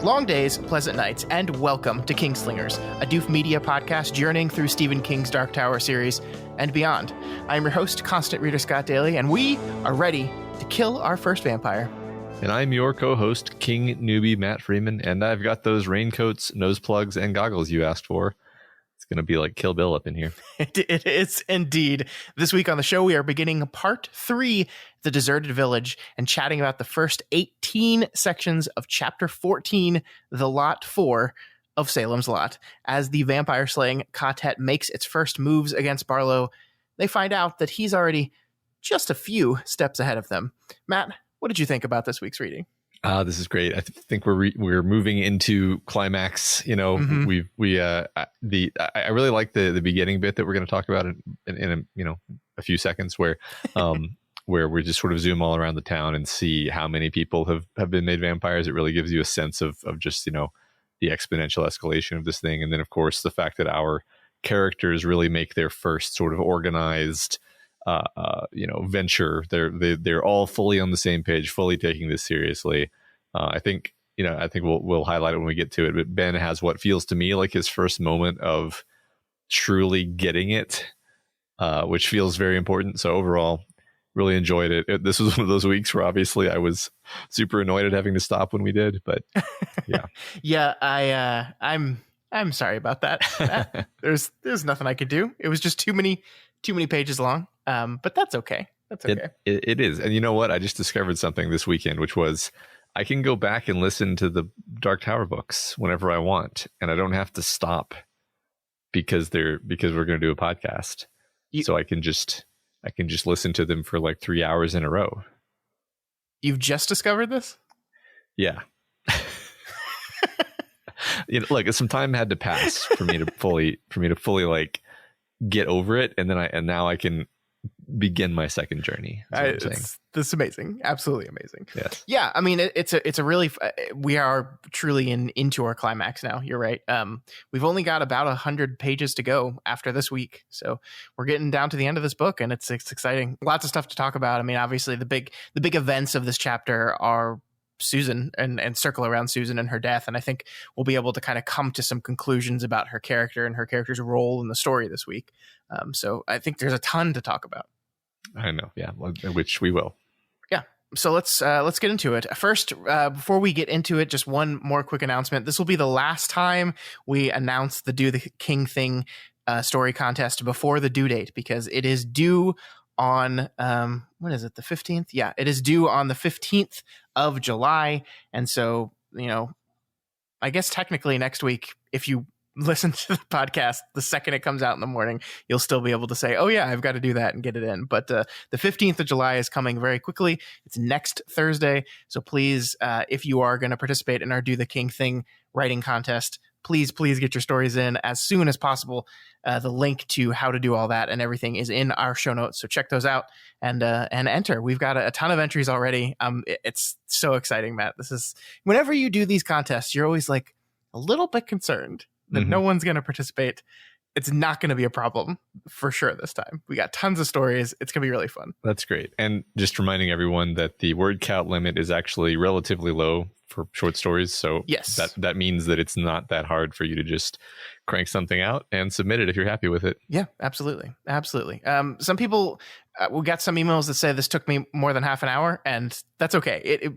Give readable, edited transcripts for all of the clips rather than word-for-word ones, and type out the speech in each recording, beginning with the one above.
Long days, pleasant nights, and welcome to Kingslingers, a Doof Media podcast journeying through Stephen King's Dark Tower series and beyond. I am your host, Constant Reader Scott Daly, and we are ready to kill our first vampire. And I'm your co-host, King Newbie Matt Freeman, and I've got those raincoats, nose plugs, and goggles you asked for. It's going to be like Kill Bill up in here. It is indeed. This week on the show, we are beginning part 3, The Deserted Village, and chatting about the first 18 sections of chapter 14, The Lot 4 of Salem's Lot. As the vampire-slaying quartet makes its first moves against Barlow, they find out that he's already just a few steps ahead of them. Matt, what did you think about this week's reading? This is great. I think we're moving into climax. You know, I really like the beginning bit that we're going to talk about in a few seconds, where we just sort of zoom all around the town and see how many people have been made vampires. It really gives you a sense of just, you know, the exponential escalation of this thing. And then, of course, the fact that our characters really make their first sort of organized venture. They're all fully on the same page, fully taking this seriously. I think we'll highlight it when we get to it, but Ben has what feels to me like his first moment of truly getting it, which feels very important. So overall, really enjoyed it. This was one of those weeks where obviously I was super annoyed at having to stop when we did, but yeah. Yeah, I'm sorry about that. There's nothing I could do. It was just too many pages long. But that's okay. That's okay. It is. And you know what? I just discovered something this weekend, which was I can go back and listen to the Dark Tower books whenever I want, and I don't have to stop because we're going to do a podcast. So I can just listen to them for like 3 hours in a row. You've just discovered this? Yeah. Look, some time had to pass for me to fully like get over it, and now I can begin my second journey. This is amazing. Absolutely amazing. Yes. Yeah. I mean, it's a really, we are truly into our climax now. You're right. We've only got about 100 pages to go after this week. So we're getting down to the end of this book, and it's exciting. Lots of stuff to talk about. I mean, obviously the big events of this chapter are Susan and circle around Susan and her death. And I think we'll be able to kind of come to some conclusions about her character and her character's role in the story this week. So I think there's a ton to talk about. I know. Yeah. Which we will. Yeah. So let's get into it. First, before we get into it, just one more quick announcement. This will be the last time we announce the Do the King Thing story contest before the due date, because it is due on what is it, the 15th? Yeah, it is due on the 15th of July. And so, you know, I guess technically next week, if you listen to the podcast the second it comes out in the morning, you'll still be able to say, oh yeah, I've got to do that and get it in. But the 15th of July is coming very quickly. It's next Thursday. So please, if you are going to participate in our Do the King Thing writing contest, please get your stories in as soon as possible. The link to how to do all that and everything is in our show notes. So check those out and enter. We've got a ton of entries already. It's so exciting, Matt. This is, whenever you do these contests, you're always like a little bit concerned that no one's going to participate. It's not going to be a problem for sure this time. We got tons of stories. It's going to be really fun. That's great. And just reminding everyone that the word count limit is actually relatively low for short stories. So yes, that means that it's not that hard for you to just crank something out and submit it if you're happy with it. Yeah, absolutely. Absolutely. Some people, we got some emails that say this took me more than half an hour, and that's okay.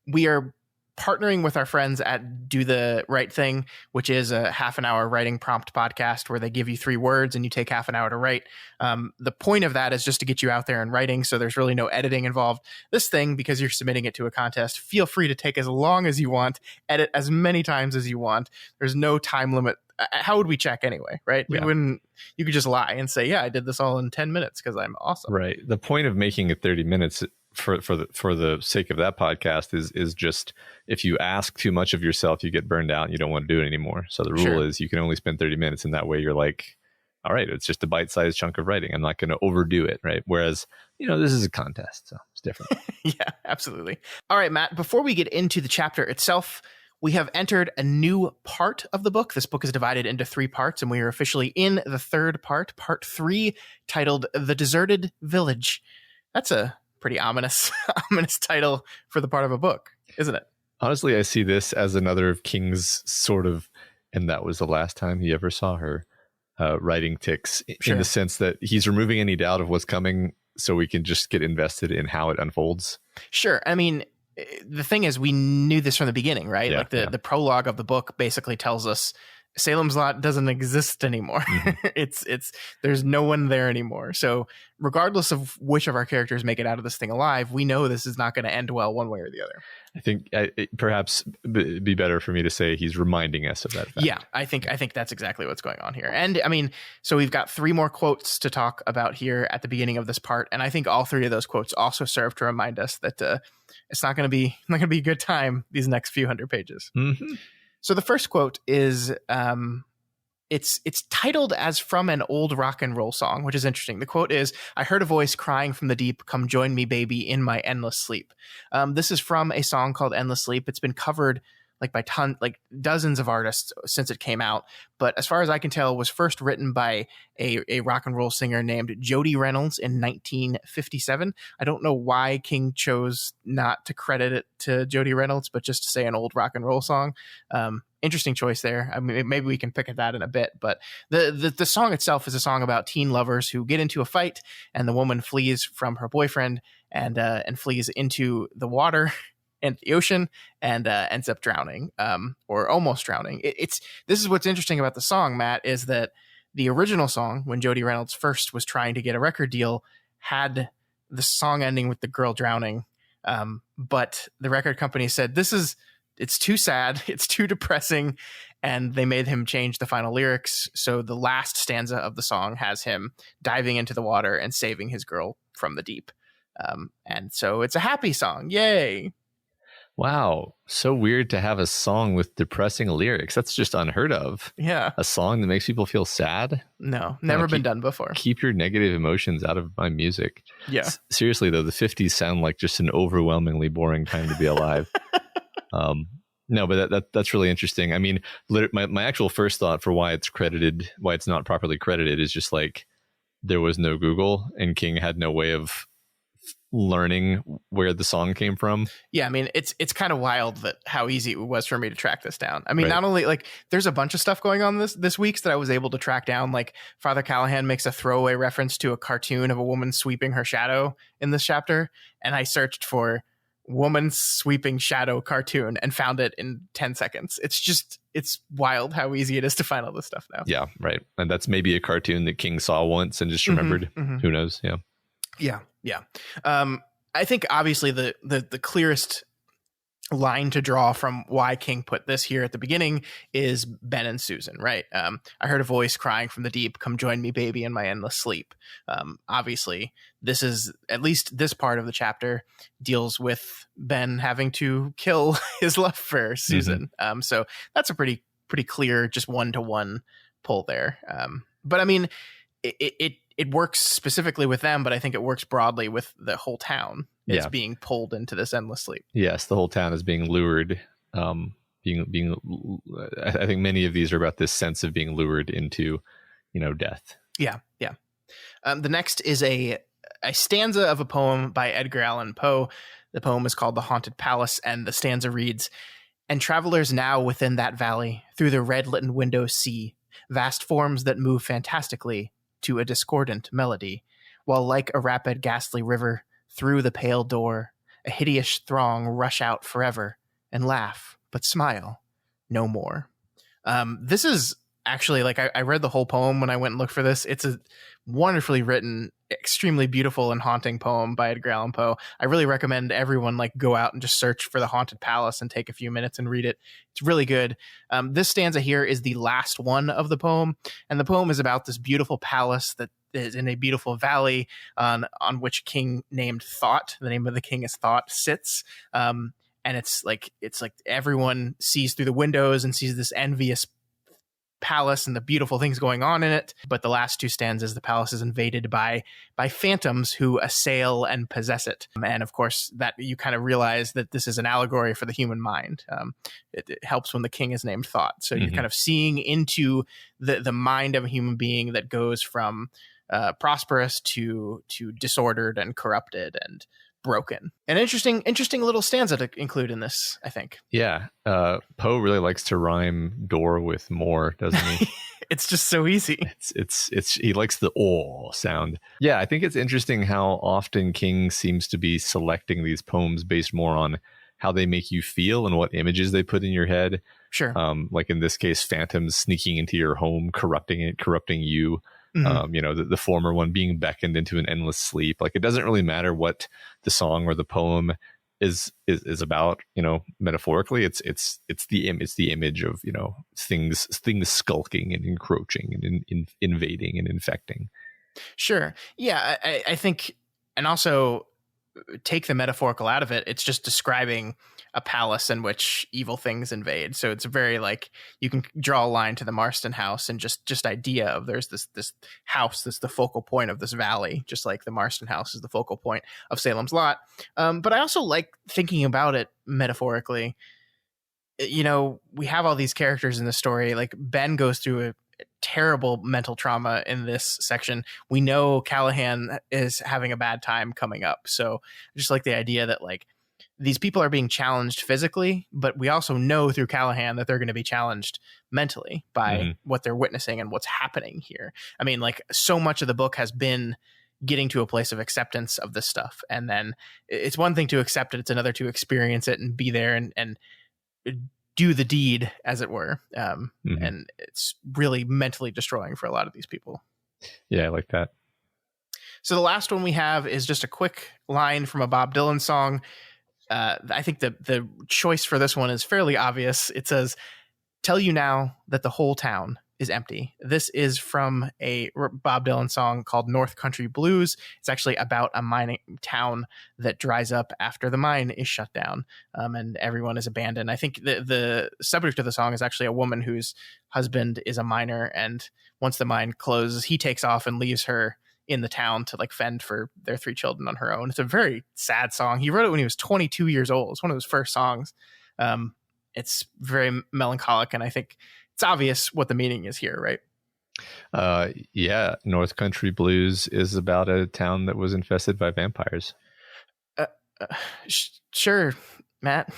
We are partnering with our friends at Do the Right Thing, which is a half an hour writing prompt podcast where they give you 3 words and you take half an hour to write. The point of that is just to get you out there and writing. So there's really no editing involved. This thing, because you're submitting it to a contest, feel free to take as long as you want, edit as many times as you want. There's no time limit. How would we check anyway? Right. Yeah. You could just lie and say, yeah, I did this all in 10 minutes because I'm awesome. Right. The point of making it 30 minutes for the sake of that podcast is just, if you ask too much of yourself, you get burned out and you don't want to do it anymore. So the rule is you can only spend 30 minutes, and that way you're like, all right, it's just a bite-sized chunk of writing. I'm not going to overdo it, right? Whereas, this is a contest, so it's different. Yeah, absolutely. All right, Matt, before we get into the chapter itself, we have entered a new part of the book. This book is divided into 3 parts, and we are officially in the 3rd part, part 3, titled The Deserted Village. That's a pretty ominous title for the part of a book, isn't it? Honestly, I see this as another of King's sort of, and that was the last time he ever saw her, writing ticks, in the sense that he's removing any doubt of what's coming so we can just get invested in how it unfolds. Sure. I mean, the thing is, we knew this from the beginning, right? Yeah, like the prologue of the book basically tells us Salem's Lot doesn't exist anymore. Mm-hmm. it's there's no one there anymore. So regardless of which of our characters make it out of this thing alive, we know this is not going to end well one way or the other. I think perhaps it'd be better for me to say he's reminding us of that fact. Yeah, I think that's exactly what's going on here. And I mean, so we've got 3 more quotes to talk about here at the beginning of this part, and I think all 3 of those quotes also serve to remind us that it's not going to be a good time these next few hundred pages. Mm-hmm. So the first quote is it's titled as from an old rock and roll song, which is interesting. The quote is, "I heard a voice crying from the deep, come join me, baby, in my endless sleep." This is from a song called Endless Sleep. It's been covered by dozens of artists since it came out. But as far as I can tell, it was first written by a rock and roll singer named Jody Reynolds in 1957. I don't know why King chose not to credit it to Jody Reynolds, but just to say an old rock and roll song. Interesting choice there. I mean, maybe we can pick at that in a bit, but the song itself is a song about teen lovers who get into a fight, and the woman flees from her boyfriend and flees into the water and the ocean and ends up drowning, or almost drowning. This is what's interesting about the song, Matt, is that the original song, when Jody Reynolds first was trying to get a record deal, had the song ending with the girl drowning, but the record company said it's too sad, it's too depressing, and they made him change the final lyrics. So the last stanza of the song has him diving into the water and saving his girl from the deep. And so it's a happy song. Yay. Wow. So weird to have a song with depressing lyrics. That's just unheard of. Yeah. A song that makes people feel sad? No, never been done before. Keep your negative emotions out of my music. Yeah. Seriously, though, the 50s sound like just an overwhelmingly boring time to be alive. No, but that's really interesting. I mean, my actual first thought for why it's not properly credited is just like there was no Google and King had no way of learning where the song came from. Yeah, I mean, it's kind of wild that how easy it was for me to track this down. I mean, Not only there's a bunch of stuff going on this week that I was able to track down. Like Father Callahan makes a throwaway reference to a cartoon of a woman sweeping her shadow in this chapter, and I searched for woman sweeping shadow cartoon and found it in 10 seconds. It's wild how easy it is to find all this stuff now. Yeah, right. And that's maybe a cartoon that King saw once and just remembered. Mm-hmm. Who knows? Yeah. Yeah. I think obviously the clearest line to draw from why King put this here at the beginning is Ben and Susan, right? I heard a voice crying from the deep, come join me, baby, in my endless sleep. Obviously, this is, at least this part of the chapter, deals with Ben having to kill his love for Susan. Mm-hmm. So that's a pretty clear, just one-to-one pull there. But I mean, it works specifically with them, but I think it works broadly with the whole town. It's being pulled into this endless sleep. Yes, the whole town is being lured. I think many of these are about this sense of being lured into, death. Yeah. The next is a stanza of a poem by Edgar Allan Poe. The poem is called The Haunted Palace, and the stanza reads, "And travelers now within that valley, through the red-litten windows see vast forms that move fantastically to a discordant melody, while like a rapid ghastly river, through the pale door, a hideous throng rush out forever and laugh, but smile no more." This is actually, I read the whole poem when I went and looked for this. It's a wonderfully written, extremely beautiful and haunting poem by Edgar Allan Poe. I really recommend everyone go out and just search for The Haunted Palace and take a few minutes and read it. It's really good. This stanza here is the last one of the poem, and the poem is about this beautiful palace that is in a beautiful valley on which a king named Thought, the name of the king is Thought, sits. And it's like everyone sees through the windows and sees this envious palace and the beautiful things going on in it. But the last 2 stanzas, the palace is invaded by phantoms who assail and possess it. And of course, that you kind of realize that this is an allegory for the human mind. It helps when the king is named Thought. So you're kind of seeing into the mind of a human being that goes from prosperous to disordered and corrupted and broken. An interesting little stanza to include in this, I think. Yeah. Poe really likes to rhyme door with more, doesn't he? It's just so easy. It's he likes the "oh" sound. Yeah, I think it's interesting how often King seems to be selecting these poems based more on how they make you feel and what images they put in your head. Sure. Like in this case, phantoms sneaking into your home, corrupting you. The former one being beckoned into an endless sleep. Like, it doesn't really matter what the song or the poem is about, metaphorically. It's the image of, things skulking and encroaching and invading and infecting. Sure. Yeah, I think, and also take the metaphorical out of it, it's just describing a palace in which evil things invade. So it's very like, you can draw a line to the Marston house and just idea of there's this house that's the focal point of this valley, just like the Marston house is the focal point of Salem's Lot. But I also like thinking about it metaphorically. We have all these characters in the story. Like, Ben goes through a terrible mental trauma in this section. We know Callahan is having a bad time coming up. So I just like the idea that, like, these people are being challenged physically, but we also know through Callahan that they're going to be challenged mentally by what they're witnessing and what's happening here. I mean, like, so much of the book has been getting to a place of acceptance of this stuff. And then it's one thing to accept it. It's another to experience it and be there and do the deed, as it were. And it's really mentally destroying for a lot of these people. Yeah, I like that. So the last one we have is just a quick line from a Bob Dylan song. I think the choice for this one is fairly obvious. It says, "Tell you now that the whole town is empty." This is from a Bob Dylan song called North Country Blues. It's actually about a mining town that dries up after the mine is shut down, and everyone is abandoned. I think the subject of the song is actually a woman whose husband is a miner, and once the mine closes, he takes off and leaves her in the town to, like, fend for their 3 children on her own. It's a very sad song. He wrote it when he was 22 years old. It's one of his first songs. It's very melancholic, and I think it's obvious what the meaning is here, right? Yeah. North Country Blues is about a town that was infested by vampires. Sure, Matt.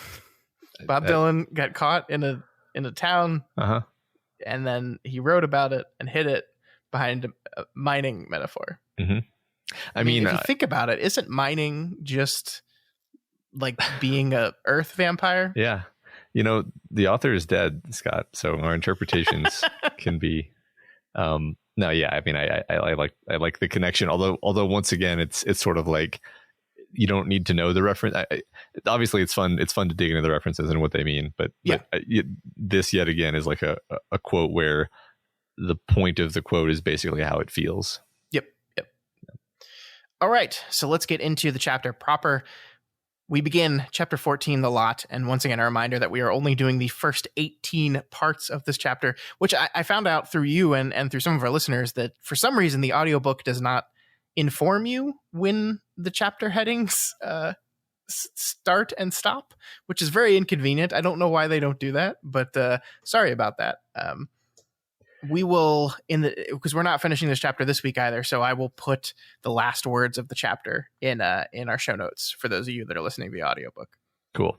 Bob Dylan got caught in a town, and then he wrote about it and hid it behind a mining metaphor. I mean, if you think about it, isn't mining just like being a earth vampire? Yeah. The author is dead, Scott, so our interpretations can be no, yeah, I mean, I like the connection, although once again, it's sort of like, you don't need to know the reference. Obviously it's fun to dig into the references and what they mean, but this yet again is like a quote where the point of the quote is basically how it feels. Yep. All right, so let's get into the chapter proper. We begin chapter 14, The Lot, and once again, a reminder that we are only doing the first 18 parts of this chapter, which I found out through you and through some of our listeners that for some reason the audiobook does not inform you when the chapter headings start and stop, which is very inconvenient. I don't know why they don't do that, but sorry about that. We will, because we're not finishing this chapter this week either, so I will put the last words of the chapter in our show notes for those of you that are listening to the audiobook. Cool.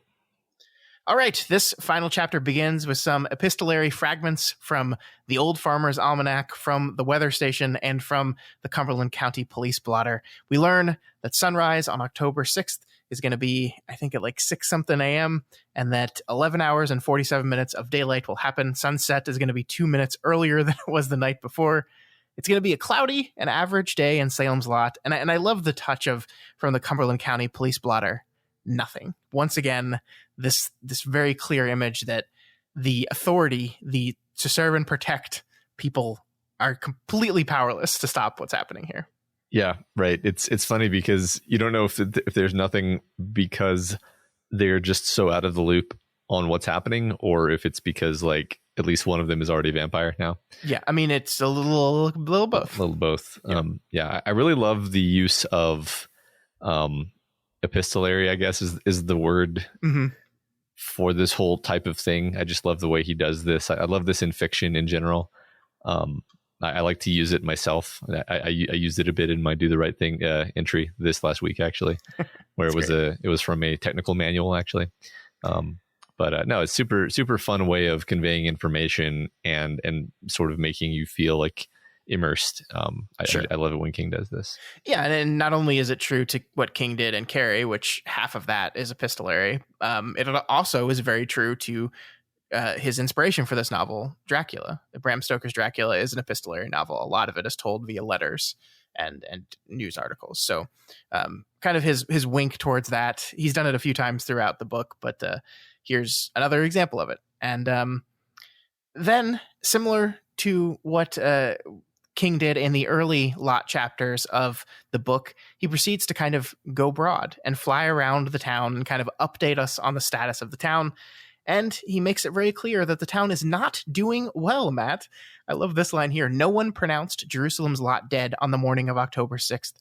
All right, this final chapter begins with some epistolary fragments from the Old Farmer's Almanac, from the weather station, and from the Cumberland County Police Blotter. We learn that sunrise on October 6th is going to be, I think, at like 6-something a.m., and that 11 hours and 47 minutes of daylight will happen. Sunset is going to be 2 minutes earlier than it was the night before. It's going to be a cloudy and average day in Salem's Lot, and I love the touch from the Cumberland County Police Blotter. Nothing. Once again, this very clear image that the authority, to serve and protect people, are completely powerless to stop what's happening here. Yeah, right. It's funny because you don't know if there's nothing because they're just so out of the loop on what's happening, or if it's because, like, at least one of them is already a vampire now. Yeah, I mean, it's a little both. A little both. Yeah. I really love the use of epistolary, I guess is the word for this whole type of thing. I just love the way he does this. I love this in fiction in general. I like to use it myself. I used it a bit in my Do the Right Thing entry this last week, actually, where it was from a technical manual, actually. But no, it's super fun way of conveying information and sort of making you feel like immersed. I love it when King does this. Yeah, and not only is it true to what King did in Carrie, which half of that is epistolary, it also is very true to his inspiration for this novel, Dracula. Bram Stoker's Dracula is an epistolary novel. A lot of it is told via letters and news articles. So kind of his wink towards that. He's done it a few times throughout the book, but here's another example of it. And then, similar to what King did in the early lot chapters of the book, he proceeds to kind of go broad and fly around the town and kind of update us on the status of the town. And he makes it very clear that the town is not doing well, Matt. I love this line here. No one pronounced Jerusalem's lot dead on the morning of October 6th.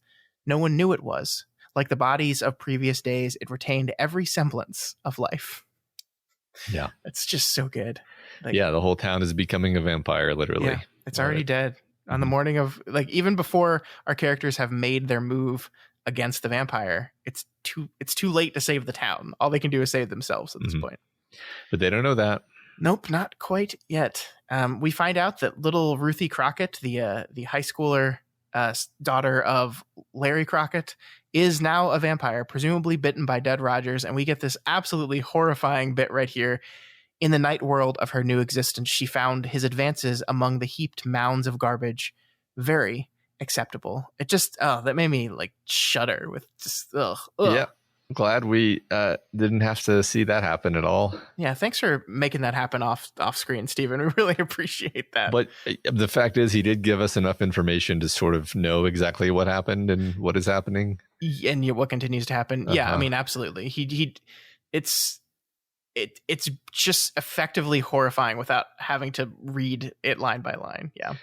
No one knew it was. Like the bodies of previous days, it retained every semblance of life. Yeah. It's just so good. Like, yeah, the whole town is becoming a vampire, literally. Yeah, it's already dead. On the morning of, like, even before our characters have made their move against the vampire, it's too late to save the town. All they can do is save themselves at this point. But they don't know that. Nope, not quite yet. We find out that little Ruthie Crockett, the high schooler daughter of Larry Crockett, is now a vampire, presumably bitten by dead Rogers, and we get this absolutely horrifying bit right here. In the night world of her new existence, she found his advances among the heaped mounds of garbage very acceptable. It just, that made me like shudder with just, ugh. Yeah. Glad we didn't have to see that happen at all. Yeah, thanks for making that happen off screen, Stephen. We really appreciate that. But the fact is, he did give us enough information to sort of know exactly what happened and what is happening, and what continues to happen. Yeah, I mean, absolutely. It's just effectively horrifying without having to read it line by line. Yeah,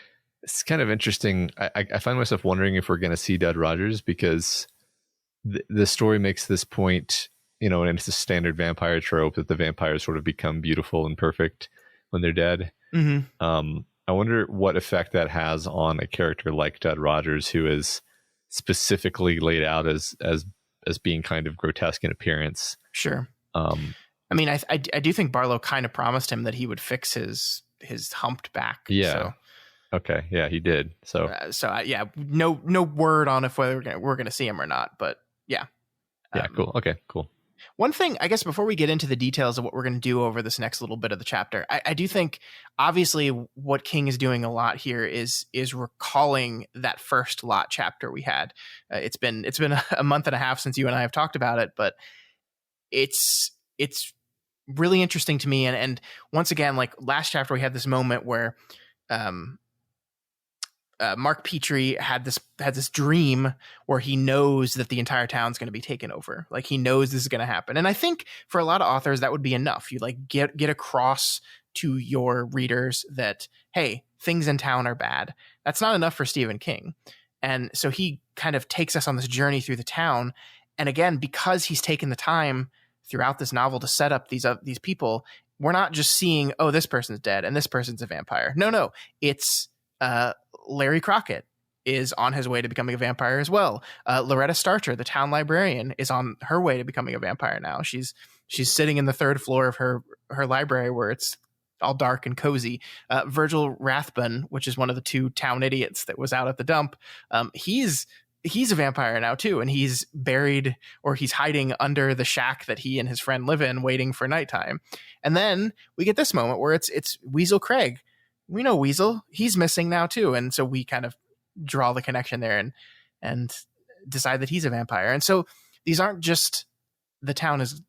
it's kind of interesting. I find myself wondering if we're going to see dead Rogers, because the story makes this point, you know, and it's a standard vampire trope that the vampires sort of become beautiful and perfect when they're dead. Mm-hmm. I wonder what effect that has on a character like Dead Rogers, who is specifically laid out as being kind of grotesque in appearance. Sure. I mean, I do think Barlow kind of promised him that he would fix his humped back. Yeah. So. Okay. Yeah, he did. So yeah, no word on if we're going to see him or not, but yeah. Yeah. Cool. Okay. Cool. One thing, I guess, before we get into the details of what we're going to do over this next little bit of the chapter, I do think, obviously, what King is doing a lot here is recalling that first lot chapter we had. It's been a month and a half since you and I have talked about it, but it's really interesting to me. And once again, like last chapter, we had this moment where Mark Petrie had this dream where he knows that the entire town's going to be taken over. Like, he knows this is going to happen. And I think for a lot of authors, that would be enough. You like get across to your readers that, hey, things in town are bad. That's not enough for Stephen King. And so he kind of takes us on this journey through the town. And again, because he's taken the time throughout this novel to set up these people, we're not just seeing, oh, this person's dead and this person's a vampire. No, it's Larry Crockett is on his way to becoming a vampire as well. Loretta Starcher, the town librarian, is on her way to becoming a vampire now. She's sitting in the third floor of her library where it's all dark and cozy. Virgil Rathbun, which is one of the two town idiots that was out at the dump, he's a vampire now too, and he's buried, or he's hiding under the shack that he and his friend live in, waiting for nighttime. And then we get this moment where it's Weasel Craig. We know Weasel, he's missing now too, and so we kind of draw the connection there and decide that he's a vampire. And so these aren't just the town is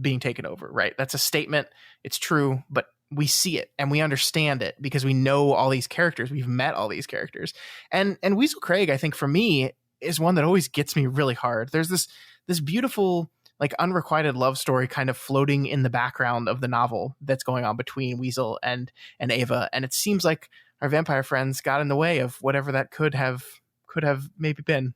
being taken over, right? That's a statement. It's true, but we see it and we understand it because we know all these characters. We've met all these characters. And Weasel Craig, I think, for me, is one that always gets me really hard. There's this beautiful, like, unrequited love story kind of floating in the background of the novel that's going on between Weasel and Ava. And it seems like our vampire friends got in the way of whatever that could have maybe been.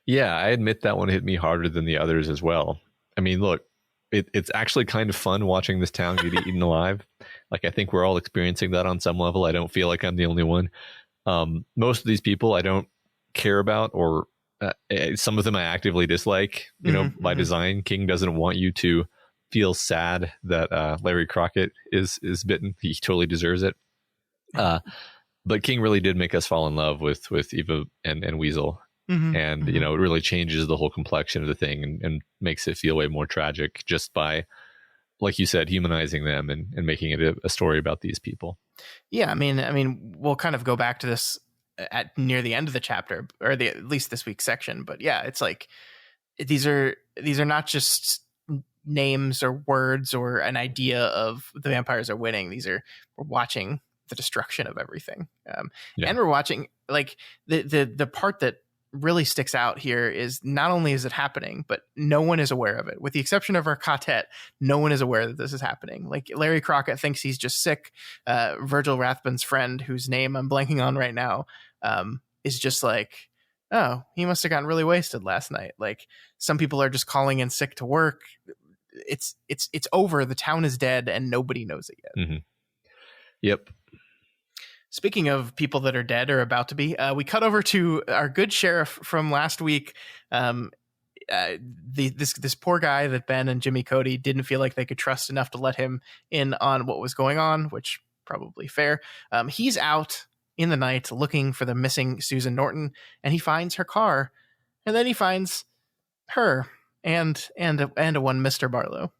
Yeah, I admit that one hit me harder than the others as well. I mean, look, it's actually kind of fun watching this town get eaten alive. Like, I think we're all experiencing that on some level. I don't feel like I'm the only one. Most of these people I don't care about, or some of them I actively dislike, by design. King doesn't want you to feel sad that Larry Crockett is bitten. He totally deserves it. But King really did make us fall in love with Eva and Weasel. And, it really changes the whole complexion of the thing and makes it feel way more tragic just by, like you said, humanizing them and making it a story about these people. Yeah, I mean, we'll kind of go back to this at near the end of the chapter, or at least this week's section. But yeah, it's like these are not just names or words or an idea of the vampires are winning. We're watching the destruction of everything, and we're watching like the part that really sticks out here is not only is it happening, but no one is aware of it. With the exception of our quartet, no one is aware that this is happening. Like Larry Crockett thinks he's just sick. Virgil Rathbun's friend, whose name I'm blanking on right now, is just like, oh, he must have gotten really wasted last night. Like some people are just calling in sick to work. It's over. The town is dead and nobody knows it yet. Yep. Speaking of people that are dead or about to be, we cut over to our good sheriff from last week. This poor guy that Ben and Jimmy Cody didn't feel like they could trust enough to let him in on what was going on, which probably fair. He's out in the night looking for the missing Susan Norton, and he finds her car, and then he finds her and a one Mr. Barlow.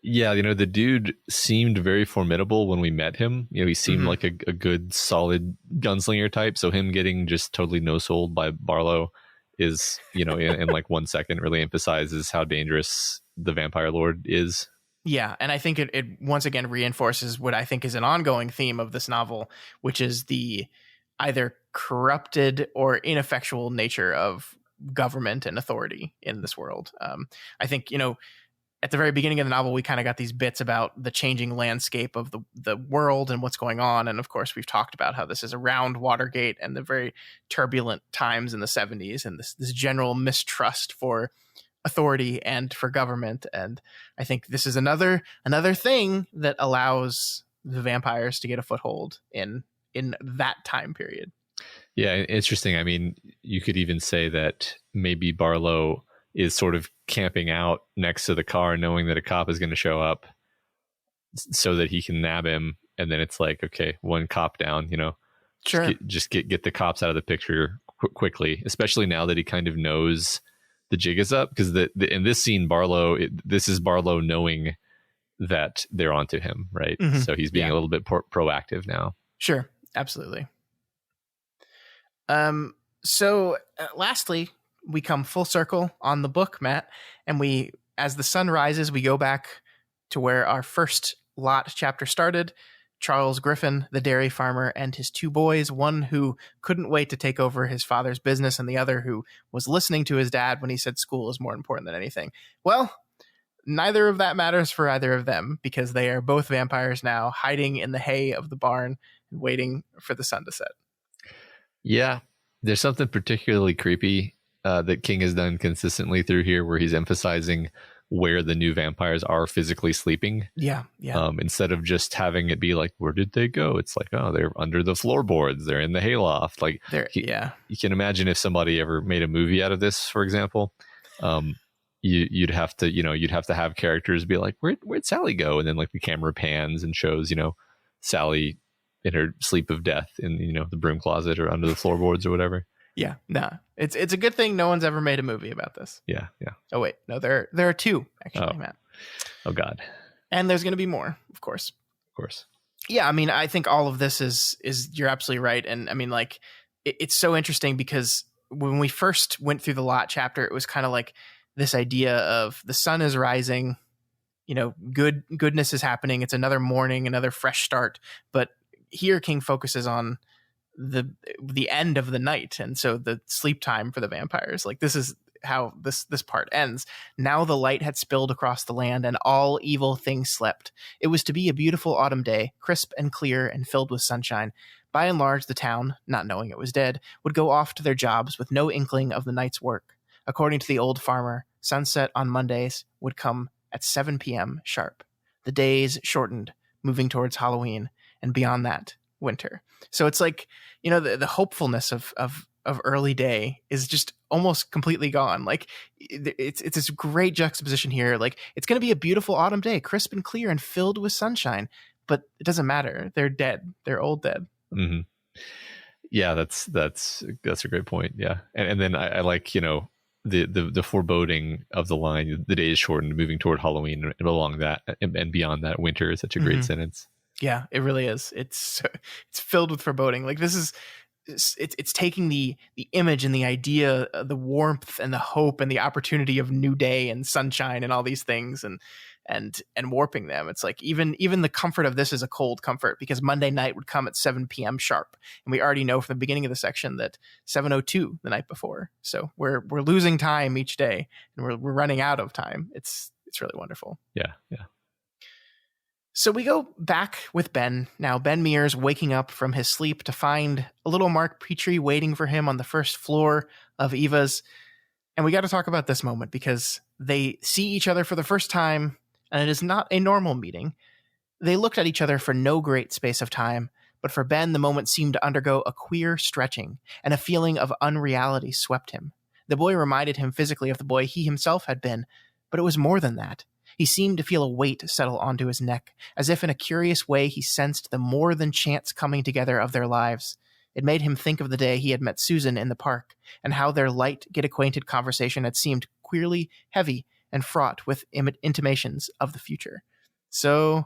Yeah, the dude seemed very formidable when we met him. He seemed like a good, solid gunslinger type. So him getting just totally no-sold by Barlow is, in like 1 second really emphasizes how dangerous the vampire lord is. Yeah, and I think it once again reinforces what I think is an ongoing theme of this novel, which is the either corrupted or ineffectual nature of government and authority in this world. I think, at the very beginning of the novel, we kind of got these bits about the changing landscape of the world and what's going on. And of course, we've talked about how this is around Watergate and the very turbulent times in the 70s and this general mistrust for authority and for government. And I think this is another thing that allows the vampires to get a foothold in that time period. Yeah, interesting. I mean, you could even say that maybe Barlow is sort of camping out next to the car knowing that a cop is going to show up so that he can nab him. And then it's like, okay, one cop down, sure. Just get the cops out of the picture quickly, especially now that he kind of knows the jig is up. Because in this scene, this is Barlow knowing that they're onto him, right? So he's being a little bit proactive now. Sure, absolutely. So lastly, we come full circle on the book, Matt, and as the sun rises, we go back to where our first lot chapter started. Charles Griffin, the dairy farmer, and his two boys, one who couldn't wait to take over his father's business and the other who was listening to his dad when he said school is more important than anything. Well, neither of that matters for either of them because they are both vampires now, hiding in the hay of the barn and waiting for the sun to set. Yeah, there's something particularly creepy that King has done consistently through here where he's emphasizing where the new vampires are physically sleeping. Yeah. Instead of just having it be like, where did they go? It's like, oh, they're under the floorboards. They're in the hayloft. Like, you can imagine if somebody ever made a movie out of this, for example, you'd have to have characters be like, where'd Sally go? And then like the camera pans and shows, Sally in her sleep of death in, the broom closet or under the floorboards or whatever. Yeah, nah. It's a good thing no one's ever made a movie about this. Yeah. Oh wait, no, there are two actually, Matt. Oh God. And there's going to be more, of course. Yeah, I mean, I think all of this is you're absolutely right, and I mean, like, it's so interesting because when we first went through the lot chapter, it was kind of like this idea of the sun is rising, goodness is happening. It's another morning, another fresh start. But here, King focuses on the end of the night, and so the sleep time for the vampires. Like, this is how this part ends. Now the light had spilled across the land, and all evil things slept. It was to be a beautiful autumn day, crisp and clear and filled with sunshine. By and large, the town, not knowing it was dead, would go off to their jobs with no inkling of the night's work. According to the old farmer, sunset on Mondays would come at 7 p.m. sharp. The days shortened, moving towards Halloween, and beyond that winter. So it's like, the hopefulness of early day is just almost completely gone. Like it's this great juxtaposition here. Like it's going to be a beautiful autumn day, crisp and clear and filled with sunshine, but it doesn't matter. They're dead. They're old dead. Mm-hmm. Yeah, that's a great point. Yeah, and then I like the foreboding of the line. The day is shortened, moving toward Halloween, and along that and beyond that, winter is such a great sentence. Yeah, it really is. It's filled with foreboding. Like this is. It's taking the image and the idea, the warmth and the hope and the opportunity of new day and sunshine and all these things and warping them. It's like even the comfort of this is a cold comfort, because Monday night would come at 7 p.m. sharp, and we already know from the beginning of the section that 7:02 the night before. So we're losing time each day, and we're running out of time. It's really wonderful. Yeah. So we go back with Ben. Now, Ben Mears waking up from his sleep to find a little Mark Petrie waiting for him on the first floor of Eva's. And we got to talk about this moment, because they see each other for the first time, and it is not a normal meeting. They looked at each other for no great space of time, but for Ben, the moment seemed to undergo a queer stretching, and a feeling of unreality swept him. The boy reminded him physically of the boy he himself had been, but it was more than that. He seemed to feel a weight settle onto his neck, as if in a curious way he sensed the more than chance coming together of their lives. It made him think of the day he had met Susan in the park, and how their light, get-acquainted conversation had seemed queerly heavy and fraught with intimations of the future. So,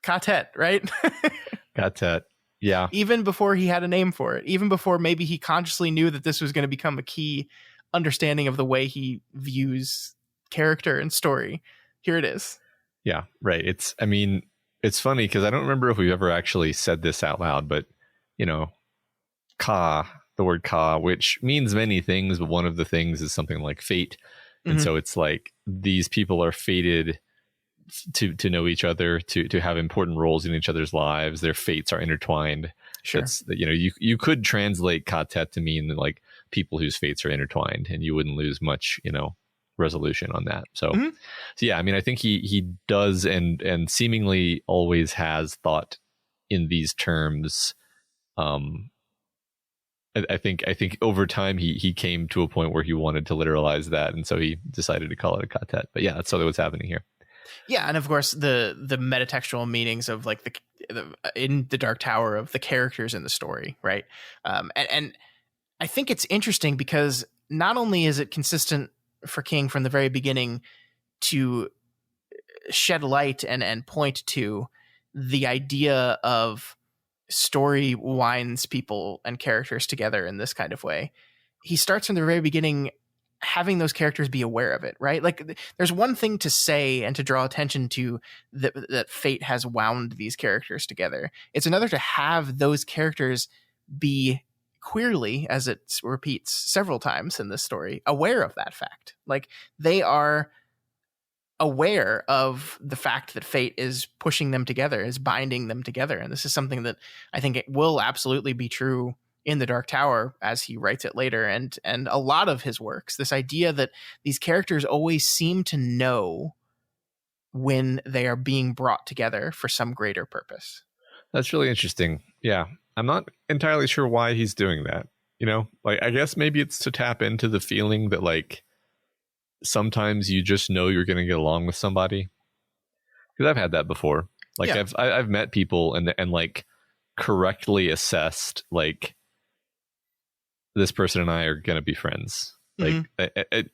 quartet, right? Quartet, yeah. Even before he had a name for it, even before maybe he consciously knew that this was going to become a key understanding of the way he views character and story. Here it is. Yeah, right. It's funny because I don't remember if we've ever actually said this out loud, but the word ka, which means many things, but one of the things is something like fate. And so it's like these people are fated to know each other, to have important roles in each other's lives. Their fates are intertwined. Sure. You could translate quartet to mean like people whose fates are intertwined, and you wouldn't lose much, resolution on that. So yeah, I think he does and seemingly always has thought in these terms. I think over time he came to a point where he wanted to literalize that, and so he decided to call it a quartet. But yeah, that's totally what's happening here. Yeah, and of course the metatextual meanings of like the in the Dark Tower of the characters in the story, right? And I think it's interesting because not only is it consistent for King from the very beginning to shed light and point to the idea of story winds people and characters together in this kind of way. He starts from the very beginning having those characters be aware of it, right? Like there's one thing to say and to draw attention to that fate has wound these characters together. It's another to have those characters be queerly, as it repeats several times in this story, aware of that fact. Like they are aware of the fact that fate is pushing them together, is binding them together. And this is something that I think it will absolutely be true in the Dark Tower as he writes it later, and a lot of his works. This idea that these characters always seem to know when they are being brought together for some greater purpose. That's really interesting. Yeah. I'm not entirely sure why he's doing that. Like, I guess maybe it's to tap into the feeling that like sometimes you just know you're going to get along with somebody. Because I've had that before. Like yeah. I've met people and like correctly assessed like this person and I are going to be friends. Like,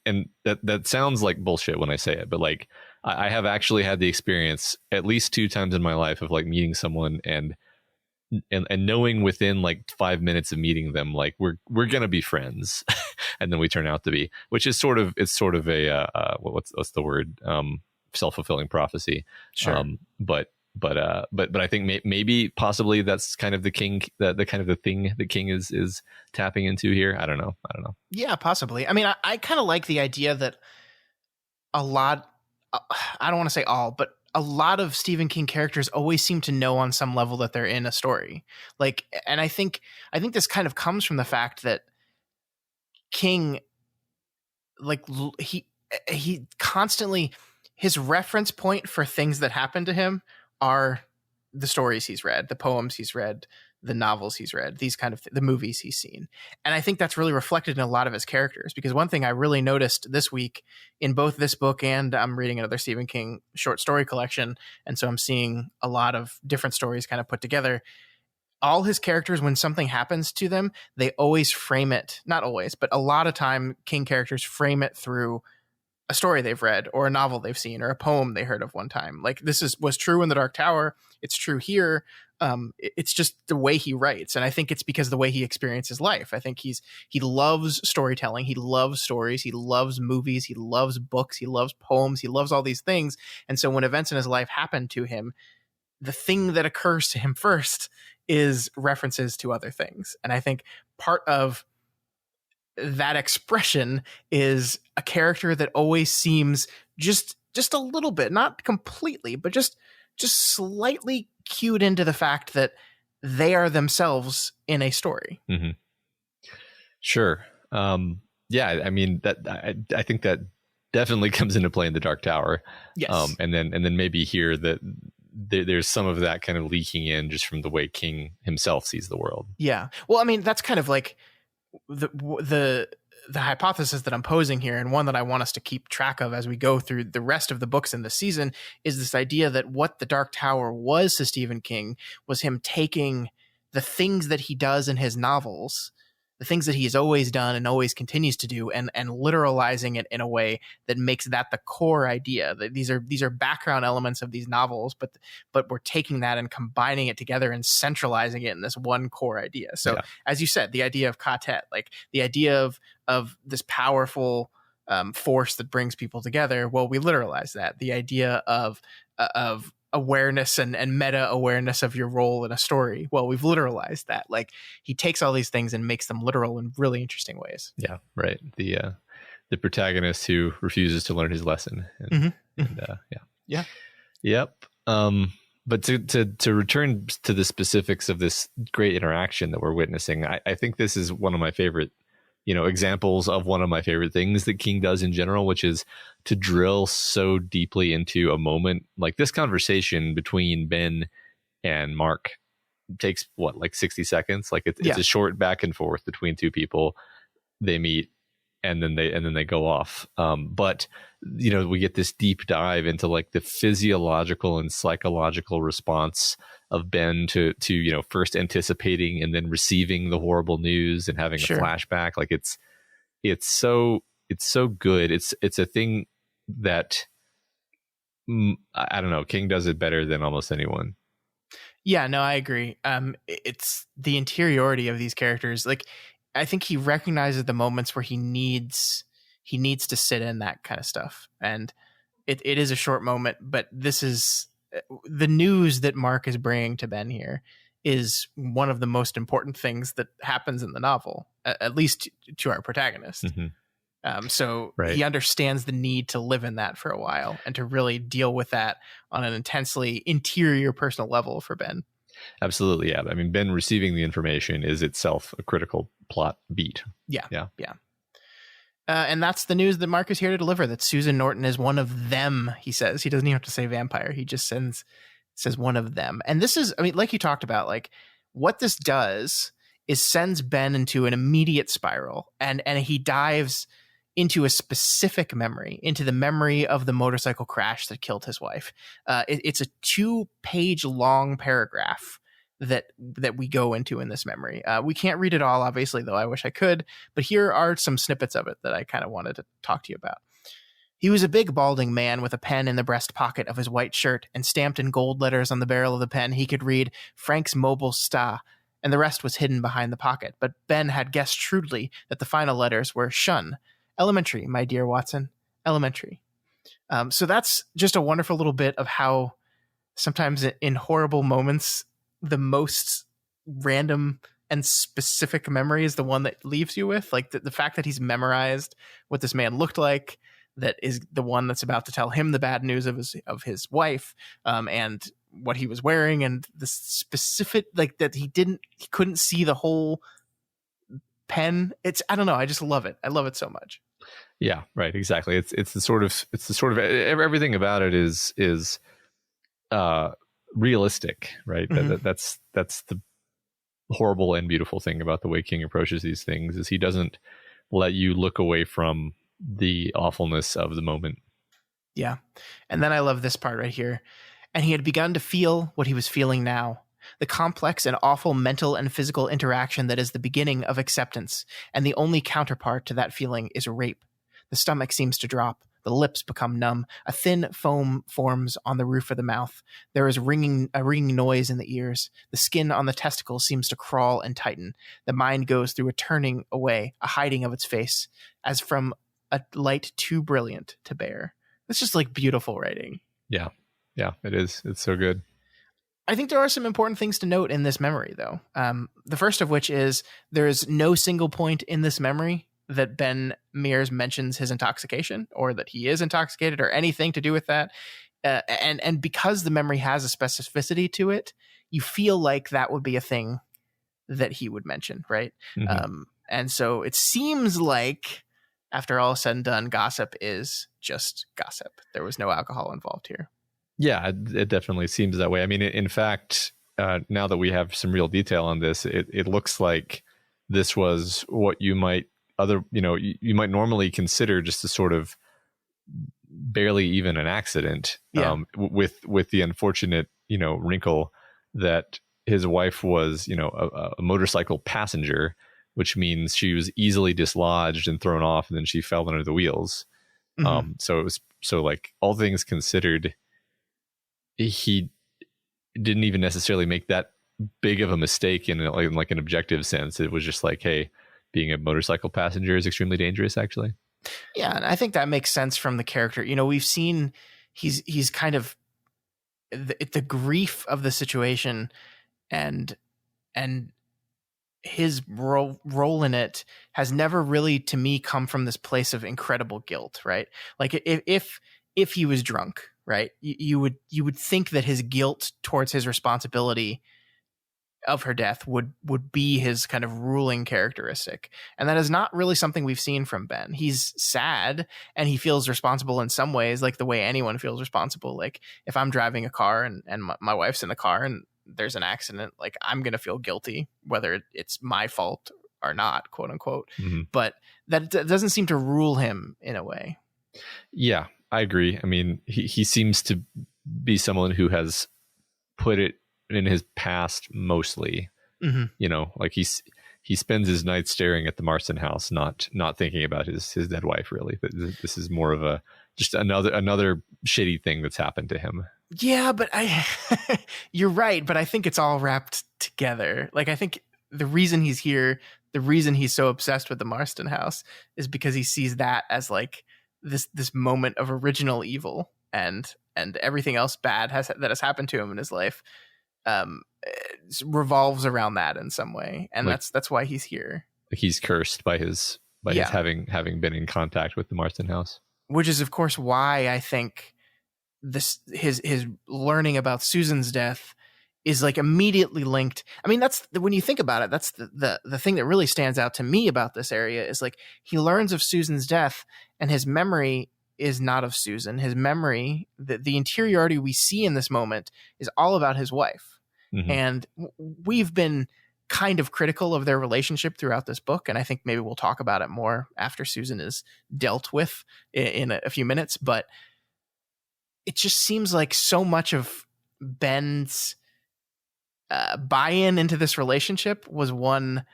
and that sounds like bullshit when I say it, but like I have actually had the experience at least 2 times in my life of like meeting someone and knowing within like 5 minutes of meeting them, like we're going to be friends. And then we turn out to be, which is sort of a, what's the word? Self-fulfilling prophecy. Sure. But I think maybe possibly that's kind of the King, the kind of the thing the King is tapping into here. I don't know. Yeah, possibly. I mean, I kind of like the idea that a lot, I don't want to say all, but a lot of Stephen King characters always seem to know on some level that they're in a story. Like, and I think this kind of comes from the fact that King, like he constantly, his reference point for things that happen to him are the stories he's read, the poems he's read, the novels he's read, these kind of the movies he's seen. And I think that's really reflected in a lot of his characters, because one thing I really noticed this week in both this book, and I'm reading another Stephen King short story collection, and so I'm seeing a lot of different stories kind of put together. All his characters, when something happens to them, they always frame it, not always, but a lot of time King characters frame it through a story they've read or a novel they've seen or a poem they heard of one time. Like was true in The Dark Tower. It's true here. It's just the way he writes. And I think it's because of the way he experiences life. I think he loves storytelling. He loves stories. He loves movies. He loves books. He loves poems. He loves all these things. And so when events in his life happen to him, the thing that occurs to him first is references to other things. And I think part of that expression is a character that always seems just a little bit, not completely, but just slightly cued into the fact that they are themselves in a story. Mm-hmm. Sure. Yeah. I mean, I think that definitely comes into play in The Dark Tower. Yes. And then maybe here that there's some of that kind of leaking in just from the way King himself sees the world. Yeah. Well, I mean, that's kind of like the hypothesis that I'm posing here, and one that I want us to keep track of as we go through the rest of the books in the season, is this idea that what The Dark Tower was to Stephen King was him taking the things that he does in his novels, the things that he has always done and always continues to do, and literalizing it in a way that makes that the core idea. That these are background elements of these novels, but we're taking that and combining it together and centralizing it in this one core idea. So, as you said, the idea of Katet, like the idea of this powerful force that brings people together. Well, we literalize that. The idea of awareness and meta awareness of your role in a story. Well, we've literalized that. Like, he takes all these things and makes them literal in really interesting ways. Yeah, right. The protagonist who refuses to learn his lesson. And, Yep. But to return to the specifics of this great interaction that we're witnessing, I think this is one of my favorite, examples of one of my favorite things that King does in general, which is to drill so deeply into a moment. Like, this conversation between Ben and Mark takes like 60 seconds. Like it's a short back and forth between two people. They meet and then they go off. But we get this deep dive into like the physiological and psychological response of Ben to first anticipating and then receiving the horrible news and having a flashback. Like it's so good. It's a thing that I don't know. King does it better than almost anyone. Yeah, no, I agree. It's the interiority of these characters. Like, I think he recognizes the moments where he needs to sit in that kind of stuff. And it is a short moment, but this is the news that Mark is bringing to Ben here is one of the most important things that happens in the novel, at least to our protagonist. Mm-hmm. He understands the need to live in that for a while and to really deal with that on an intensely interior personal level for Ben. Absolutely. Yeah. I mean, Ben receiving the information is itself a critical plot beat. Yeah. And that's the news that Mark is here to deliver, that Susan Norton is one of them, he says. He doesn't even have to say vampire. He just says one of them. And this is, I mean, like you talked about, like what this does is sends Ben into an immediate spiral. And he dives into a specific memory, into the memory of the motorcycle crash that killed his wife. It's a 2-page long paragraph that we go into in this memory. We can't read it all, obviously, though I wish I could, but here are some snippets of it that I kind of wanted to talk to you about. He was a big, balding man with a pen in the breast pocket of his white shirt, and stamped in gold letters on the barrel of the pen he could read Frank's Mobile Sta, and the rest was hidden behind the pocket. But Ben had guessed shrewdly that the final letters were Shun. Elementary, my dear Watson. Elementary. So that's just a wonderful little bit of how sometimes in horrible moments, the most random and specific memory is the one that leaves you with. Like the fact that he's memorized what this man looked like, that is the one that's about to tell him the bad news of his wife, and what he was wearing, and the specific, like that he couldn't see the whole pen. I don't know. I just love it. I love it so much. Yeah, right. Exactly. It's the sort of everything about it is realistic, right? Mm-hmm. That's horrible and beautiful thing about the way King approaches these things is he doesn't let you look away from the awfulness of the moment. Yeah. And then I love this part right here. And he had begun to feel what he was feeling now. The complex and awful mental and physical interaction that is the beginning of acceptance. And the only counterpart to that feeling is rape. The stomach seems to drop. The lips become numb. A thin foam forms on the roof of the mouth. There is a ringing noise in the ears. The skin on the testicles seems to crawl and tighten. The mind goes through a turning away, a hiding of its face, as from a light too brilliant to bear. It's just like beautiful writing. Yeah. Yeah, it is. It's so good. I think there are some important things to note in this memory, though. The first of which is there is no single point in this memory that Ben Mears mentions his intoxication or that he is intoxicated or anything to do with that. And because the memory has a specificity to it, you feel like that would be a thing that he would mention, right? Mm-hmm. And so it seems like, after all is said and done, gossip is just gossip. There was no alcohol involved here. Yeah, it definitely seems that way. I mean, in fact, now that we have some real detail on this, it looks like this was what you might you might normally consider just a sort of barely even an accident. Yeah. With the unfortunate, wrinkle that his wife was, a motorcycle passenger, which means she was easily dislodged and thrown off, and then she fell under the wheels. Mm-hmm. So like all things considered, he didn't even necessarily make that big of a mistake in like an objective sense. It was just like, hey, being a motorcycle passenger is extremely dangerous, actually. Yeah, and I think that makes sense from the character. We've seen he's kind of the grief of the situation, and his role in it has never really, to me, come from this place of incredible guilt, right? Like if he was drunk, right, you would think that his guilt towards his responsibility of her death would be his kind of ruling characteristic. And that is not really something we've seen from Ben. He's sad and he feels responsible in some ways, like the way anyone feels responsible. Like if I'm driving a car and my wife's in the car and there's an accident, like I'm going to feel guilty, whether it's my fault or not, quote unquote. Mm-hmm. But that doesn't seem to rule him in a way. Yeah, I agree. I mean, he seems to be someone who has put it in his past mostly. Mm-hmm. Like he spends his nights staring at the Marston house, not thinking about his dead wife, really. This is more of just another shitty thing that's happened to him. Yeah, but you're right, but I think it's all wrapped together. Like I think the reason he's here, the reason he's so obsessed with the Marston house is because he sees that as like this moment of original evil, and everything else bad that has happened to him in his life revolves around that in some way, and like, that's why he's here. Like he's cursed by his having been in contact with the Marston house, which is of course why I think his learning about Susan's death is like immediately linked. I mean, that's when you think about it, that's the thing that really stands out to me about this area is like he learns of Susan's death and his memory is not of Susan. His memory, the interiority we see in this moment is all about his wife. Mm-hmm. And we've been kind of critical of their relationship throughout this book. And I think maybe we'll talk about it more after Susan is dealt with in a few minutes. But it just seems like so much of Ben's buy-in into this relationship was one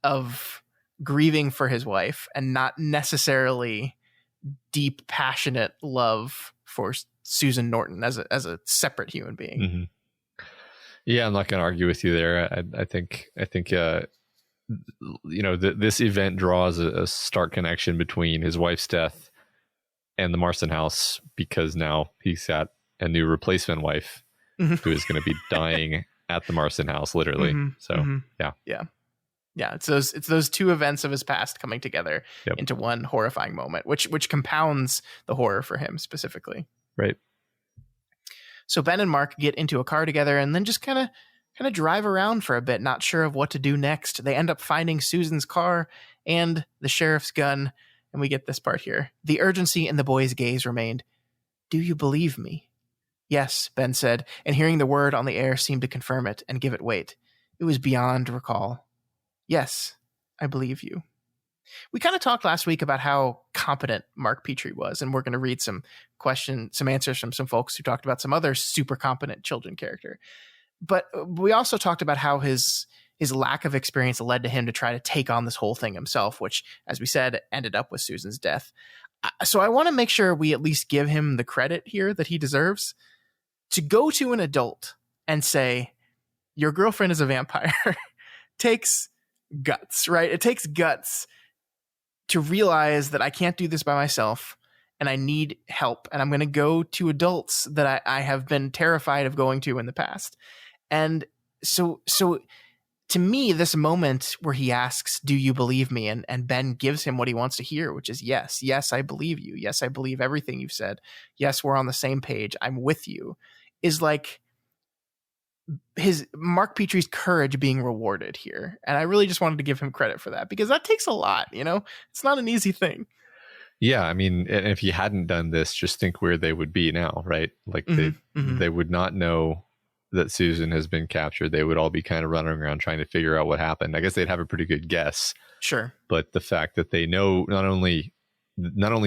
of grieving for his wife and not necessarily deep, passionate love for Susan Norton as a separate human being. Mm-hmm. Yeah, I'm not going to argue with you there. I think this event draws a stark connection between his wife's death and the Marston house, because now he's got a new replacement wife mm-hmm. who is going to be dying at the Marston house, literally. Mm-hmm. So mm-hmm. Yeah. It's those two events of his past coming together into one horrifying moment, which compounds the horror for him specifically. Right. So Ben and Mark get into a car together and then just kind of drive around for a bit, not sure of what to do next. They end up finding Susan's car and the sheriff's gun, and we get this part here. The urgency in the boy's gaze remained. "Do you believe me?" "Yes," Ben said, and hearing the word on the air seemed to confirm it and give it weight. It was beyond recall. Yes, I believe you. We kind of talked last week about how competent Mark Petrie was, and we're going to read some answers from some folks who talked about some other super competent children character. But we also talked about how his lack of experience led to him to try to take on this whole thing himself, which, as we said, ended up with Susan's death. So I want to make sure we at least give him the credit here that he deserves. To go to an adult and say, your girlfriend is a vampire takes guts, right? It takes guts to realize that I can't do this by myself and I need help. And I'm going to go to adults that I have been terrified of going to in the past. And so to me, this moment where he asks, do you believe me? And Ben gives him what he wants to hear, which is yes. Yes, I believe you. Yes, I believe everything you've said. Yes, we're on the same page. I'm with you. Is like his Mark Petrie's courage being rewarded here. And I really just wanted to give him credit for that, because that takes a lot, it's not an easy thing. Yeah. I mean, and if he hadn't done this, just think where they would be now, right? Like they would not know that Susan has been captured. They would all be kind of running around trying to figure out what happened. I guess they'd have a pretty good guess. Sure. But the fact that they know not only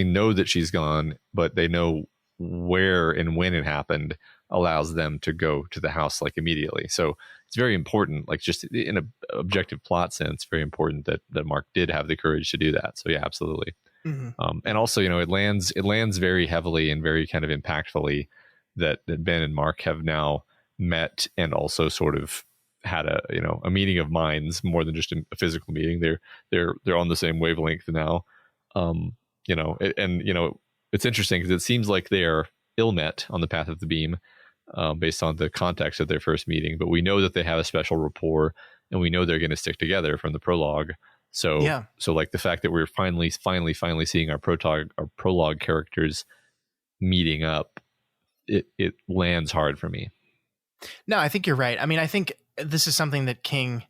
know that she's gone, but they know where and when it happened allows them to go to the house like immediately. So it's very important, like just in an objective plot sense, very important that Mark did have the courage to do that. So yeah, absolutely. And also, it lands very heavily and very kind of impactfully that Ben and Mark have now met and also sort of had a meeting of minds more than just a physical meeting. They're on the same wavelength now. It's interesting because it seems like they are ill met on the path of the beam based on the context of their first meeting, but we know that they have a special rapport and we know they're going to stick together from the prologue. So, yeah. So like the fact that we're finally seeing our prologue characters meeting up, it lands hard for me. No, I think you're right. I mean, I think this is something that King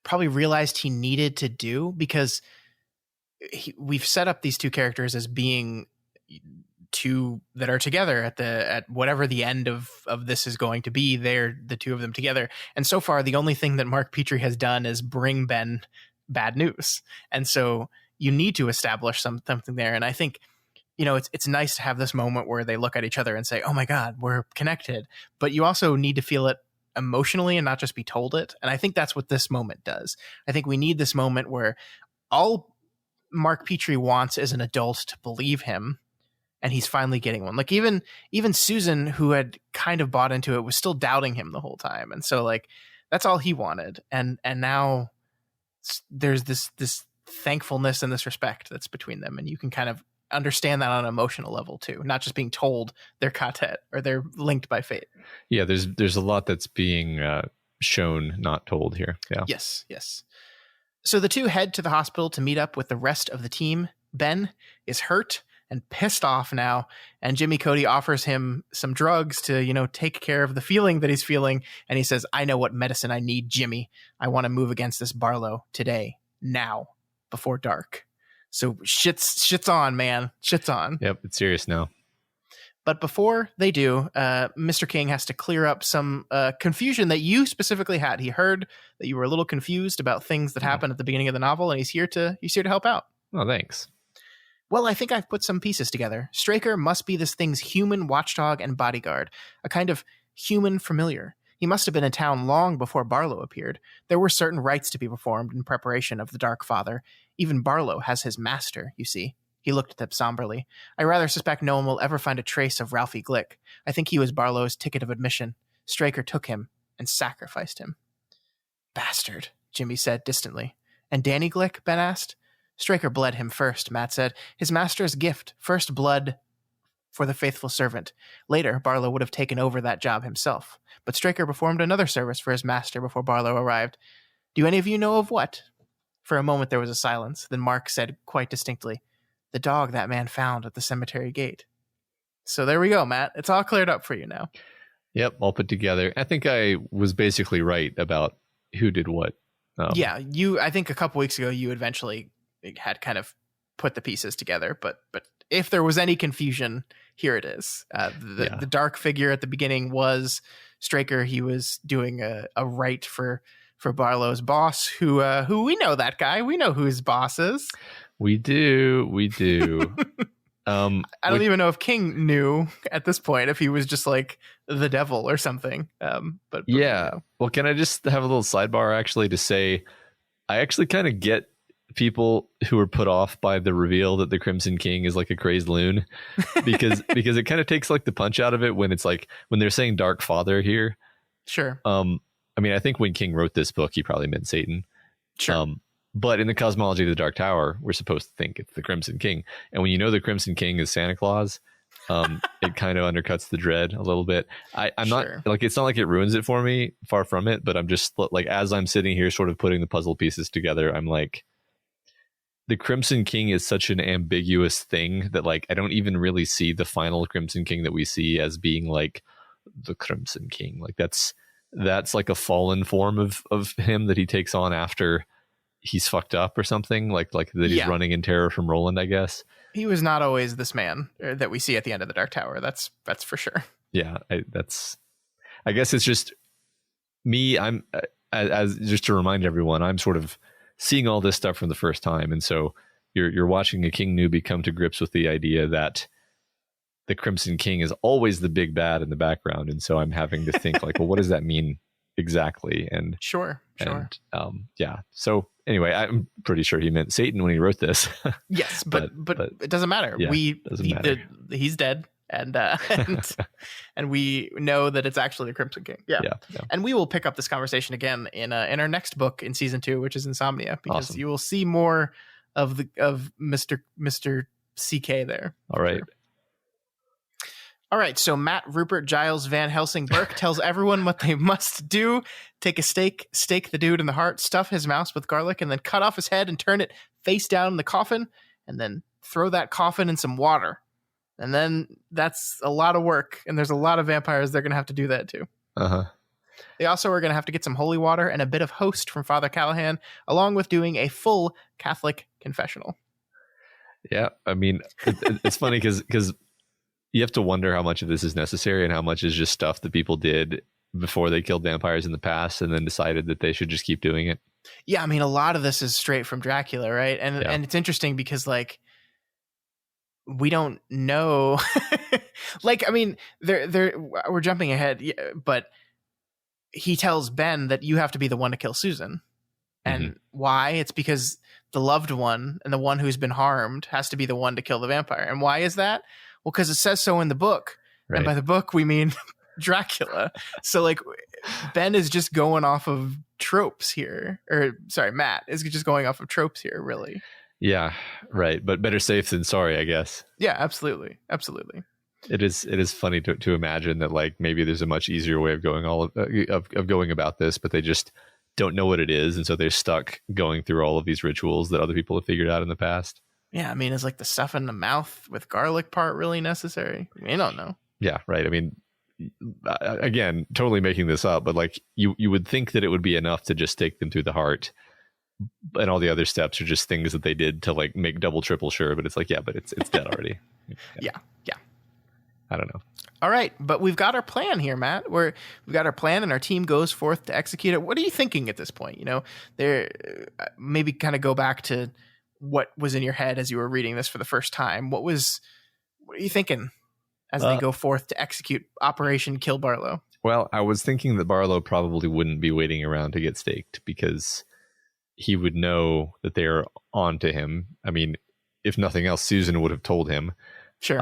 probably realized he needed to do, because we've set up these two characters as being two that are together at whatever the end of this is going to be. They're the two of them together. And so far, the only thing that Mark Petrie has done is bring Ben bad news. And so you need to establish something there. And I think, it's nice to have this moment where they look at each other and say, oh my God, we're connected. But you also need to feel it emotionally and not just be told it. And I think that's what this moment does. I think we need this moment where all Mark Petrie wants is an adult to believe him, and he's finally getting one. Like even Susan, who had kind of bought into it, was still doubting him the whole time. And so like that's all he wanted. And now there's this thankfulness and this respect that's between them, and you can kind of understand that on an emotional level too, not just being told they're quartet or they're linked by fate. Yeah, there's a lot that's being shown, not told here. Yeah. Yes. So the two head to the hospital to meet up with the rest of the team. Ben is hurt and pissed off now, and Jimmy Cody offers him some drugs to, take care of the feeling that he's feeling. And he says, I know what medicine I need, Jimmy. I want to move against this Barlow today, now, before dark. So shit's on, man. Shit's on. Yep, it's serious now. But before they do, Mr. King has to clear up some confusion that you specifically had. He heard that you were a little confused about things that happened at the beginning of the novel, and he's here to help out. Oh, thanks. Well, I think I've put some pieces together. Straker must be this thing's human watchdog and bodyguard, a kind of human familiar. He must have been in town long before Barlow appeared. There were certain rites to be performed in preparation of the Dark Father. Even Barlow has his master, you see. He looked at them somberly. I rather suspect no one will ever find a trace of Ralphie Glick. I think he was Barlow's ticket of admission. Straker took him and sacrificed him. Bastard, Jimmy said distantly. And Danny Glick? Ben asked. Straker bled him first, Matt said. His master's gift, first blood for the faithful servant. Later, Barlow would have taken over that job himself. But Straker performed another service for his master before Barlow arrived. Do any of you know of what? For a moment there was a silence. Then Mark said quite distinctly, the dog that man found at the cemetery gate. So there we go, Matt. It's all cleared up for you now. Yep, all put together. I think I was basically right about who did what. Yeah, I think a couple weeks ago you eventually had kind of put the pieces together, but if there was any confusion, here it is. The dark figure at the beginning was Straker. He was doing a rite for for Barlow's boss, who we know that guy. We know who his boss is. We do. I don't even know if King knew at this point, if he was just like the devil or something. But yeah. Well, can I just have a little sidebar actually to say, I actually kind of get people who are put off by the reveal that the Crimson King is like a crazed loon, because it kind of takes like the punch out of it when it's like when they're saying Dark Father here. Sure. I mean, I think when King wrote this book, he probably meant Satan. Sure. But in the cosmology of the Dark Tower, we're supposed to think it's the Crimson King. And when you know the Crimson King is Santa Claus, it kind of undercuts the dread a little bit. I'm not like, it's not like it ruins it for me, far from it, but I'm just like, as I'm sitting here sort of putting the puzzle pieces together, I'm like, the Crimson King is such an ambiguous thing that like, I don't even really see the final Crimson King that we see as being like the Crimson King. Like that's like a fallen form of him that he takes on after he's fucked up or something, like that he's running in terror from Roland, I guess. He was not always this man that we see at the end of the Dark Tower. That's for sure. Yeah, I guess it's just me. I'm as just to remind everyone, I'm sort of seeing all this stuff for the first time, and so you're watching a King newbie come to grips with the idea that the Crimson King is always the big bad in the background, and so I'm having to think like, well, what does that mean exactly? And sure. Yeah. So anyway, I'm pretty sure he meant Satan when he wrote this. Yes, but it doesn't matter. Yeah, He's dead, and and we know that it's actually the Crimson King. Yeah. And we will pick up this conversation again in our next book in season 2, which is Insomnia, because you will see more of Mr. CK there. All right. Sure. All right, so Matt, Rupert, Giles, Van Helsing, Burke tells everyone what they must do. Take a stake the dude in the heart, stuff his mouth with garlic, and then cut off his head and turn it face down in the coffin, and then throw that coffin in some water. And then that's a lot of work, and there's a lot of vampires they're going to have to do that too. Uh-huh. They also are going to have to get some holy water and a bit of host from Father Callahan, along with doing a full Catholic confessional. Yeah, I mean, it's funny because you have to wonder how much of this is necessary and how much is just stuff that people did before they killed vampires in the past and then decided that they should just keep doing it. Yeah, I mean, a lot of this is straight from Dracula, right? And it's interesting because, like, we don't know. Like, I mean, we're jumping ahead, but he tells Ben that you have to be the one to kill Susan. And why? It's because the loved one and the one who's been harmed has to be the one to kill the vampire. And why is that? Well, because it says so in the book. Right. And by the book, we mean Dracula. So, like, Ben is just going off of tropes here. Or, sorry, Matt is just going off of tropes here, really. Yeah, right. But better safe than sorry, I guess. Yeah, absolutely. Absolutely. It is funny to imagine that, like, maybe there's a much easier way of going of going about this, but they just don't know what it is. And so they're stuck going through all of these rituals that other people have figured out in the past. Yeah, I mean, is like the stuff in the mouth with garlic part really necessary? We don't know. Yeah, right. I mean, again, totally making this up, but like you would think that it would be enough to just take them through the heart, and all the other steps are just things that they did to like make double, triple sure. But it's like, yeah, but it's dead already. Yeah. I don't know. All right, but we've got our plan here, Matt. We've got our plan, and our team goes forth to execute it. What are you thinking at this point? You know, there maybe kind of go back to what was in your head as you were reading this for the first time. What are you thinking as they go forth to execute Operation Kill Barlow? Well, I was thinking that Barlow probably wouldn't be waiting around to get staked because he would know that they're on to him. I mean, if nothing else, Susan would have told him. Sure.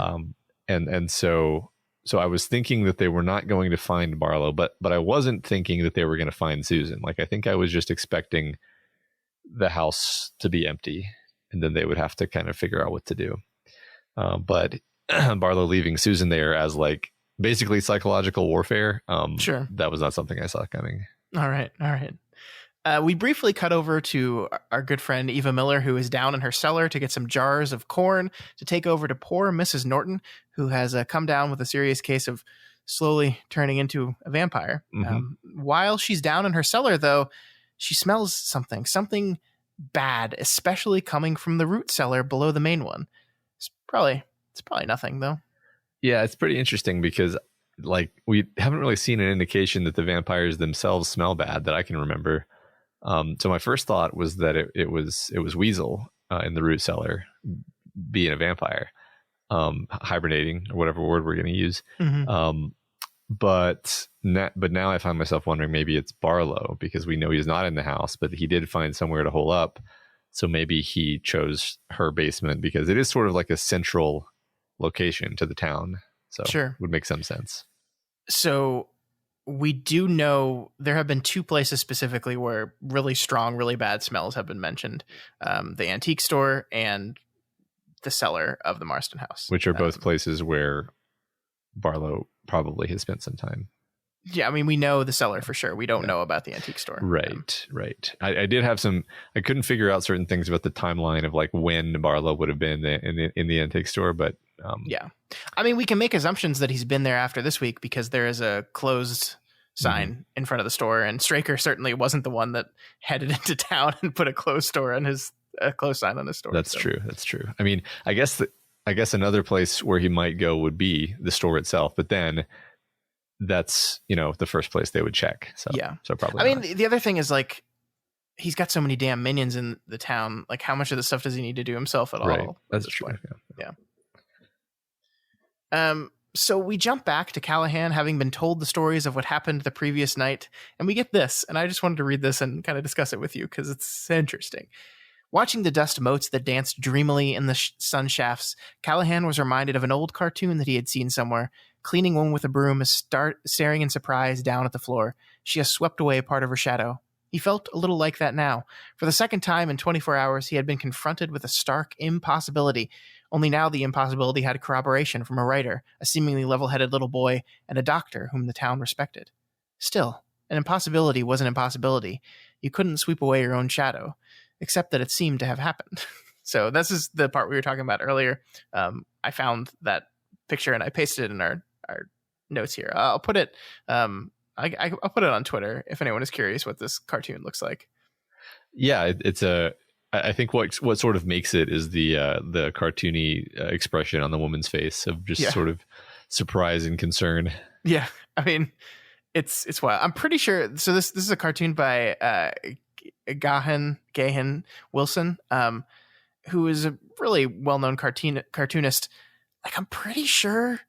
And so I was thinking that they were not going to find Barlow, but I wasn't thinking that they were going to find Susan. Like, I think I was just expecting the house to be empty, and then they would have to kind of figure out what to do. But Barlow leaving Susan there as like basically psychological warfare. Sure. That was not something I saw coming. All right. We briefly cut over to our good friend Eva Miller, who is down in her cellar to get some jars of corn to take over to poor Mrs. Norton, who has come down with a serious case of slowly turning into a vampire. While she's down in her cellar, though, she smells something bad, especially coming from the root cellar below the main one. It's probably nothing, though. Yeah, it's pretty interesting because like we haven't really seen an indication that the vampires themselves smell bad that I can remember. So my first thought was that it was Weasel in the root cellar, being a vampire, hibernating, or whatever word we're going to use. But now I find myself wondering, maybe it's Barlow, because we know he's not in the house, but he did find somewhere to hole up. So maybe he chose her basement because it is sort of like a central location to the town. So sure, would make some sense. So we do know there have been two places specifically where really strong, really bad smells have been mentioned. The antique store and the cellar of the Marston house. Which are both places where Barlow probably has spent some time. Yeah, I mean, we know the cellar for sure. We don't know about the antique store. Right. I did have I couldn't figure out certain things about the timeline of like when Barlow would have been in the antique store, but yeah. I mean, we can make assumptions that he's been there after this week because there is a closed sign in front of the store, and Straker certainly wasn't the one that headed into town and put a closed store on his closed sign on his store. That's true. I mean, I guess another place where he might go would be the store itself, but then that's, the first place they would check. So yeah. So probably. I mean, the other thing is like, he's got so many damn minions in the town. Like, how much of this stuff does he need to do himself at all? That's true. Yeah. So we jump back to Callahan having been told the stories of what happened the previous night, and we get this, and I just wanted to read this and kind of discuss it with you because it's interesting. Watching the dust motes that danced dreamily in the sun shafts, Callahan was reminded of an old cartoon that he had seen somewhere. Cleaning one with a broom is staring in surprise down at the floor. She has swept away part of her shadow. He felt a little like that now. For the second time in 24 hours, he had been confronted with a stark impossibility. Only now the impossibility had corroboration from a writer, a seemingly level-headed little boy, and a doctor whom the town respected. Still, an impossibility was an impossibility. You couldn't sweep away your own shadow, except that it seemed to have happened. So this is the part we were talking about earlier. I found that picture and I pasted it in our notes here. I'll put it. I'll put it on Twitter if anyone is curious what this cartoon looks like. Yeah, I think what sort of makes it is the cartoony expression on the woman's face of just sort of surprise and concern. Yeah, I mean, it's wild. I'm pretty sure. So this is a cartoon by Gahan Wilson, who is a really well-known cartoonist. Like, I'm pretty sure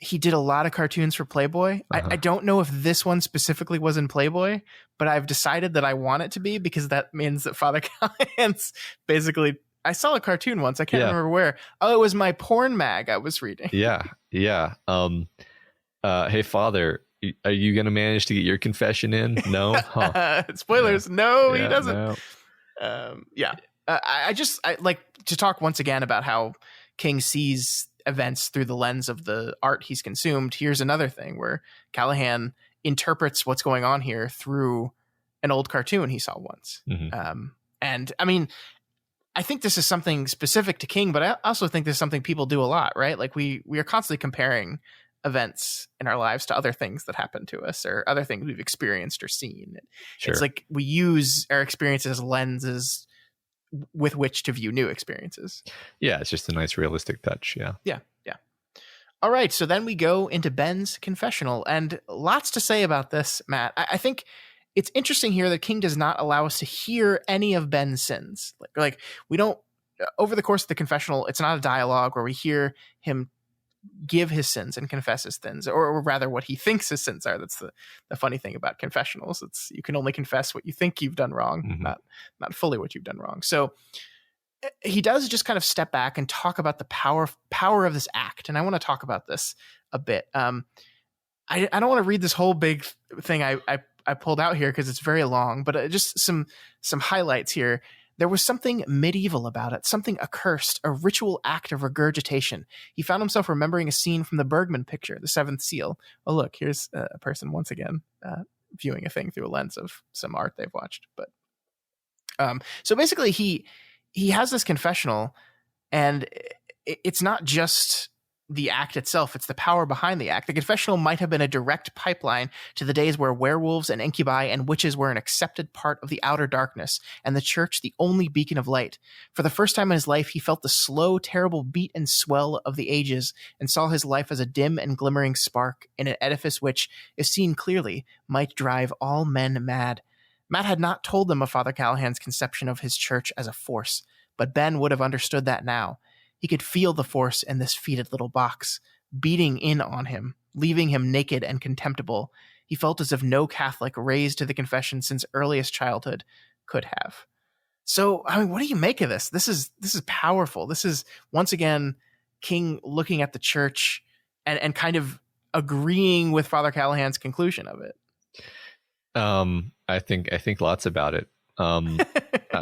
he did a lot of cartoons for Playboy. I don't know if this one specifically was in Playboy, but I've decided that I want it to be because that means that Father Callahan's basically... I saw a cartoon once. I can't remember where. Oh, it was my porn mag I was reading. Yeah. Hey, Father, are you going to manage to get your confession in? No? Huh. Spoilers. Yeah. No, he doesn't. No. I like to talk once again about how King sees events through the lens of the art he's consumed. Here's another thing where Callahan interprets what's going on here through an old cartoon he saw once. And I mean, I think this is something specific to King, but I also think this is something people do a lot, right? Like we are constantly comparing events in our lives to other things that happen to us or other things we've experienced or seen. Sure. It's like we use our experiences as lenses with which to view new experiences. Yeah, it's just a nice realistic touch. Yeah. All right, so then we go into Ben's confessional, and lots to say about this, Matt. I think it's interesting here that King does not allow us to hear any of Ben's sins. Like we don't, over the course of the confessional, it's not a dialogue where we hear him give his sins and confess his sins, or rather what he thinks his sins are. That's the funny thing about confessionals. It's you can only confess what you think you've done wrong, not fully what you've done wrong. So he does just kind of step back and talk about the power of this act. And I want to talk about this a bit. I don't want to read this whole big thing I pulled out here because it's very long, but just some highlights here. There was something medieval about it, something accursed, a ritual act of regurgitation. He found himself remembering a scene from the Bergman picture, The Seventh Seal. Oh, look, here's a person once again viewing a thing through a lens of some art they've watched. But so basically, he has this confessional, and it's not just the act itself, it's the power behind the act. The confessional might have been a direct pipeline to the days where werewolves and incubi and witches were an accepted part of the outer darkness, and the church the only beacon of light. For the first time in his life, he felt the slow, terrible beat and swell of the ages, and saw his life as a dim and glimmering spark in an edifice which, if seen clearly, might drive all men mad. Matt had not told them of Father Callahan's conception of his church as a force, but Ben would have understood that now. He could feel the force in this fetid little box, beating in on him, leaving him naked and contemptible. He felt as if no Catholic raised to the confession since earliest childhood could have. So, I mean, what do you make of this? This is powerful. This is, once again, King looking at the church and kind of agreeing with Father Callahan's conclusion of it. I think lots about it.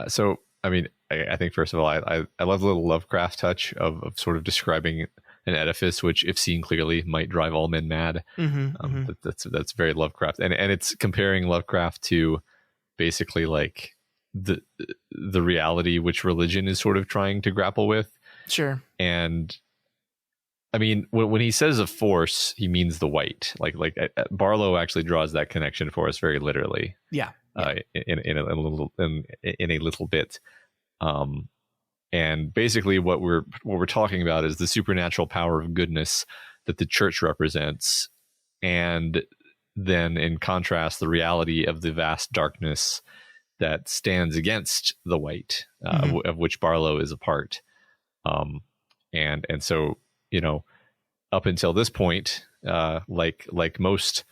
So, I mean, I think first of all, I love the little Lovecraft touch of sort of describing an edifice, which, if seen clearly, might drive all men mad. That's very Lovecraft, and it's comparing Lovecraft to basically like the reality which religion is sort of trying to grapple with. Sure. And I mean, when he says a force, he means the white. Like Barlow actually draws that connection for us very literally. Yeah. In a little bit. And basically what we're talking about is the supernatural power of goodness that the church represents, and then in contrast, the reality of the vast darkness that stands against the white, of which Barlow is a part. And so, you know, up until this point, like most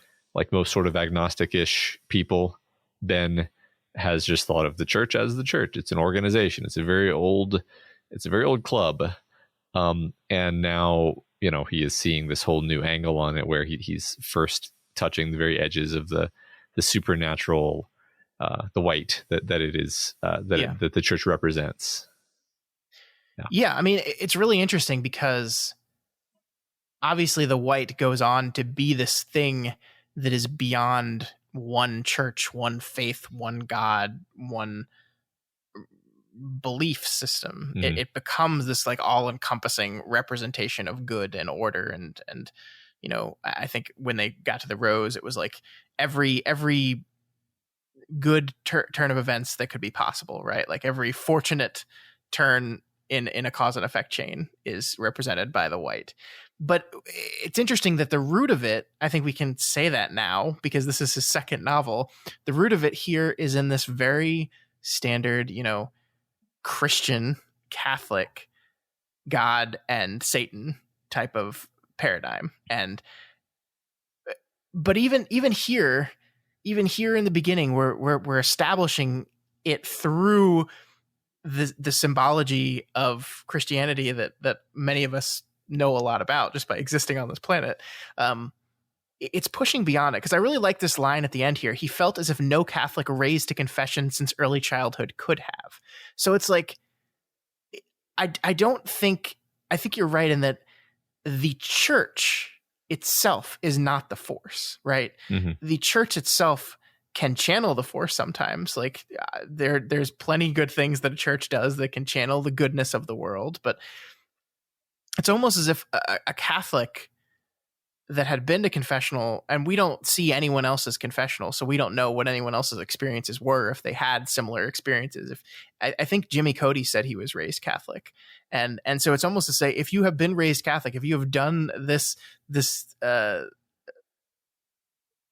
sort of agnostic-ish people, Ben has just thought of the church as the church. It's an organization. It's a very old club. And now, you know, he is seeing this whole new angle on it, where he's first touching the very edges of the supernatural, the white that it is, that the church represents. Yeah. I mean, it's really interesting because obviously the white goes on to be this thing that is beyond one church, one faith, one God, one belief system. It becomes this like all-encompassing representation of good and order, and you know, I think when they got to the rose, it was like every good turn of events that could be possible, right? Like every fortunate turn in a cause and effect chain is represented by the white. But it's interesting that the root of it, I think we can say that now because this is his second novel. The root of it here is in this very standard, you know, Christian, Catholic, God and Satan type of paradigm. But even here in the beginning, we're establishing it through the symbology of Christianity that many of us know a lot about just by existing on this planet. It's pushing beyond it, because I really like this line at the end here. He felt as if no Catholic raised to confession since early childhood could have. So it's like, I think you're right in that the church itself is not the force, right? The church itself can channel the force sometimes. Like there's plenty good things that a church does that can channel the goodness of the world, but it's almost as if a Catholic that had been to confessional, and we don't see anyone else's confessional, so we don't know what anyone else's experiences were, if they had similar experiences. If I think Jimmy Cody said he was raised Catholic, and so it's almost to say, if you have been raised Catholic, if you have done this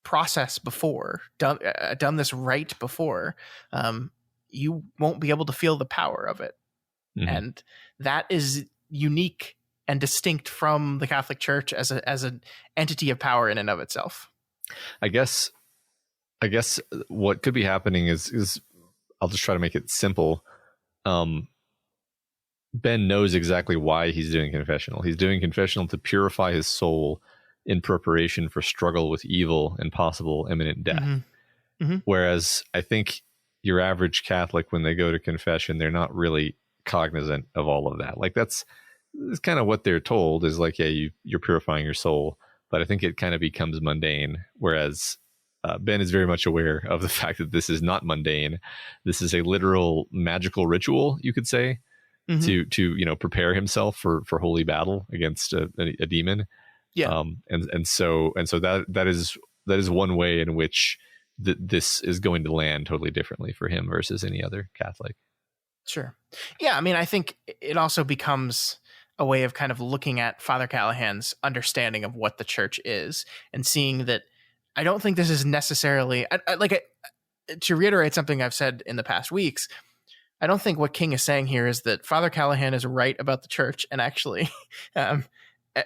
process before, done this right before, you won't be able to feel the power of it, and that is unique and distinct from the Catholic Church as an entity of power in and of itself. I guess what could be happening is I'll just try to make it simple. Ben knows exactly why he's doing confessional. He's doing confessional to purify his soul in preparation for struggle with evil and possible imminent death. Whereas I think your average Catholic, when they go to confession, they're not really cognizant of all of that. Like that's kind of what they're told, is like, yeah, you're purifying your soul. But I think it kind of becomes mundane. Whereas Ben is very much aware of the fact that this is not mundane. This is a literal magical ritual, you could say, to prepare himself for holy battle against a demon. Yeah. And so that is one way in which this is going to land totally differently for him versus any other Catholic. Sure. Yeah. I mean, I think it also becomes a way of kind of looking at Father Callahan's understanding of what the church is and seeing that I don't think this is necessarily to reiterate something I've said in the past weeks, I don't think what King is saying here is that Father Callahan is right about the church, and actually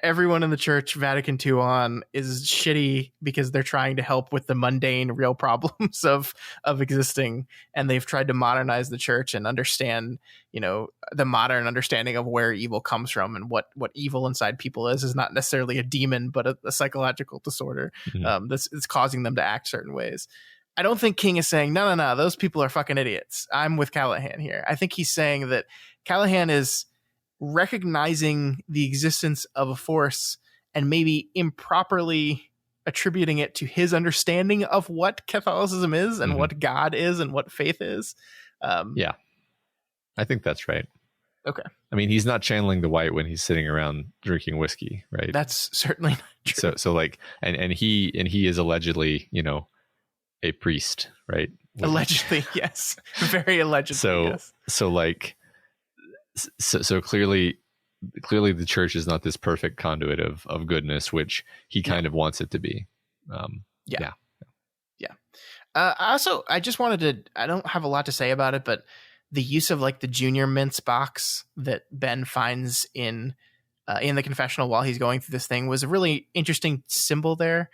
everyone in the church, Vatican II on, is shitty because they're trying to help with the mundane real problems of existing, and they've tried to modernize the church and understand, the modern understanding of where evil comes from, and what evil inside people is not necessarily a demon, but a psychological disorder that's causing them to act certain ways. I don't think King is saying, no, those people are fucking idiots. I'm with Callahan here. I think he's saying that Callahan is recognizing the existence of a force and maybe improperly attributing it to his understanding of what Catholicism is and what God is and what faith is. Yeah, I think that's right. Okay. I mean, he's not channeling the white when he's sitting around drinking whiskey, right? That's certainly not true. So like, and he is allegedly, a priest, right? Allegedly, yes. Very allegedly, yes. So like, so clearly the church is not this perfect conduit of goodness, which he kind of wants it to be. Yeah. I just wanted to, I don't have a lot to say about it, but the use of like the junior mints box that Ben finds in the confessional while he's going through this thing was a really interesting symbol there.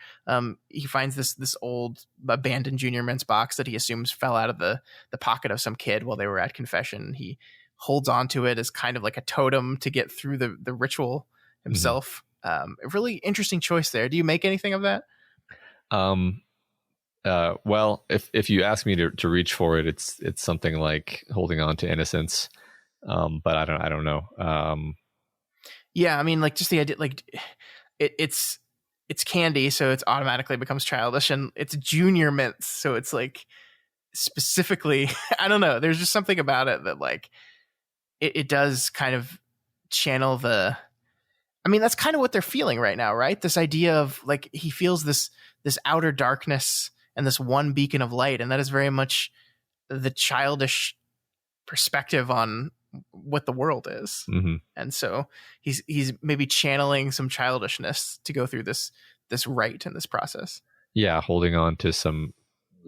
He finds this old abandoned junior mints box that he assumes fell out of the pocket of some kid while they were at confession. He holds on to it as kind of like a totem to get through the ritual himself. A really interesting choice there. Do you make anything of that? Well, if you ask me to reach for it, it's something like holding on to innocence. But I don't know. Yeah, I mean, like just the idea, like it's candy, so it's automatically becomes childish, and it's junior mints, so it's like specifically, I don't know. There's just something about it that like it does kind of channel the. I mean, that's kind of what they're feeling right now, right? This idea of like he feels this outer darkness and this one beacon of light, and that is very much the childish perspective on what the world is. And so he's maybe channeling some childishness to go through this rite and this process. Yeah, holding on to some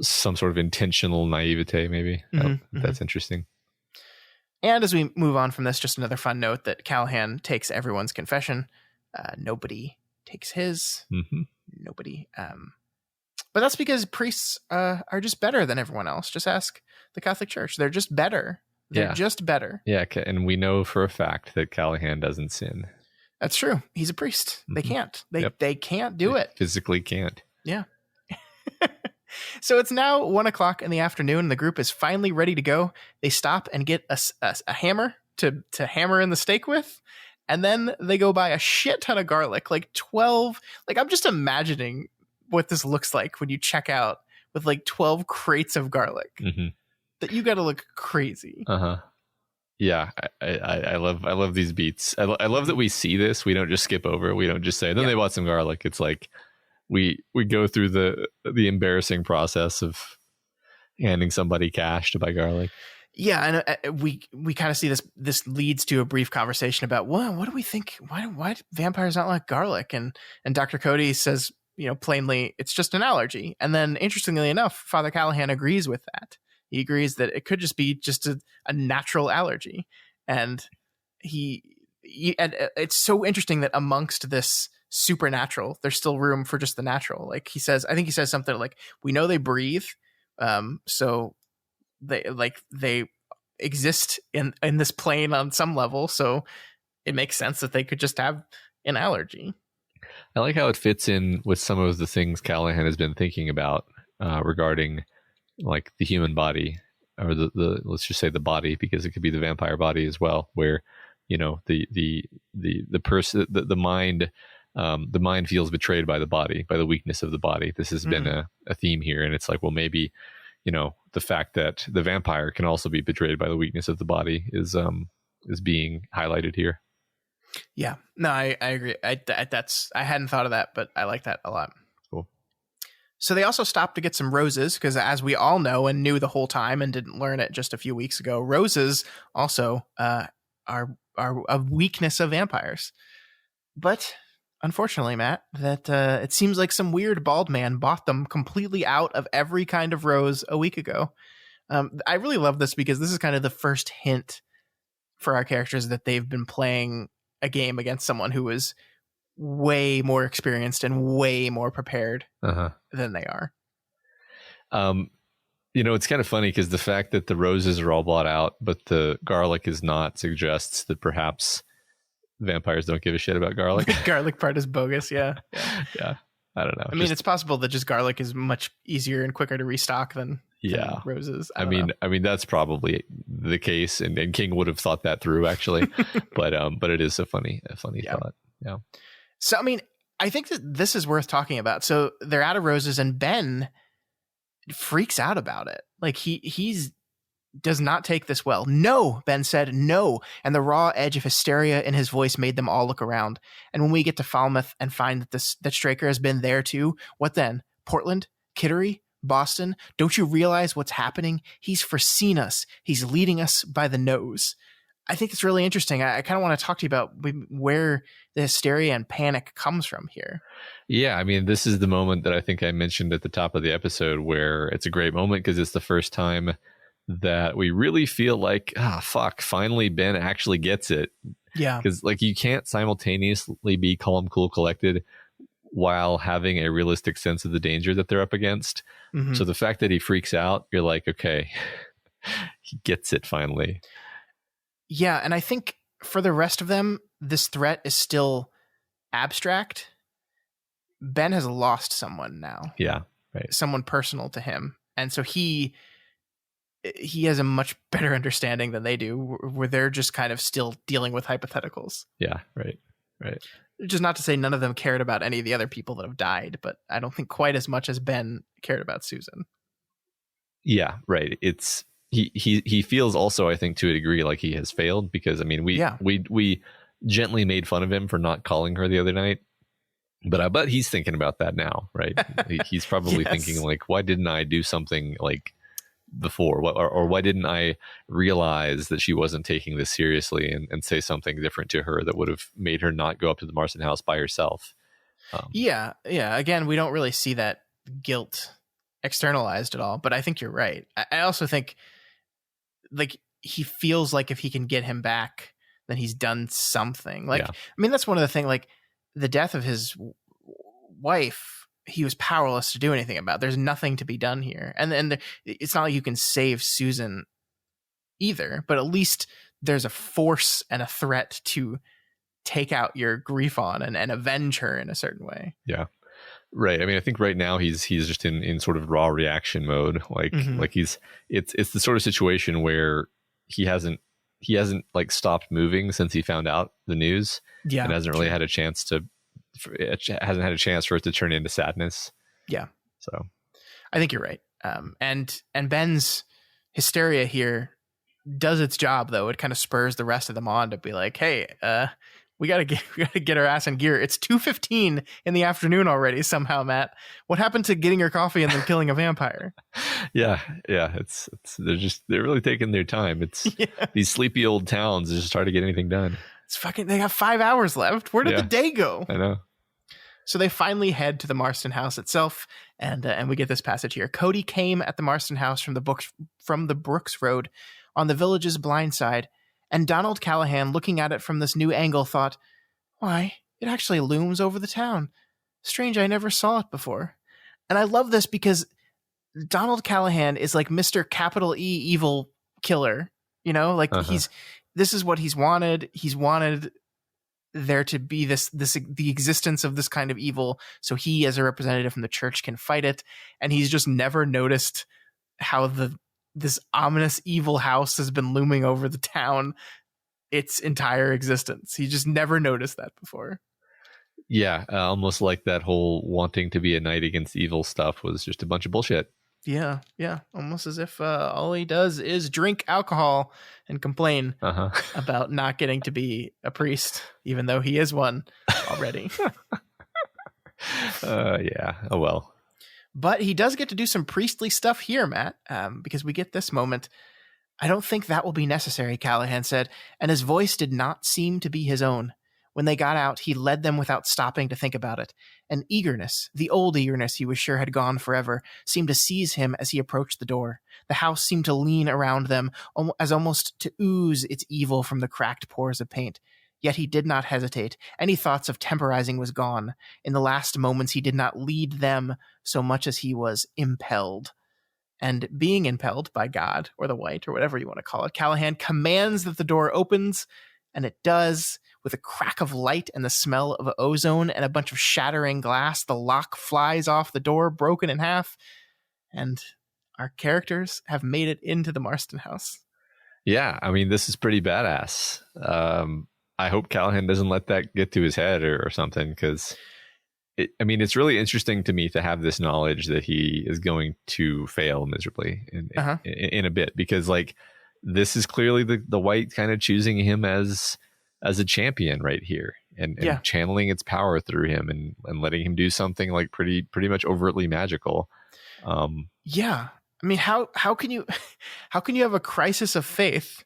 sort of intentional naivete, maybe. That's interesting. And as we move on from this, just another fun note that Callahan takes everyone's confession. Nobody takes his. Nobody. But that's because priests are just better than everyone else. Just ask the Catholic Church. They're just better. They're just better. Yeah, and we know for a fact that Callahan doesn't sin. That's true. He's a priest. They can't. They can't do it. Physically can't. Yeah. So it's now 1:00 in the afternoon, and the group is finally ready to go. They stop and get a hammer to hammer in the steak with, and then they go buy a shit ton of garlic, like 12. Like I'm just imagining what this looks like when you check out with like 12 crates of garlic. That you got to look crazy. Yeah, I love these beats. I love that we see this. We don't just skip over it. We don't just say, then they bought some garlic. It's like we go through the embarrassing process of handing somebody cash to buy garlic. Yeah, and we kind of see this leads to a brief conversation about what do we think? Why do vampires not like garlic? And Dr. Cody says, plainly, it's just an allergy. And then interestingly enough, Father Callahan agrees with that. He agrees that it could just be just a natural allergy. And and it's so interesting that amongst this supernatural, there's still room for just the natural. Like he says, I think he says something like, we know they breathe. So they exist in this plane on some level. So it makes sense that they could just have an allergy. I like how it fits in with some of the things Callahan has been thinking about regarding like the human body, or the let's just say the body, because it could be the vampire body as well, where the person, the mind feels betrayed by the body, by the weakness of the body. This has been a theme here, and it's like, well, maybe the fact that the vampire can also be betrayed by the weakness of the body is being highlighted here. Yeah, no, I agree. I hadn't thought of that, but I like that a lot. Cool. So they also stopped to get some roses, because as we all know and knew the whole time and didn't learn it just a few weeks ago, roses also are a weakness of vampires. But unfortunately, Matt, that it seems like some weird bald man bought them completely out of every kind of rose a week ago. I really love this because this is kind of the first hint for our characters that they've been playing a game against someone who is way more experienced and way more prepared than they are. It's kind of funny because the fact that the roses are all bought out, but the garlic is not, suggests that perhaps vampires don't give a shit about garlic. The garlic part is bogus. Yeah. I don't know. I mean, it's possible that just garlic is much easier and quicker to restock than roses. I mean, that's probably the case, and King would have thought that through actually, but it is a funny thought. Yeah. So, I mean, I think that this is worth talking about. So they're out of roses and Ben freaks out about it. Like he's does not take this well. No, Ben said no. And the raw edge of hysteria in his voice made them all look around. And when we get to Falmouth and find that Straker has been there too, what then? Portland? Kittery? Boston? Don't you realize what's happening? He's foreseen us. He's leading us by the nose. I think it's really interesting. I kind of want to talk to you about where the hysteria and panic comes from here. Yeah, I mean, this is the moment that I think I mentioned at the top of the episode where it's a great moment because it's the first time that we really feel like, finally Ben actually gets it. Yeah. Because like you can't simultaneously be calm, cool, collected while having a realistic sense of the danger that they're up against. Mm-hmm. So the fact that he freaks out, you're like, okay, he gets it finally. Yeah, and I think for the rest of them, this threat is still abstract. Ben has lost someone now. Yeah, right. Someone personal to him. And so he has a much better understanding than they do, where they're just kind of still dealing with hypotheticals. Yeah, right. Just not to say none of them cared about any of the other people that have died, but I don't think quite as much as Ben cared about Susan. Yeah, right. He feels also, I think, to a degree like he has failed because, I mean, we gently made fun of him for not calling her the other night, but I bet he's thinking about that now, right? He's probably thinking like, why didn't I do something like before? Or why didn't I realize that she wasn't taking this seriously and say something different to her that would have made her not go up to the Marston house by herself? Yeah. Again, we don't really see that guilt externalized at all, but I think you're right. I also think like he feels like if he can get him back, then he's done something. Like, I mean, that's one of the things, like the death of his wife, he was powerless to do anything about. There's nothing to be done here. And it's not like you can save Susan either, but at least there's a force and a threat to take out your grief on and avenge her in a certain way. Yeah. Right. I mean, I think right now he's just in sort of raw reaction mode. Like, it's the sort of situation where he hasn't like stopped moving since he found out the news. Yeah. And hasn't really had a chance for it to turn into sadness. Yeah. So I think you're right. And Ben's hysteria here does its job, though. It kind of spurs the rest of them on to be like, hey, we gotta get our ass in gear. It's 2:15 in the afternoon already. Somehow, Matt, what happened to getting your coffee and then killing a vampire? Yeah. They're really taking their time. It's these sleepy old towns just hard to get anything done. They got 5 hours left. Where did the day go? I know. So they finally head to the Marston house itself, and we get this passage here. Cody came at the Marston house from the Brooks Road on the village's blind side. And Donald Callahan, looking at it from this new angle, thought, why, it actually looms over the town. Strange, I never saw it before. And I love this because Donald Callahan is like Mr. Capital E evil killer. You know, like this is what he's wanted. He's wanted there to be the existence of this kind of evil, so he, as a representative from the church, can fight it. And he's just never noticed how this ominous evil house has been looming over the town its entire existence. He just never noticed that before. Yeah, almost like that whole wanting to be a knight against evil stuff was just a bunch of bullshit. Yeah, almost as if all he does is drink alcohol and complain about not getting to be a priest, even though he is one already. Yeah, oh well. But he does get to do some priestly stuff here, Matt, because we get this moment. I don't think that will be necessary, Callahan said, and his voice did not seem to be his own. When they got out, he led them without stopping to think about it. An eagerness, the old eagerness he was sure had gone forever, seemed to seize him as he approached the door. The house seemed to lean around them, as almost to ooze its evil from the cracked pores of paint. Yet he did not hesitate. Any thoughts of temporizing was gone. In the last moments, he did not lead them so much as he was impelled. And being impelled by God, or the White, or whatever you want to call it, Callahan commands that the door opens, and it does. With a crack of light and the smell of ozone and a bunch of shattering glass, the lock flies off the door, broken in half, and our characters have made it into the Marston house. Yeah, I mean, this is pretty badass. I hope Callahan doesn't let that get to his head or something, because it's really interesting to me to have this knowledge that he is going to fail miserably in a bit, because like this is clearly the White kind of choosing him as a champion right here, and channeling its power through him and letting him do something like pretty much overtly magical. Yeah. I mean, how can you have a crisis of faith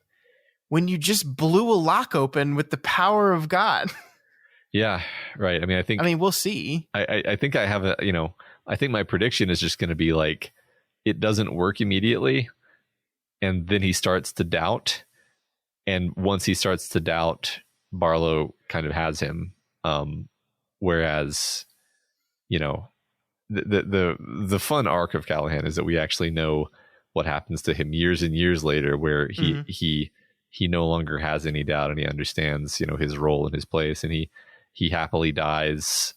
when you just blew a lock open with the power of God? Yeah, right. I mean, we'll see. I think I have I think my prediction is just going to be like, it doesn't work immediately, and then he starts to doubt, and once he starts to doubt, Barlow kind of has him. Whereas, the fun arc of Callahan is that we actually know what happens to him years and years later, where he no longer has any doubt, and he understands, his role and his place, and he happily dies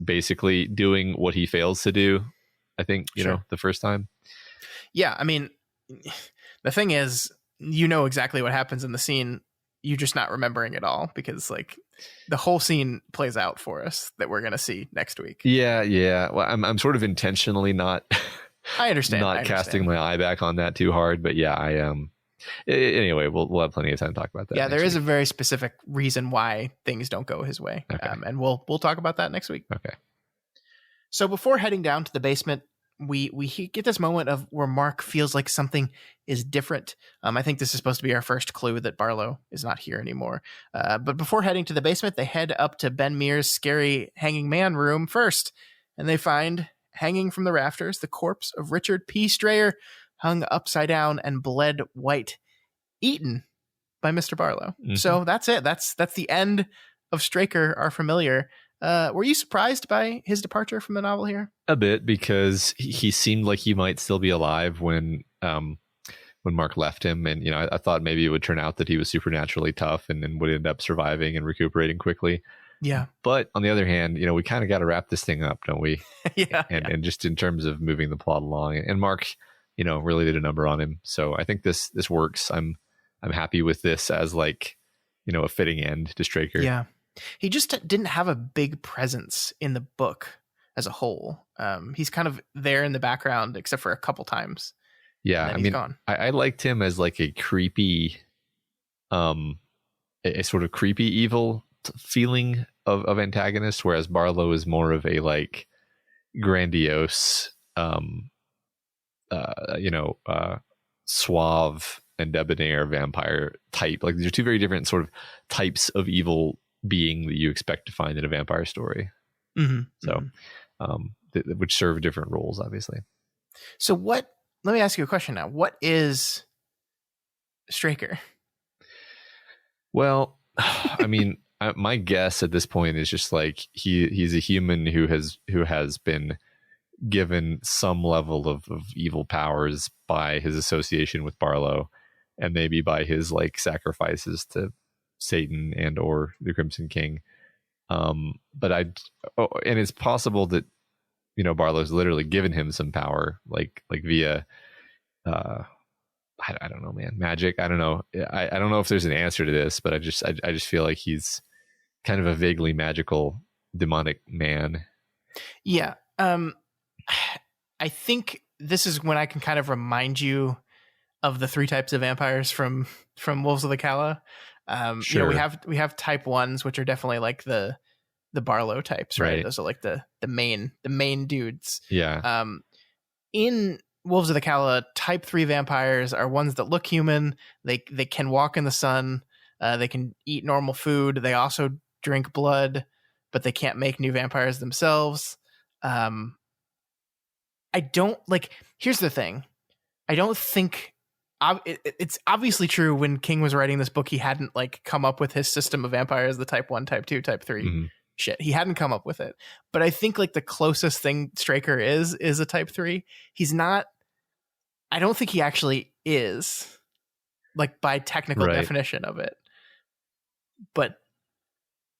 basically doing what he fails to do, I think, the first time. Yeah. I mean, the thing is, exactly what happens in the scene. You're just not remembering it all, because like the whole scene plays out for us that we're going to see next week. Yeah. Well, I'm sort of intentionally not, I understand, casting my eye back on that too hard, but yeah, I am. Anyway, we'll have plenty of time to talk about that. Yeah, there is a very specific reason why things don't go his way. Okay. And we'll talk about that next week. Okay. So before heading down to the basement, we get this moment of where Mark feels like something is different. I think this is supposed to be our first clue that Barlow is not here anymore. But before heading to the basement, they head up to Ben Mears' scary hanging man room first, and they find, hanging from the rafters, the corpse of Richard P. Strayer, hung upside down and bled white, eaten by Mr. Barlow. Mm-hmm. So that's it. That's the end of Straker, our familiar. Were you surprised by his departure from the novel here? A bit, because he seemed like he might still be alive when Mark left him, and I thought maybe it would turn out that he was supernaturally tough and would end up surviving and recuperating quickly. Yeah. But on the other hand, we kind of got to wrap this thing up, don't we? Yeah. And just in terms of moving the plot along, and Mark, really did a number on him. So I think this works. I'm happy with this as like, a fitting end to Straker. Yeah. He just didn't have a big presence in the book as a whole. He's kind of there in the background, except for a couple times. Yeah, I mean, I liked him as like a creepy, a sort of creepy evil feeling of antagonist, whereas Barlow is more of a like grandiose, suave and debonair vampire type. Like these are two very different sort of types of evil being that you expect to find in a vampire story. Mm-hmm. So, which serve different roles, obviously. So let me ask you a question now. What is Straker? Well, I mean, my guess at this point is just like he's a human who has been given some level of evil powers by his association with Barlow, and maybe by his like sacrifices to Satan and or the Crimson King. And it's possible that Barlow's literally given him some power, like via I don't know, man, magic. I don't know. I don't know if there's an answer to this, but I just feel like he's kind of a vaguely magical demonic man. Yeah. I think this is when I can kind of remind you of the three types of vampires from Wolves of the Calla. Sure. We have type ones, which are definitely like the Barlow types, right? Those are like the main dudes. Yeah. In Wolves of the Calla, type 3 vampires are ones that look human. They can walk in the sun. They can eat normal food. They also drink blood, but they can't make new vampires themselves. I don't like. Here's the thing. I don't think it's obviously true when King was writing this book, he hadn't like come up with his system of vampires, the type 1, type 2, type 3 shit. He hadn't come up with it. But I think like the closest thing Straker is a type 3. He's not. I don't think he actually is, like by technical definition of it. But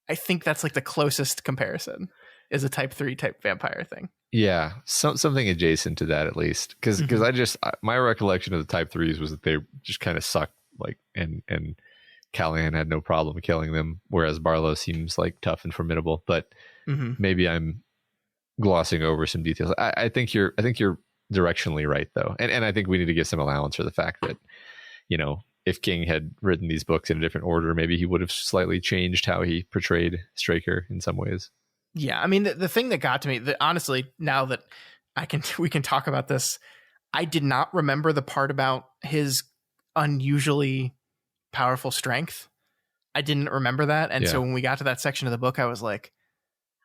I think that's like the closest comparison is a type 3 type vampire thing. Yeah, something adjacent to that at least, because my recollection of the type 3s was that they just kind of sucked, like, and Callahan had no problem killing them, whereas Barlow seems like tough and formidable. But maybe I'm glossing over some details. I think you're directionally right though, and I think we need to give some allowance for the fact that, you know, if King had written these books in a different order, maybe he would have slightly changed how he portrayed Straker in some ways. Yeah, I mean, the thing that got to me, honestly, now that we can talk about this, I did not remember the part about his unusually powerful strength. I didn't remember that. And so when we got to that section of the book, I was like,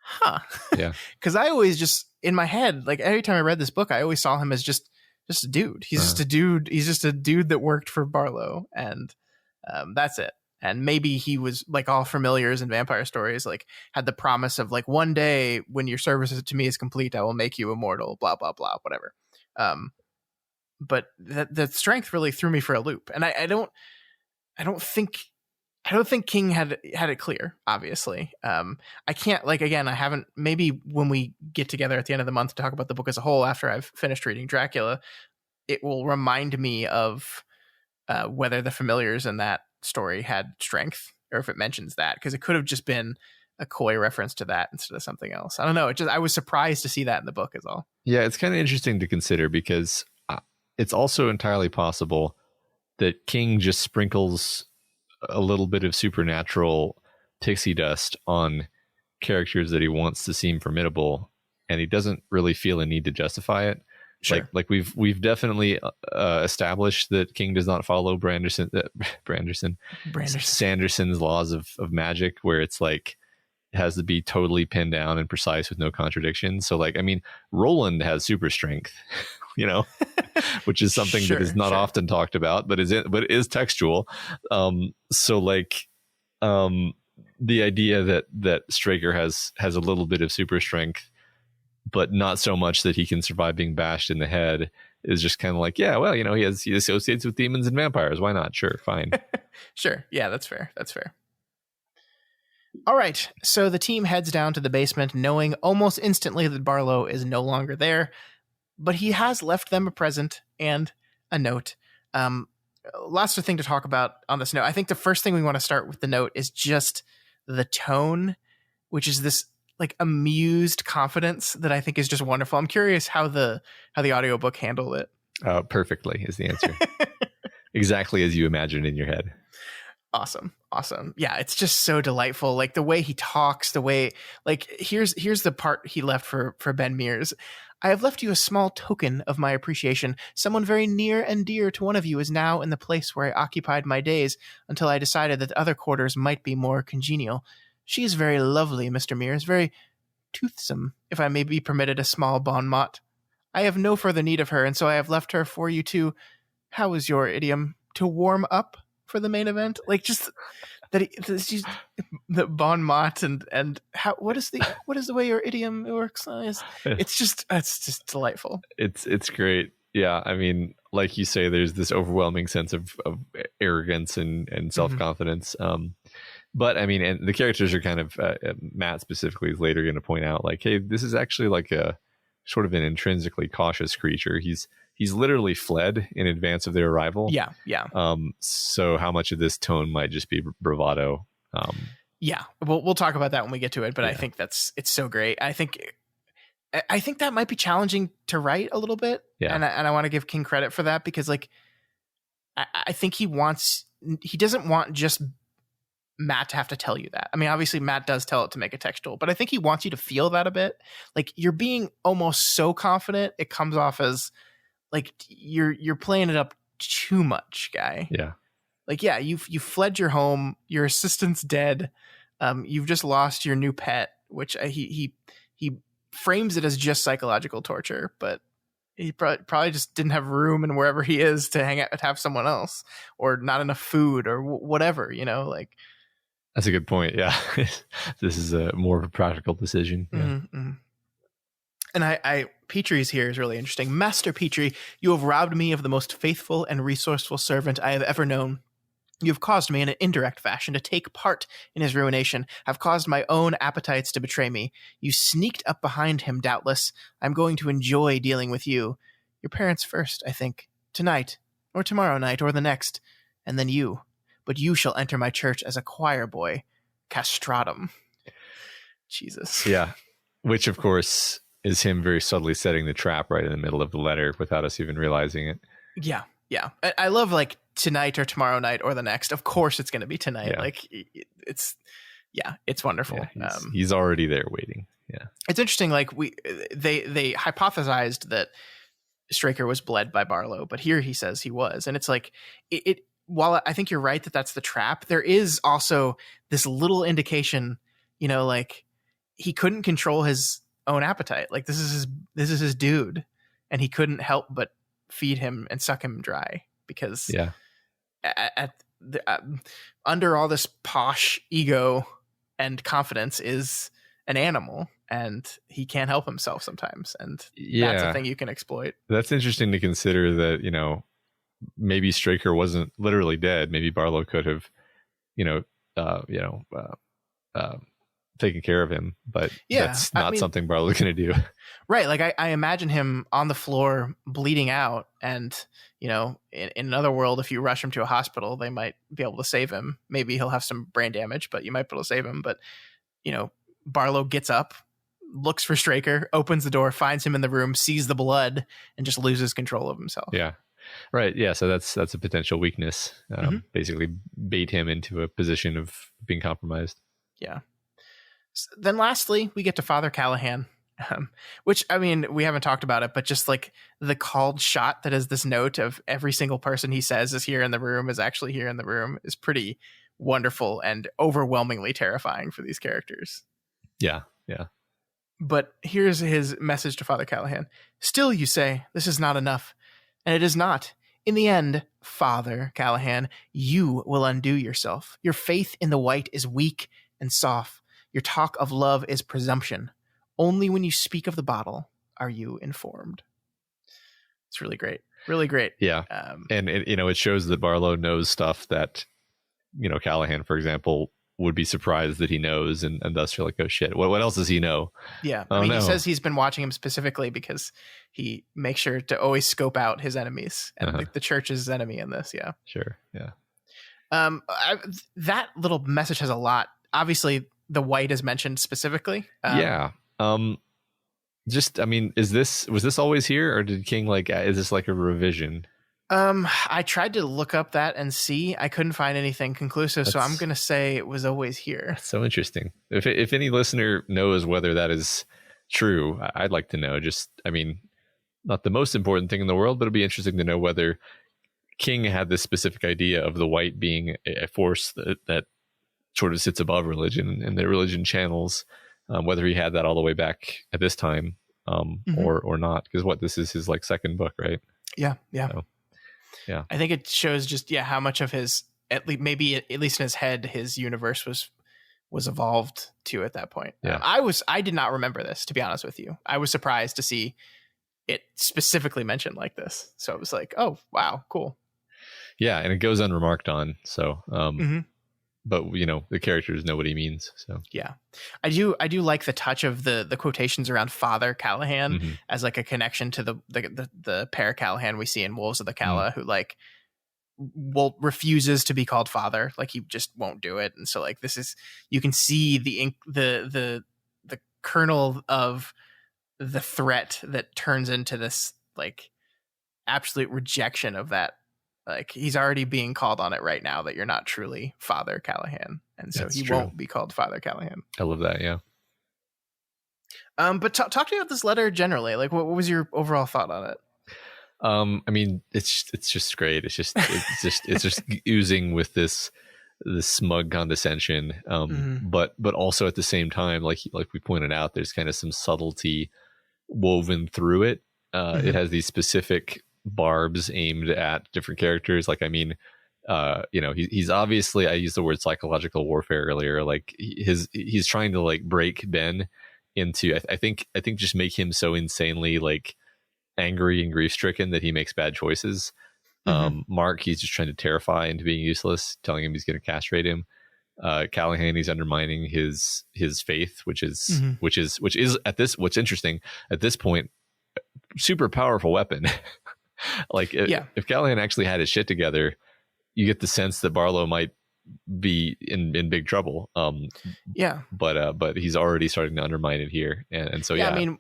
huh. Yeah. Because I always just, in my head, like every time I read this book, I always saw him as just a dude. He's just a dude. He's just a dude that worked for Barlow. And that's it. And maybe he was like all familiars in vampire stories, like had the promise of like, one day when your service to me is complete, I will make you immortal, blah, blah, blah, whatever. But the strength really threw me for a loop. And I don't think King had it clear, obviously. I can't, like, again, I haven't, maybe when we get together at the end of the month to talk about the book as a whole, after I've finished reading Dracula, it will remind me of whether the familiars in that story had strength, or if it mentions that, because it could have just been a coy reference to that instead of something else. I don't know. I was surprised to see that in the book is all. Yeah, it's kind of interesting to consider, because it's also entirely possible that King just sprinkles a little bit of supernatural pixie dust on characters that he wants to seem formidable, and he doesn't really feel a need to justify it. Sure. Like we've definitely established that King does not follow Sanderson's laws of magic, where it's like it has to be totally pinned down and precise with no contradictions. So like, I mean, Roland has super strength, you know, which is something that is not often talked about, but is textual. So like, the idea that Straker has a little bit of super strength, but not so much that he can survive being bashed in the head, is just kind of like, yeah, well, you know, he associates with demons and vampires. Why not? Sure, fine. Sure. Yeah, that's fair. That's fair. All right. So the team heads down to the basement, knowing almost instantly that Barlow is no longer there, but he has left them a present and a note. Lots of thing to talk about on this note. I think the first thing we want to start with the note is just the tone, which is this like amused confidence that I think is just wonderful. I'm curious how the audiobook handled it. Perfectly is the answer. Exactly as you imagined in your head. Awesome. Yeah, it's just so delightful. Like the way he talks, the way, like, here's the part he left for Ben Mears. I have left you a small token of my appreciation. Someone very near and dear to one of you is now in the place where I occupied my days until I decided that other quarters might be more congenial. She is very lovely, Mr. Mears, very toothsome, if I may be permitted a small bon mot. I have no further need of her, and so I have left her for you to, how is your idiom, to warm up for the main event? Like, just that she's the bon mot and how what is the way your idiom works? It's just delightful. It's great. Yeah, I mean, like you say, there's this overwhelming sense of arrogance and self-confidence. But I mean, and the characters are kind of Matt specifically is later going to point out, like, hey, this is actually like a sort of an intrinsically cautious creature. He's literally fled in advance of their arrival. Yeah. So how much of this tone might just be bravado? Yeah, we'll talk about that when we get to it. But yeah. I think it's so great. I think that might be challenging to write a little bit. Yeah, and I want to give King credit for that, because like I think he doesn't want just Matt to have to tell you that. I mean, obviously Matt does tell it to make it textual, but I think he wants you to feel that a bit. Like you're being almost so confident it comes off as like you're playing it up too much, guy. Yeah. Like, yeah, you fled your home, your assistant's dead. You've just lost your new pet, which he frames it as just psychological torture, but he probably just didn't have room in wherever he is to hang out to have someone else, or not enough food, or whatever, like. That's a good point. Yeah. This is more of a practical decision. Yeah. Mm-hmm. And I Petrie's here is really interesting. Master Petrie, you have robbed me of the most faithful and resourceful servant I have ever known. You have caused me in an indirect fashion to take part in his ruination, have caused my own appetites to betray me. You sneaked up behind him, doubtless. I'm going to enjoy dealing with you. Your parents first, I think. Tonight, or tomorrow night, or the next. And then you. But you shall enter my church as a choir boy. Castratum. Jesus. Yeah. Which, of course, is him very subtly setting the trap right in the middle of the letter without us even realizing it. Yeah. Yeah. I love tonight or tomorrow night or the next. Of course it's going to be tonight. Yeah. It's wonderful. Yeah, he's already there waiting. Yeah. It's interesting. They hypothesized that Straker was bled by Barlow, but here he says he was. And it's while I think you're right that that's the trap, there is also this little indication, he couldn't control his own appetite. This is his dude, and he couldn't help but feed him and suck him dry because under all this posh ego and confidence is an animal, and he can't help himself sometimes, and that's a thing you can exploit. That's interesting to consider that, maybe Straker wasn't literally dead. Maybe Barlow could have, taken care of him, but that's not something Barlow's going to do. Right. I imagine him on the floor bleeding out, and, in another world, if you rush him to a hospital, they might be able to save him. Maybe he'll have some brain damage, but you might be able to save him. But, Barlow gets up, looks for Straker, opens the door, finds him in the room, sees the blood, and just loses control of himself. Yeah. Right. Yeah. So that's a potential weakness. Basically bait him into a position of being compromised. Yeah. Then lastly, we get to Father Callahan, which, we haven't talked about it, but just the called shot that is this note of every single person he says is here in the room is actually here in the room is pretty wonderful and overwhelmingly terrifying for these characters. Yeah. Yeah. But here's his message to Father Callahan. Still, you say, this is not enough. And it is not. In the end, Father Callahan, you will undo yourself. Your faith in the white is weak and soft. Your talk of love is presumption. Only when you speak of the bottle are you informed. It's really great. Really great. Yeah. And it shows that Barlow knows stuff that, Callahan, for example, would be surprised that he knows, and thus you're like, oh shit, what else does he know? Yeah. He says he's been watching him specifically because he makes sure to always scope out his enemies, and the church is his enemy in this. Yeah. Sure. Yeah. That little message has a lot. Obviously, the white is mentioned specifically. Was this always here, or did King is this a revision? I tried to look up that and see. I couldn't find anything conclusive, so I'm going to say it was always here. That's so interesting. If any listener knows whether that is true, I'd like to know. Not the most important thing in the world, but it'd be interesting to know whether King had this specific idea of the white being a force that sort of sits above religion and the religion channels, whether he had that all the way back at this time, or not. Because this is his second book, right? Yeah. Yeah. So, yeah. I think it shows just, how much of his, at least in his head, his universe was evolved to at that point. Yeah. I did not remember this, to be honest with you. I was surprised to see it specifically mentioned like this. So it was like, oh, wow, cool. Yeah. And it goes unremarked on. So, but the characters know what he means. So yeah, I do like the touch of the quotations around Father Callahan as a connection to the pair Callahan we see in Wolves of the Calla, who refuses to be called father. He just won't do it. And so this is, you can see the kernel of the threat that turns into this absolute rejection of that. He's already being called on it right now that you're not truly Father Callahan. And so he won't be called Father Callahan. I love that. Yeah. But talk to me about this letter generally. What was your overall thought on it? It's just great. It's just oozing with this the smug condescension, but also at the same time, like we pointed out, there's kind of some subtlety woven through it. It has these specific barbs aimed at different characters. Like, I mean, he's obviously, I used the word psychological warfare earlier. Like he's trying to like break Ben into, I think just make him so insanely like angry and grief stricken that he makes bad choices. Mark, he's just trying to terrify into being useless, telling him he's going to castrate him. Callahan, he's undermining his faith, which is at this, what's interesting at this point, super powerful weapon. Like if Callahan actually had his shit together, you get the sense that Barlow might be in big trouble. But he's already starting to undermine it here, and so I mean,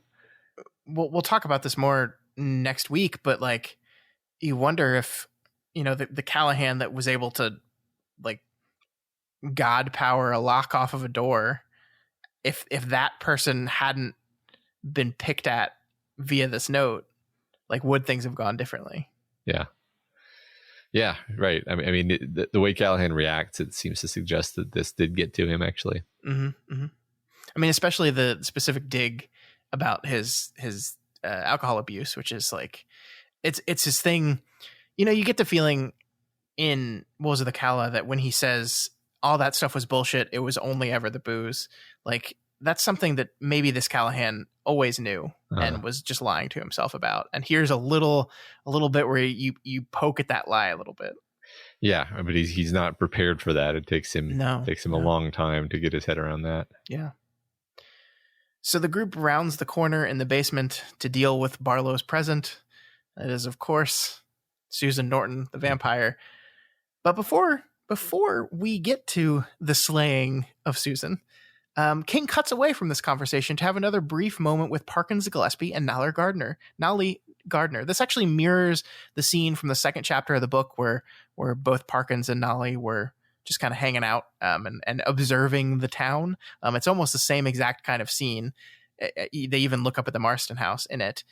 we'll talk about this more next week, but like, you wonder if, the Callahan that was able to like God power a lock off of a door, if that person hadn't been picked at via this note, like, would things have gone differently? Yeah, right. I mean, the way Callahan reacts, it seems to suggest that this did get to him, actually. I mean, especially the specific dig about his alcohol abuse, which is like, it's his thing. You get the feeling in Wolves of the Calla that when he says all that stuff was bullshit, it was only ever the booze. Like, that's something that maybe this Callahan always knew and was just lying to himself about. And here's a little bit where you poke at that lie a little bit. Yeah, but he's not prepared for that. It takes him a long time to get his head around that. Yeah. So the group rounds the corner in the basement to deal with Barlow's present. That is, of course, Susan Norton, the vampire. But before we get to the slaying of Susan, King cuts away from this conversation to have another brief moment with Parkins Gillespie and Nolly Gardner. This actually mirrors the scene from the second chapter of the book where both Parkins and Nolly were just kind of hanging out and observing the town. It's almost the same exact kind of scene. They even look up at the Marston house in it.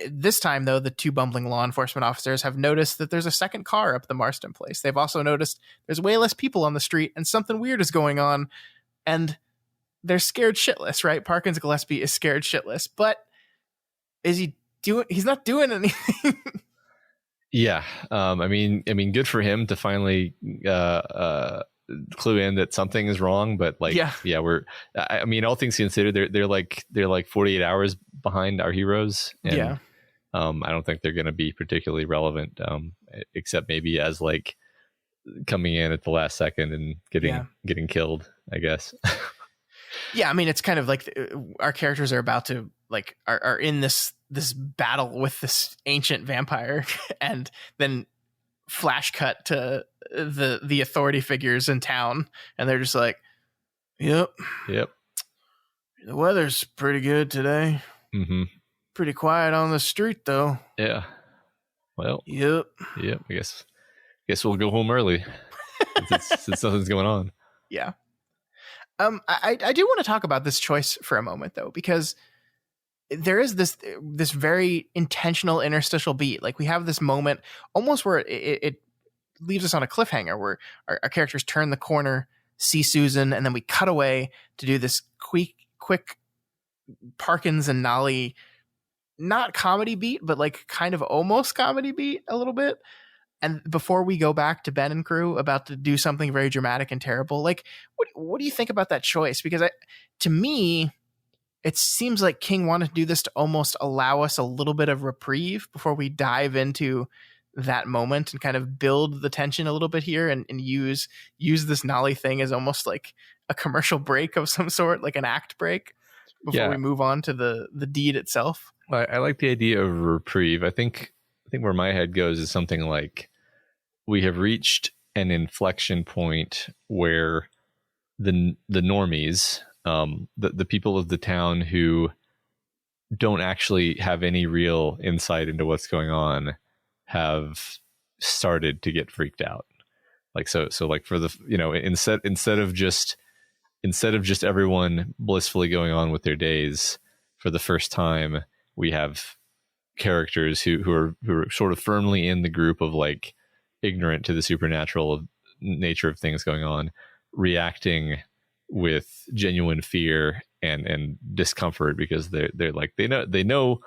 This time, though, the two bumbling law enforcement officers have noticed that there's a second car up at the Marston place. They've also noticed there's way less people on the street and something weird is going on. And they're scared shitless, right? Parkins Gillespie is scared shitless, but he's not doing anything. Yeah. I mean, good for him to finally clue in that something is wrong, but like, I mean, all things considered, they're like 48 hours behind our heroes. And, I don't think they're going to be particularly relevant, except maybe as like coming in at the last second and getting killed, I guess. Yeah, I mean, it's kind of like our characters are about to like are in this battle with this ancient vampire, and then flash cut to the authority figures in town, and they're just like, "Yep, the weather's pretty good today. Pretty quiet on the street, though. Yeah, well, yep. I guess we'll go home early since nothing's going on." Yeah. I do want to talk about this choice for a moment, though, because there is this very intentional interstitial beat. Like, we have this moment almost where it leaves us on a cliffhanger where our characters turn the corner, see Susan, and then we cut away to do this quick Parkins and Nolly, not comedy beat, but like kind of almost comedy beat a little bit. And before we go back to Ben and crew about to do something very dramatic and terrible, like, what do you think about that choice? Because to me, it seems like King wanted to do this to almost allow us a little bit of reprieve before we dive into that moment and kind of build the tension a little bit here and use this Nolly thing as almost like a commercial break of some sort, like an act break before we move on to the deed itself. I like the idea of reprieve. I think where my head goes is something like, we have reached an inflection point where the normies, the people of the town who don't actually have any real insight into what's going on, have started to get freaked out. Like, so like for the, instead of just everyone blissfully going on with their days, for the first time, we have characters who are sort of firmly in the group of like ignorant to the supernatural, of nature of things going on, reacting with genuine fear and discomfort because they're like they know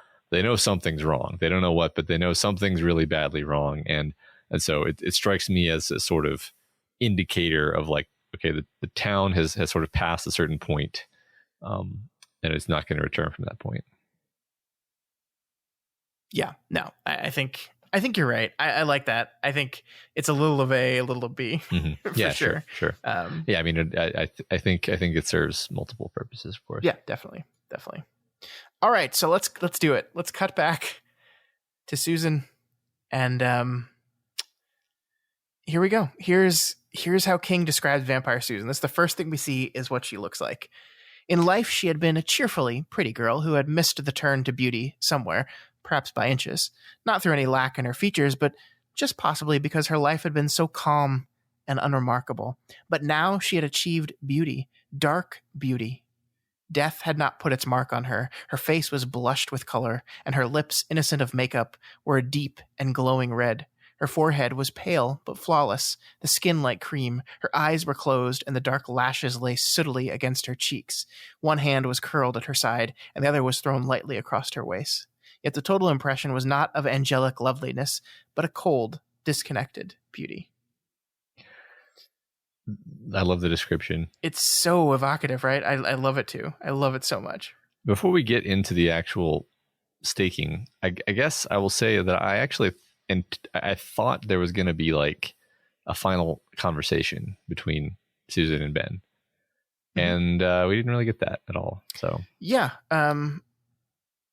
something's wrong. They don't know what, but they know something's really badly wrong. And so it strikes me as a sort of indicator of like, okay, the town has sort of passed a certain point, and it's not going to return from that point. Yeah, no, I think you're right. I like that. I think it's a little of A, a little of B. Mm-hmm. For yeah, sure. Sure. Yeah, I mean, I think it serves multiple purposes, of course. Yeah, definitely. All right, so let's do it. Let's cut back to Susan, and here we go. Here's how King describes vampire Susan. This is the first thing we see is what she looks like. In life, she had been a cheerfully pretty girl who had missed the turn to beauty somewhere, perhaps by inches, not through any lack in her features, but just possibly because her life had been so calm and unremarkable. But now she had achieved beauty, dark beauty. Death had not put its mark on her. Her face was blushed with color, and her lips, innocent of makeup, were a deep and glowing red. Her forehead was pale but flawless, the skin like cream. Her eyes were closed, and the dark lashes lay sootily against her cheeks. One hand was curled at her side, and the other was thrown lightly across her waist. Yet the total impression was not of angelic loveliness, but a cold, disconnected beauty. I love the description. It's so evocative, right? I love it too. I love it so much. Before we get into the actual staking, I guess I will say that I thought there was going to be like a final conversation between Susan and Ben. Mm-hmm. And we didn't really get that at all. So yeah,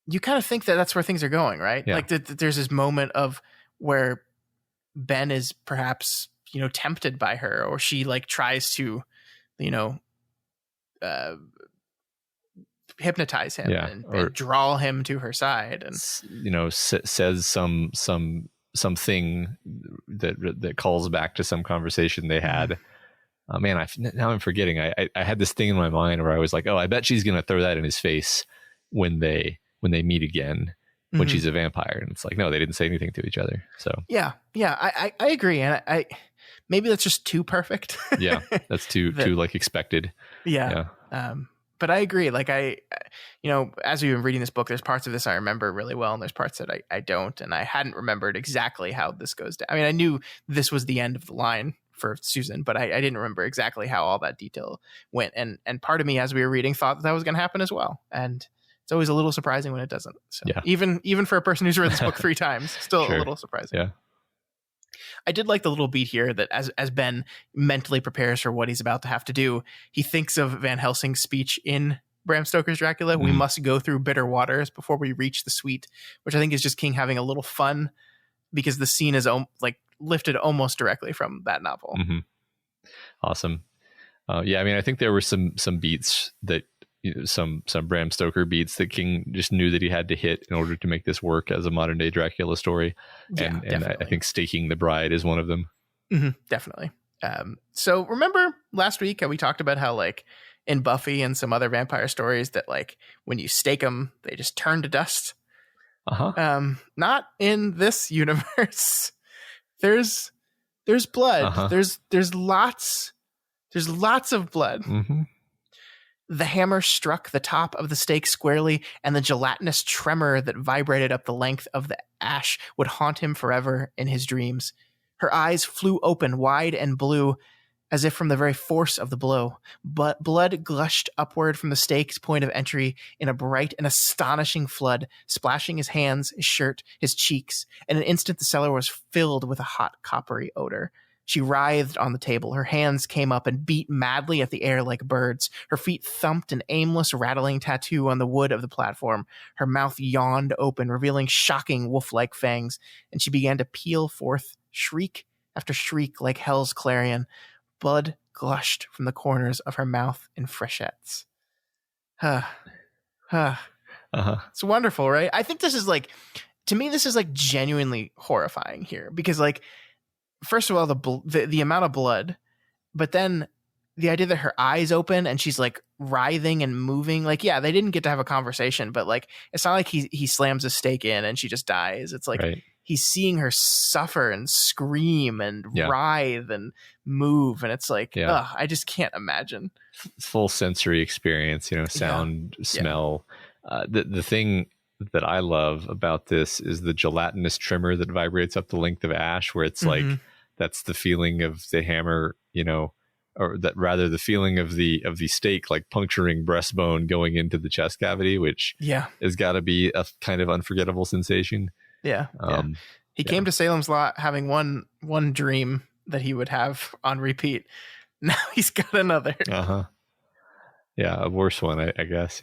you kind of think that that's where things are going, right? Yeah. Like there's this moment of where Ben is perhaps, tempted by her, or she like tries to, hypnotize him and draw him to her side, and says something that calls back to some conversation they had. Now I'm forgetting. I had this thing in my mind where I was like, oh, I bet she's gonna throw that in his face when they meet again, when she's a vampire. And it's like, no, they didn't say anything to each other. So yeah, I agree, and I maybe that's just too perfect. Yeah, that's too like expected. Yeah. But I agree. Like as we've been reading this book, there's parts of this I remember really well, and there's parts that I don't, and I hadn't remembered exactly how this goes down. I mean, I knew this was the end of the line for Susan, but I didn't remember exactly how all that detail went. And part of me, as we were reading, thought that was going to happen as well. And it's always a little surprising when it doesn't. So yeah. Even for a person who's read this book 3 times, still a little surprising. Yeah. I did like the little beat here that as Ben mentally prepares for what he's about to have to do, he thinks of Van Helsing's speech in Bram Stoker's Dracula. We must go through bitter waters before we reach the sweet, which I think is just King having a little fun because the scene is like lifted almost directly from that novel. Mm-hmm. Awesome. Yeah, I mean, I think there were some beats that some Bram Stoker beats that King just knew that he had to hit in order to make this work as a modern day Dracula story. And I think Staking the Bride is one of them. Mm-hmm, definitely. So remember last week how we talked about how like in Buffy and some other vampire stories that like when you stake them, they just turn to dust. Not in this universe. There's blood. Uh-huh. There's lots of blood. Mm-hmm. The hammer struck the top of the stake squarely, and the gelatinous tremor that vibrated up the length of the ash would haunt him forever in his dreams. Her eyes flew open, wide and blue, as if from the very force of the blow. But blood gushed upward from the stake's point of entry in a bright and astonishing flood, splashing his hands, his shirt, his cheeks. In an instant, the cellar was filled with a hot, coppery odor. She writhed on the table. Her hands came up and beat madly at the air like birds. Her feet thumped an aimless, rattling tattoo on the wood of the platform. Her mouth yawned open, revealing shocking wolf-like fangs, and she began to peal forth shriek after shriek like hell's clarion. Blood gushed from the corners of her mouth in freshets. It's wonderful, right? I think this is like, to me, this is like genuinely horrifying here because like, first of all, the amount of blood, but then the idea that her eyes open and she's like writhing and moving, like, yeah, they didn't get to have a conversation, but like, it's not like he slams a stake in and she just dies. It's like, right. he's seeing her suffer and scream and writhe and move, and it's like, I just can't imagine. Full sensory experience, sound, smell. The thing that I love about this is the gelatinous tremor that vibrates up the length of ash, where it's like, that's the feeling of the hammer, or that rather the feeling of the stake like puncturing breastbone going into the chest cavity, which has got to be a kind of unforgettable sensation. He came to Salem's Lot having one dream that he would have on repeat. Now he's got another. A worse one, I guess.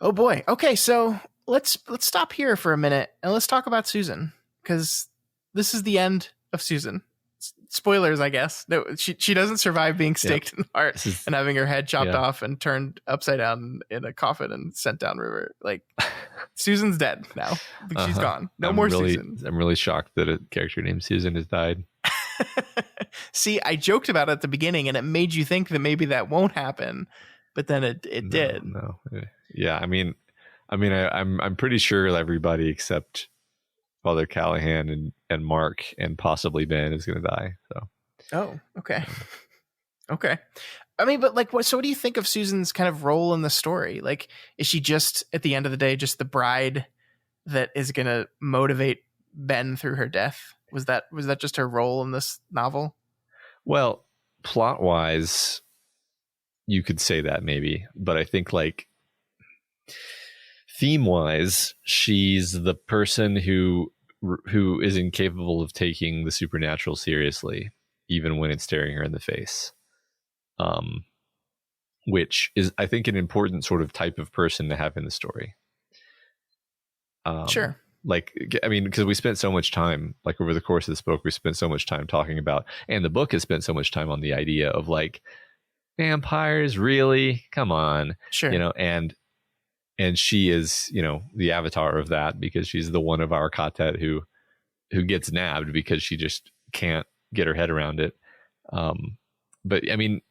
Oh boy. Okay, so let's stop here for a minute and let's talk about Susan, because this is the end of Susan. Spoilers, I guess. No, she doesn't survive being staked in the heart and having her head chopped off and turned upside down in a coffin and sent downriver. Like, Susan's dead now. She's gone. No more Susan. I'm really shocked that a character named Susan has died. See, I joked about it at the beginning, and it made you think that maybe that won't happen, but then it did. No. Yeah, I'm pretty sure everybody except Father Callahan and Mark and possibly Ben is going to die. So. Oh, okay. Okay. I mean, but like, what do you think of Susan's kind of role in the story? Like, is she just, at the end of the day, just the bride that is going to motivate Ben through her death? Was that just her role in this novel? Well, plot wise, you could say that maybe, but I think like theme wise, she's the person who is incapable of taking the supernatural seriously, even when it's staring her in the face. Which is, I think, an important sort of type of person to have in the story. Sure. Like, I mean, because we spent so much time, like over the course of this book, we spent so much time talking about, and the book has spent so much time on the idea of like, vampires, really? Come on. Sure. And she is, the avatar of that, because she's the one of our quartet who gets nabbed because she just can't get her head around it. But I mean,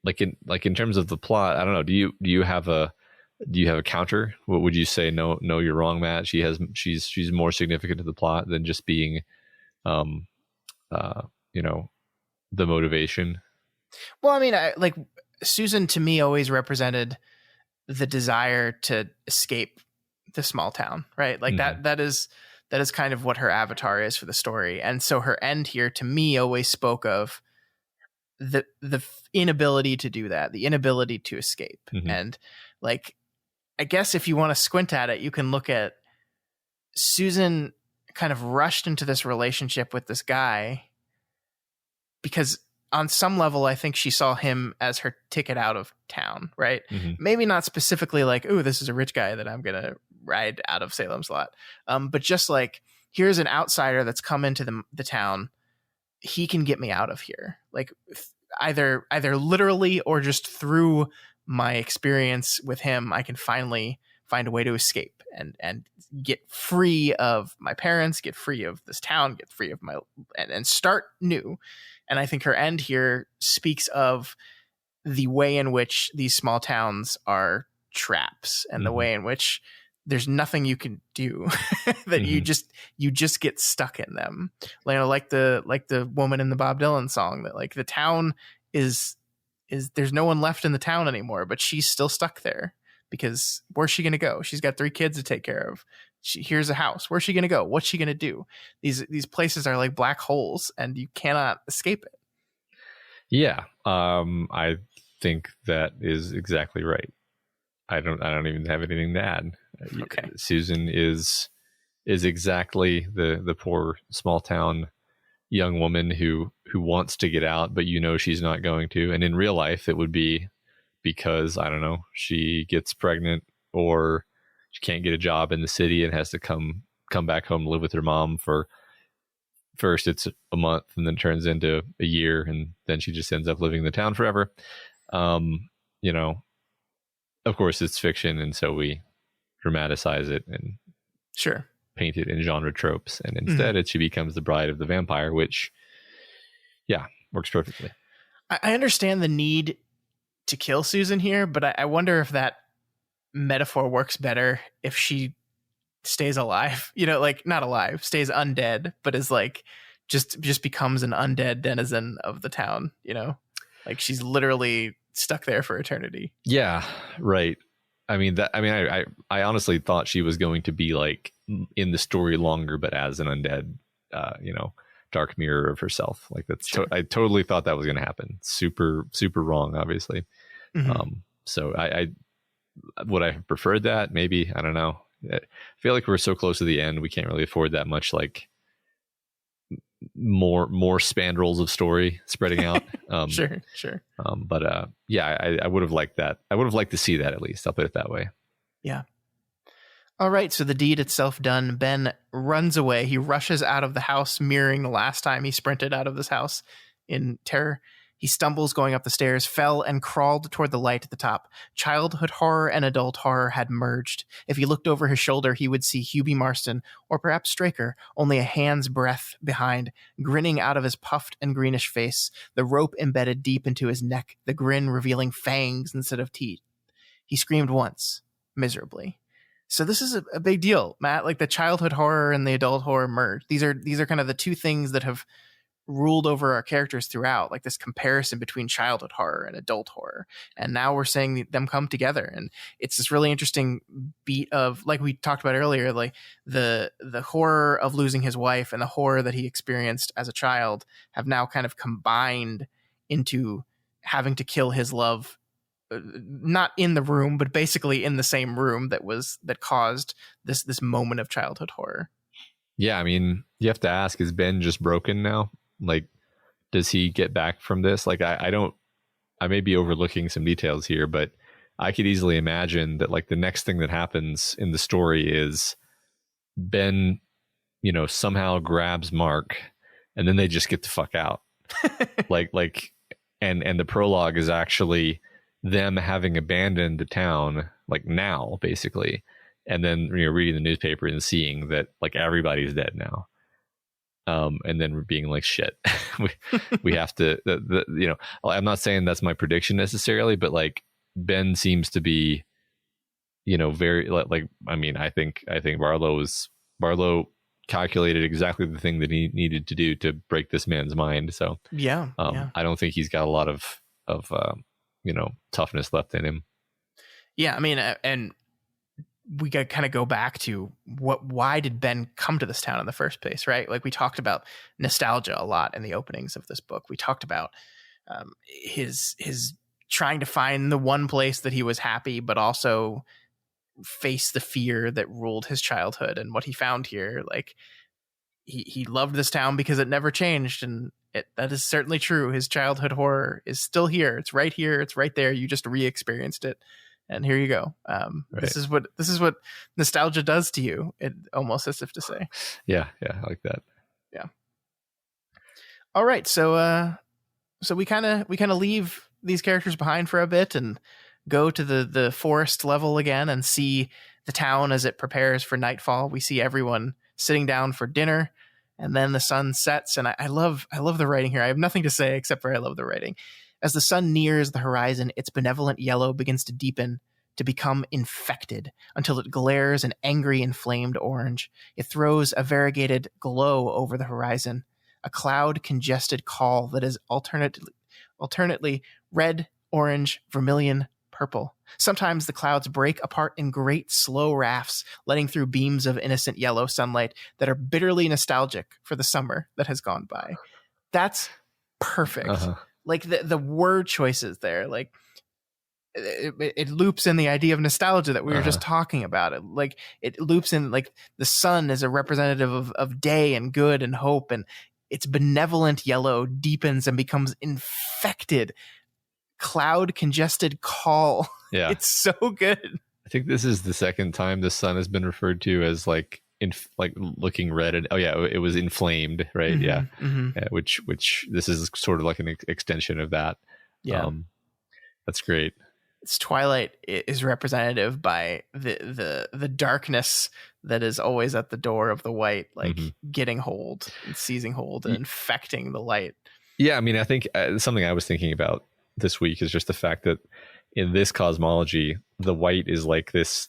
like in terms of the plot, I don't know. Do you have a counter? What would you say? No, you're wrong, Matt. She's more significant to the plot than just being, the motivation. Well, I mean, Susan to me always represented the desire to escape the small town, right? Like that is kind of what her avatar is for the story. And so her end here to me always spoke of the inability to do that, the inability to escape. And like, I guess if you want to squint at it, you can look at Susan kind of rushed into this relationship with this guy because on some level, I think she saw him as her ticket out of town, right? Maybe not specifically like, oh, this is a rich guy that I'm going to ride out of Salem's Lot. But just like, here's an outsider that's come into the town. He can get me out of here. Like either literally or just through my experience with him, I can finally find a way to escape and get free of my parents, get free of this town, get free of and start new. And I think her end here speaks of the way in which these small towns are traps and the way in which there's nothing you can do that you just get stuck in them. Like the woman in the Bob Dylan song that like the town is there's no one left in the town anymore, but she's still stuck there because where's she going to go? She's got 3 kids to take care of. Here's a house. Where's she going to go? What's she going to do? These places are like black holes and you cannot escape it. Yeah. I think that is exactly right. I don't even have anything to add. Okay. Susan is exactly the poor small town young woman who wants to get out, but she's not going to. And in real life, it would be because, I don't know, she gets pregnant or she can't get a job in the city and has to come back home to live with her mom for first it's a month and then turns into a year. And then she just ends up living in the town forever. Of course it's fiction. And so we dramatize it and sure paint it in genre tropes. And instead she becomes the bride of the vampire, which works perfectly. I understand the need to kill Susan here, but I wonder if that metaphor works better if she stays alive, like not alive, stays undead, but is like just becomes an undead denizen of the town, like she's literally stuck there for eternity. Yeah, right. I honestly thought she was going to be like in the story longer, but as an undead, dark mirror of herself. Like that's, sure. I totally thought that was going to happen. Super, super wrong, obviously. So I would I have preferred that? Maybe, I don't know. I feel like we're so close to the end, we can't really afford that much like more spandrels of story spreading out. Sure. But I would have liked that. I would have liked to see that at least. I'll put it that way. Yeah. All right. So the deed itself done, Ben runs away. He rushes out of the house, mirroring the last time he sprinted out of this house in terror. He stumbles going up the stairs, fell, and crawled toward the light at the top. Childhood horror and adult horror had merged. If he looked over his shoulder, he would see Hubie Marston, or perhaps Straker, only a hand's breadth behind, grinning out of his puffed and greenish face, the rope embedded deep into his neck, the grin revealing fangs instead of teeth. He screamed once, miserably. So this is a big deal, Matt. Like the childhood horror and the adult horror merge. These are kind of the two things that have ruled over our characters throughout, like this comparison between childhood horror and adult horror. And now we're seeing them come together. And it's this really interesting beat of, like we talked about earlier, like the horror of losing his wife and the horror that he experienced as a child have now kind of combined into having to kill his love, not in the room, but basically in the same room that caused this moment of childhood horror. Yeah. I mean, you have to ask, is Ben just broken now? Like, does he get back from this? Like, I may be overlooking some details here, but I could easily imagine that like the next thing that happens in the story is Ben, somehow grabs Mark and then they just get the fuck out. and the prologue is actually them having abandoned the town, like now basically. And then, reading the newspaper and seeing that like everybody's dead now. And then we're being like, shit, we have to, I'm not saying that's my prediction necessarily, but like Ben seems to be, very I think Barlow calculated exactly the thing that he needed to do to break this man's mind. So yeah. I don't think he's got a lot of toughness left in him. Yeah. I mean, and we got to kind of go back to why did Ben come to this town in the first place, right? Like we talked about nostalgia a lot in the openings of this book. We talked about his trying to find the one place that he was happy, but also face the fear that ruled his childhood. And what he found here, like he loved this town because it never changed. And that is certainly true. His childhood horror is still here. It's right here. It's right there. You just re-experienced it. And here you go. Right. This is what nostalgia does to you. It almost as if to say. Yeah, I like that. Yeah. All right, so we kind of leave these characters behind for a bit and go to the forest level again and see the town as it prepares for nightfall. We see everyone sitting down for dinner, and then the sun sets. And I love the writing here. I have nothing to say except for I love the writing. As the sun nears the horizon, its benevolent yellow begins to deepen, to become infected, until it glares an angry, inflamed orange. It throws a variegated glow over the horizon, a cloud-congested call that is alternately red, orange, vermilion, purple. Sometimes the clouds break apart in great, slow rafts, letting through beams of innocent yellow sunlight that are bitterly nostalgic for the summer that has gone by. That's perfect. Uh-huh. Like the word choices there, like it loops in the idea of nostalgia that we were just talking about. It loops in like the sun is a representative of day and good and hope, and its benevolent yellow deepens and becomes infected. Cloud congested call. Yeah, it's so good. I think this is the second time the sun has been referred to as like looking red, and it was inflamed, right? Mm-hmm, yeah. Mm-hmm. Yeah, which this is sort of like an extension of that. Yeah, that's great. Its twilight is representative by the darkness that is always at the door of the white, like getting hold and seizing hold and infecting the light. Yeah, I mean, I think something I was thinking about this week is just the fact that in this cosmology, the white is like this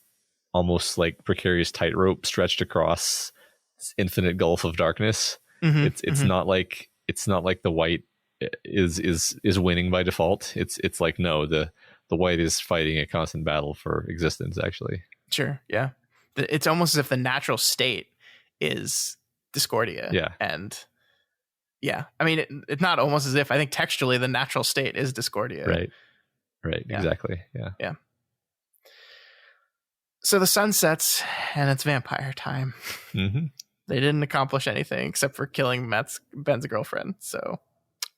almost like precarious tightrope stretched across this infinite gulf of darkness. It's not like the white is winning by default. It's like, no, the white is fighting a constant battle for existence, actually. Sure. Yeah. It's almost as if the natural state is Discordia. Yeah. And yeah, I mean, it's not almost as if, I think textually the natural state is Discordia. Right. Yeah. Exactly. Yeah. So the sun sets and it's vampire time. Mm-hmm. They didn't accomplish anything except for killing Ben's girlfriend. So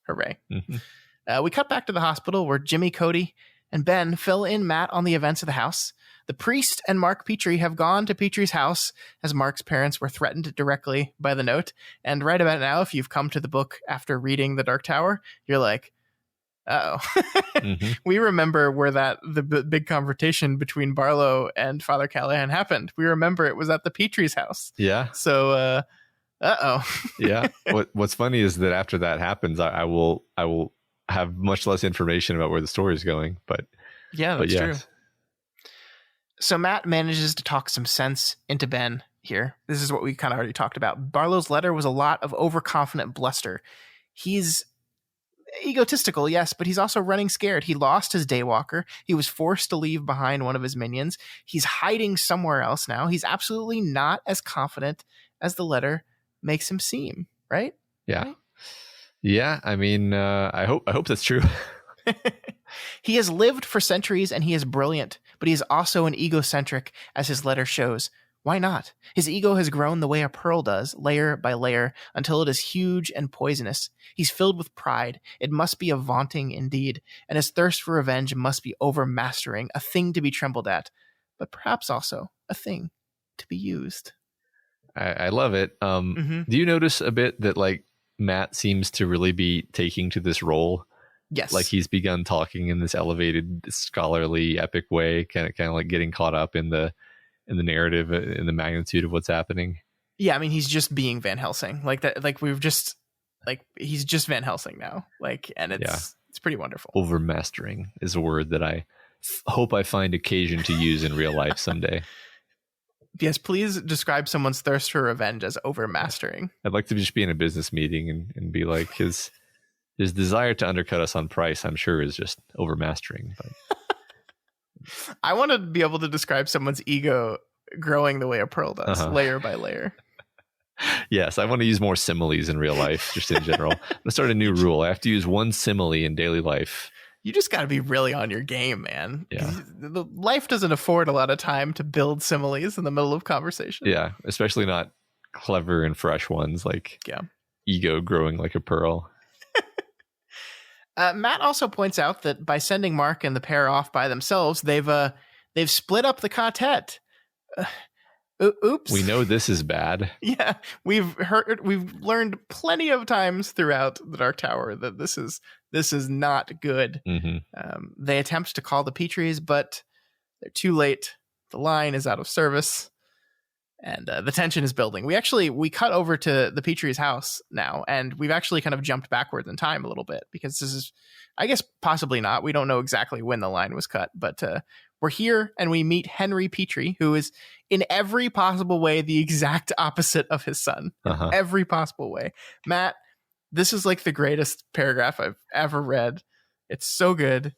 hooray. Mm-hmm. We cut back to the hospital where Jimmy, Cody, and Ben fill in Matt on the events of the house. The priest and Mark Petrie have gone to Petrie's house as Mark's parents were threatened directly by the note. And right about now, if you've come to the book after reading The Dark Tower, you're like, uh-oh. Mm-hmm. We remember where the big confrontation between Barlow and Father Callahan happened. We remember it was at the Petrie's house. Yeah. So, uh-oh. Yeah. What's funny is that after that happens, I will have much less information about where the story is going. But yeah, that's yes. true. So Matt manages to talk some sense into Ben here. This is what we kind of already talked about. Barlow's letter was a lot of overconfident bluster. He's egotistical, yes, but he's also running scared. He lost his daywalker. He was forced to leave behind one of his minions. He's hiding somewhere else now. He's absolutely not as confident as the letter makes him seem, right? Yeah. Right? Yeah. I mean, I hope that's true. He has lived for centuries and he is brilliant, but he is also an egocentric, as his letter shows. Why not? His ego has grown the way a pearl does, layer by layer, until it is huge and poisonous. He's filled with pride. It must be a vaunting indeed, and his thirst for revenge must be overmastering, a thing to be trembled at, but perhaps also a thing to be used. I love it. Do you notice a bit that like Matt seems to really be taking to this role? Yes. Like he's begun talking in this elevated, scholarly, epic way, kind of like getting caught up in the narrative, in the magnitude of what's happening. Yeah, I mean, he's just being Van Helsing. Like that, like he's just Van Helsing now. Like, and it's pretty wonderful. Overmastering is a word that I hope I find occasion to use in real life someday. Yes, please describe someone's thirst for revenge as overmastering. I'd like to just be in a business meeting and be like, his desire to undercut us on price, I'm sure, is just overmastering. But I want to be able to describe someone's ego growing the way a pearl does, layer by layer. Yes, I want to use more similes in real life, just in general. I'm going to start a new rule. I have to use one simile in daily life. You just got to be really on your game, man. Yeah. Life doesn't afford a lot of time to build similes in the middle of conversation. Yeah, especially not clever and fresh ones like ego growing like a pearl. Matt also points out that by sending Mark and the pair off by themselves, they've split up the quartet. Oops. We know this is bad. Yeah, we've learned plenty of times throughout the Dark Tower that this is not good. Mm-hmm. They attempt to call the Petries, but they're too late. The line is out of service, and the tension is building. We cut over to the Petries' house now, and we've actually kind of jumped backwards in time a little bit because this is, I guess, possibly not. We don't know exactly when the line was cut, but we're here and we meet Henry Petrie, who is in every possible way the exact opposite of his son. Every possible way. Matt, this is like the greatest paragraph I've ever read. It's so good.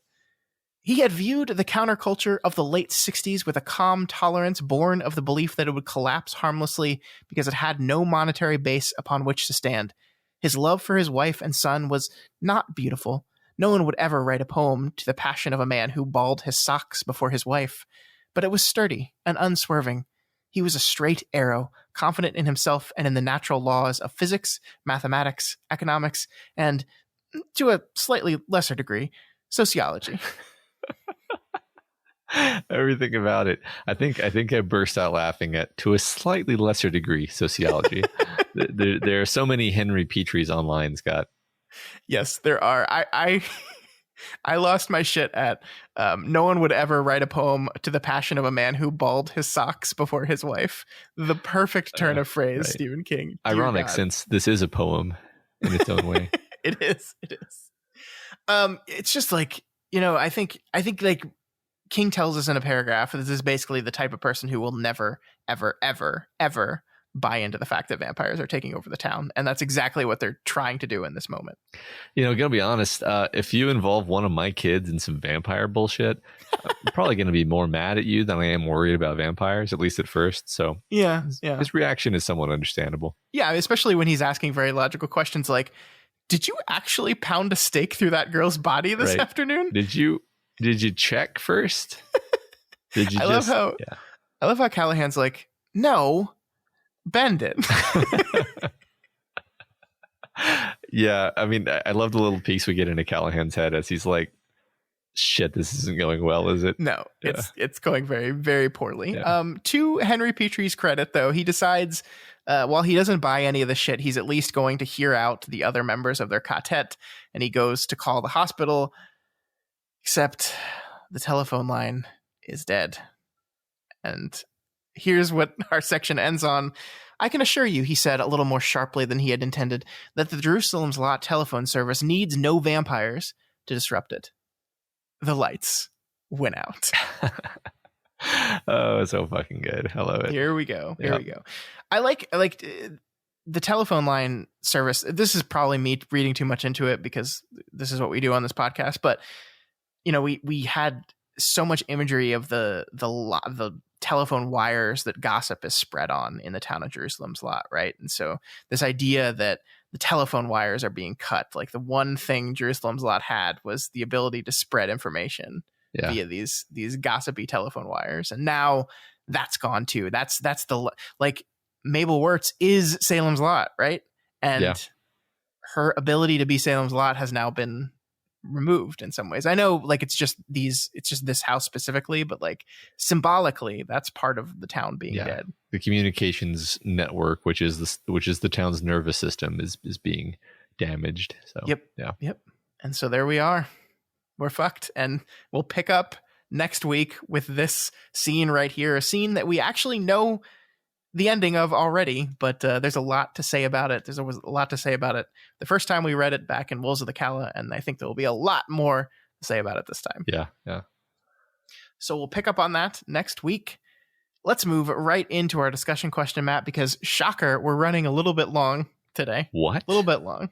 He had viewed the counterculture of the late 60s with a calm tolerance born of the belief that it would collapse harmlessly because it had no monetary base upon which to stand. His love for his wife and son was not beautiful. No one would ever write a poem to the passion of a man who balled his socks before his wife. But it was sturdy and unswerving. He was a straight arrow, confident in himself and in the natural laws of physics, mathematics, economics, and, to a slightly lesser degree, sociology. Everything about it. I think I burst out laughing at, to a slightly lesser degree, sociology. There are so many Henry Petries online, Scott. Yes, there are. I lost my shit at no one would ever write a poem to the passion of a man who balled his socks before his wife. The perfect turn of phrase, right. Stephen King. Ironic, since this is a poem in its own way. It is. It's just like, I think like King tells us in a paragraph, this is basically the type of person who will never, ever, ever, ever buy into the fact that vampires are taking over the town. And that's exactly what they're trying to do in this moment. Gonna be honest, if you involve one of my kids in some vampire bullshit, I'm probably gonna be more mad at you than I am worried about vampires, at least at first. So his reaction is somewhat understandable. Yeah, especially when he's asking very logical questions like, did you actually pound a stake through that girl's body this afternoon? Did you check first? Did you I love how Callahan's like, no, bend it. Yeah, I mean, I love the little peeks we get into Callahan's head as he's like, shit, this isn't going well, is it? No, it's going very, very poorly. Yeah. To Henry Petrie's credit, though, he decides, while he doesn't buy any of the shit, he's at least going to hear out the other members of their quartet, and he goes to call the hospital, except the telephone line is dead. And here's what our section ends on. I can assure you, he said a little more sharply than he had intended, that the Jerusalem's Lot telephone service needs no vampires to disrupt it. The lights went out. Oh, so fucking good. I love it. Here we go. I like the telephone line service. This is probably me reading too much into it because this is what we do on this podcast. But we had so much imagery of the telephone wires that gossip is spread on in the town of Jerusalem's Lot, right? And so this idea that the telephone wires are being cut, like the one thing Jerusalem's Lot had was the ability to spread information via these gossipy telephone wires, and now that's gone too. That's the, like, Mabel Wirtz is Salem's Lot, right? And her ability to be Salem's Lot has now been removed in some ways. I know, like, it's just this house specifically, but like symbolically, that's part of the town being dead. The communications network, which is the town's nervous system, is being damaged. So yep. And so there we are. We're fucked, and we'll pick up next week with this scene right here, a scene that we actually know the ending of already, but there's a lot to say about it. There's always a lot to say about it the first time we read it back in Wolves of the Calla, and I think there will be a lot more to say about it this time. Yeah. So we'll pick up on that next week. Let's move right into our discussion question, Matt, because shocker, we're running a little bit long today. What? A little bit long.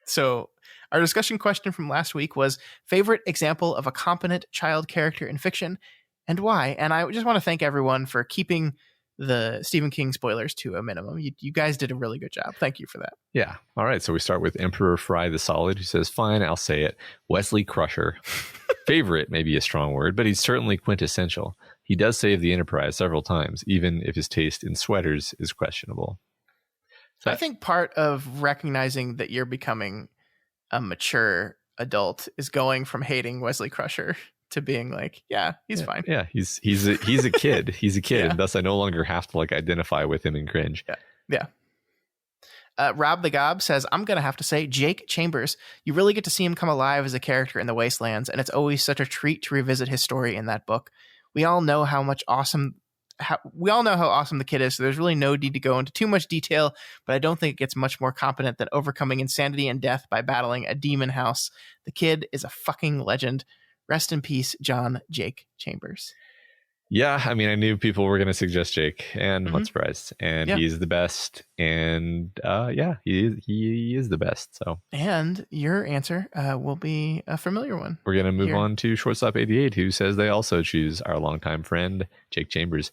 So our discussion question from last week was favorite example of a competent child character in fiction and why? And I just want to thank everyone for keeping the Stephen King spoilers to a minimum. You guys did a really good job. Thank you for that. Yeah. All right. So we start with Emperor Fry the Solid, who says, fine, I'll say it. Wesley Crusher. Favorite may be a strong word, but he's certainly quintessential. He does save the Enterprise several times, even if his taste in sweaters is questionable. So I think part of recognizing that you're becoming a mature adult is going from hating Wesley Crusher to being like, he's fine. Yeah, he's a kid. He's a kid, and thus I no longer have to like identify with him and cringe. Yeah. Rob the Gob says, I'm going to have to say Jake Chambers. You really get to see him come alive as a character in the Wastelands, and it's always such a treat to revisit his story in that book. We all know how awesome the kid is, so there's really no need to go into too much detail, but I don't think it gets much more competent than overcoming insanity and death by battling a demon house. The kid is a fucking legend. Rest in peace, John Jake Chambers. Yeah, I mean, I knew people were going to suggest Jake, and I'm not surprised. And he's the best. And he is the best. So, and your answer will be a familiar one. We're going to move on to Shortstop 88, who says they also choose our longtime friend, Jake Chambers.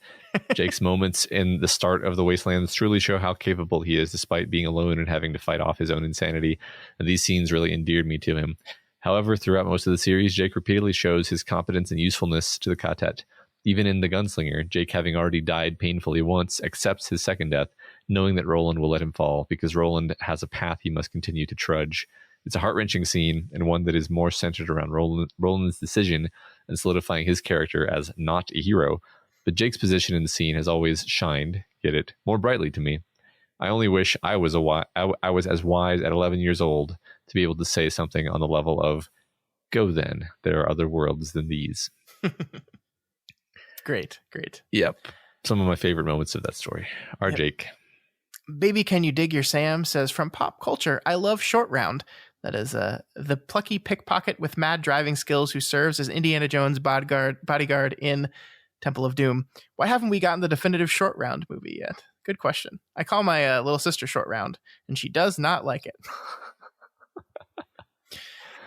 Jake's moments in the start of the Wastelands truly show how capable he is, despite being alone and having to fight off his own insanity. And these scenes really endeared me to him. However, throughout most of the series, Jake repeatedly shows his competence and usefulness to the quartet. Even in The Gunslinger, Jake, having already died painfully once, accepts his second death, knowing that Roland will let him fall, because Roland has a path he must continue to trudge. It's a heart-wrenching scene, and one that is more centered around Roland's decision and solidifying his character as not a hero. But Jake's position in the scene has always shined, get it, more brightly to me. I only wish I was as wise at 11 years old to be able to say something on the level of, go then, there are other worlds than these. Great. Yep. Some of my favorite moments of that story are Jake. Baby Can You Dig Your Sam says, from pop culture, I love Short Round. That is the plucky pickpocket with mad driving skills who serves as Indiana Jones' bodyguard in Temple of Doom. Why haven't we gotten the definitive Short Round movie yet? Good question. I call my little sister Short Round, and she does not like it.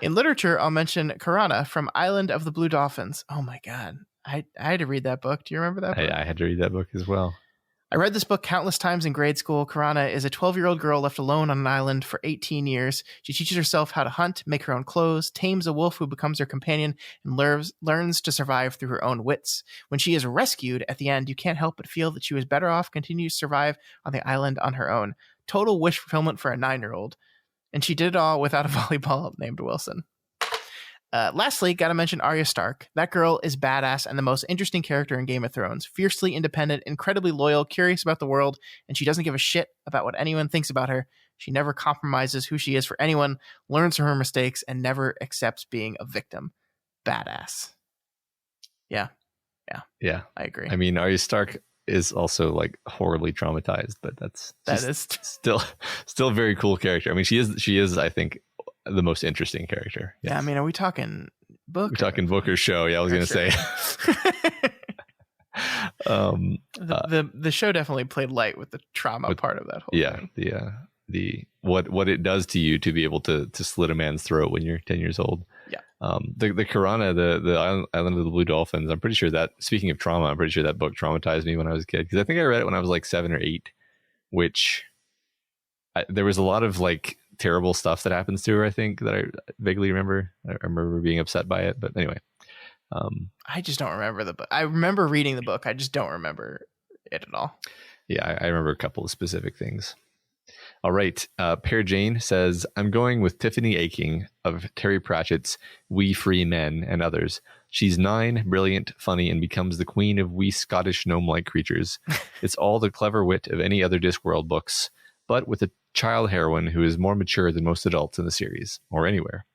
In literature, I'll mention Karana from Island of the Blue Dolphins. Oh my God. I had to read that book. Do you remember that book? I had to read that book as well. I read this book countless times in grade school. Karana is a 12-year-old girl left alone on an island for 18 years. She teaches herself how to hunt, make her own clothes, tames a wolf who becomes her companion, and learns to survive through her own wits. When she is rescued at the end, you can't help but feel that she was better off continuing to survive on the island on her own. Total wish fulfillment for a 9-year-old. And she did it all without a volleyball named Wilson. Lastly, gotta mention Arya Stark. That girl is badass and the most interesting character in Game of Thrones. Fiercely independent, incredibly loyal, curious about the world, and she doesn't give a shit about what anyone thinks about her. She never compromises who she is for anyone, learns from her mistakes, and never accepts being a victim. Badass. Yeah. I agree. I mean, Arya Stark is also like horribly traumatized, but that is still a very cool character. I mean, she is I think the most interesting character. Yes. Yeah, I mean, are we talking book? We're talking book or show. Yeah, I was going to say. The show definitely played light with the trauma part of that whole thing. The what it does to you to be able to slit a man's throat when you're 10 years old. Yeah. The Karana, the Island of the Blue Dolphins. I'm pretty sure that, speaking of trauma, I'm pretty sure that book traumatized me when I was a kid, because I think I read it when I was like 7 or 8, which there was a lot of like terrible stuff that happens to her, I think, that I vaguely remember. I remember being upset by it, but anyway. I just don't remember the book. I remember reading the book. I just don't remember it at all. Yeah, I remember a couple of specific things. All right. Pear Jane says, I'm going with Tiffany Aching of Terry Pratchett's We Free Men and others. She's 9, brilliant, funny, and becomes the queen of we Scottish gnome-like creatures. It's all the clever wit of any other Discworld books, but with a child heroine who is more mature than most adults in the series, or anywhere.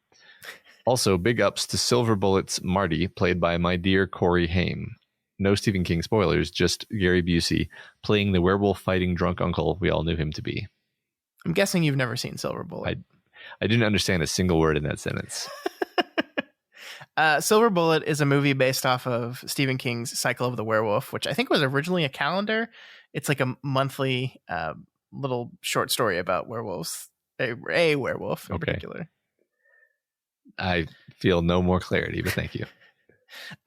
Also, big ups to Silver Bullet's Marty, played by my dear Corey Haim. No Stephen King spoilers, just Gary Busey, playing the werewolf-fighting drunk uncle we all knew him to be. I'm guessing you've never seen Silver Bullet. I didn't understand a single word in that sentence. Silver Bullet is a movie based off of Stephen King's Cycle of the Werewolf, which I think was originally a calendar. It's like a monthly little short story about werewolves, a werewolf in particular. I feel no more clarity, but thank you.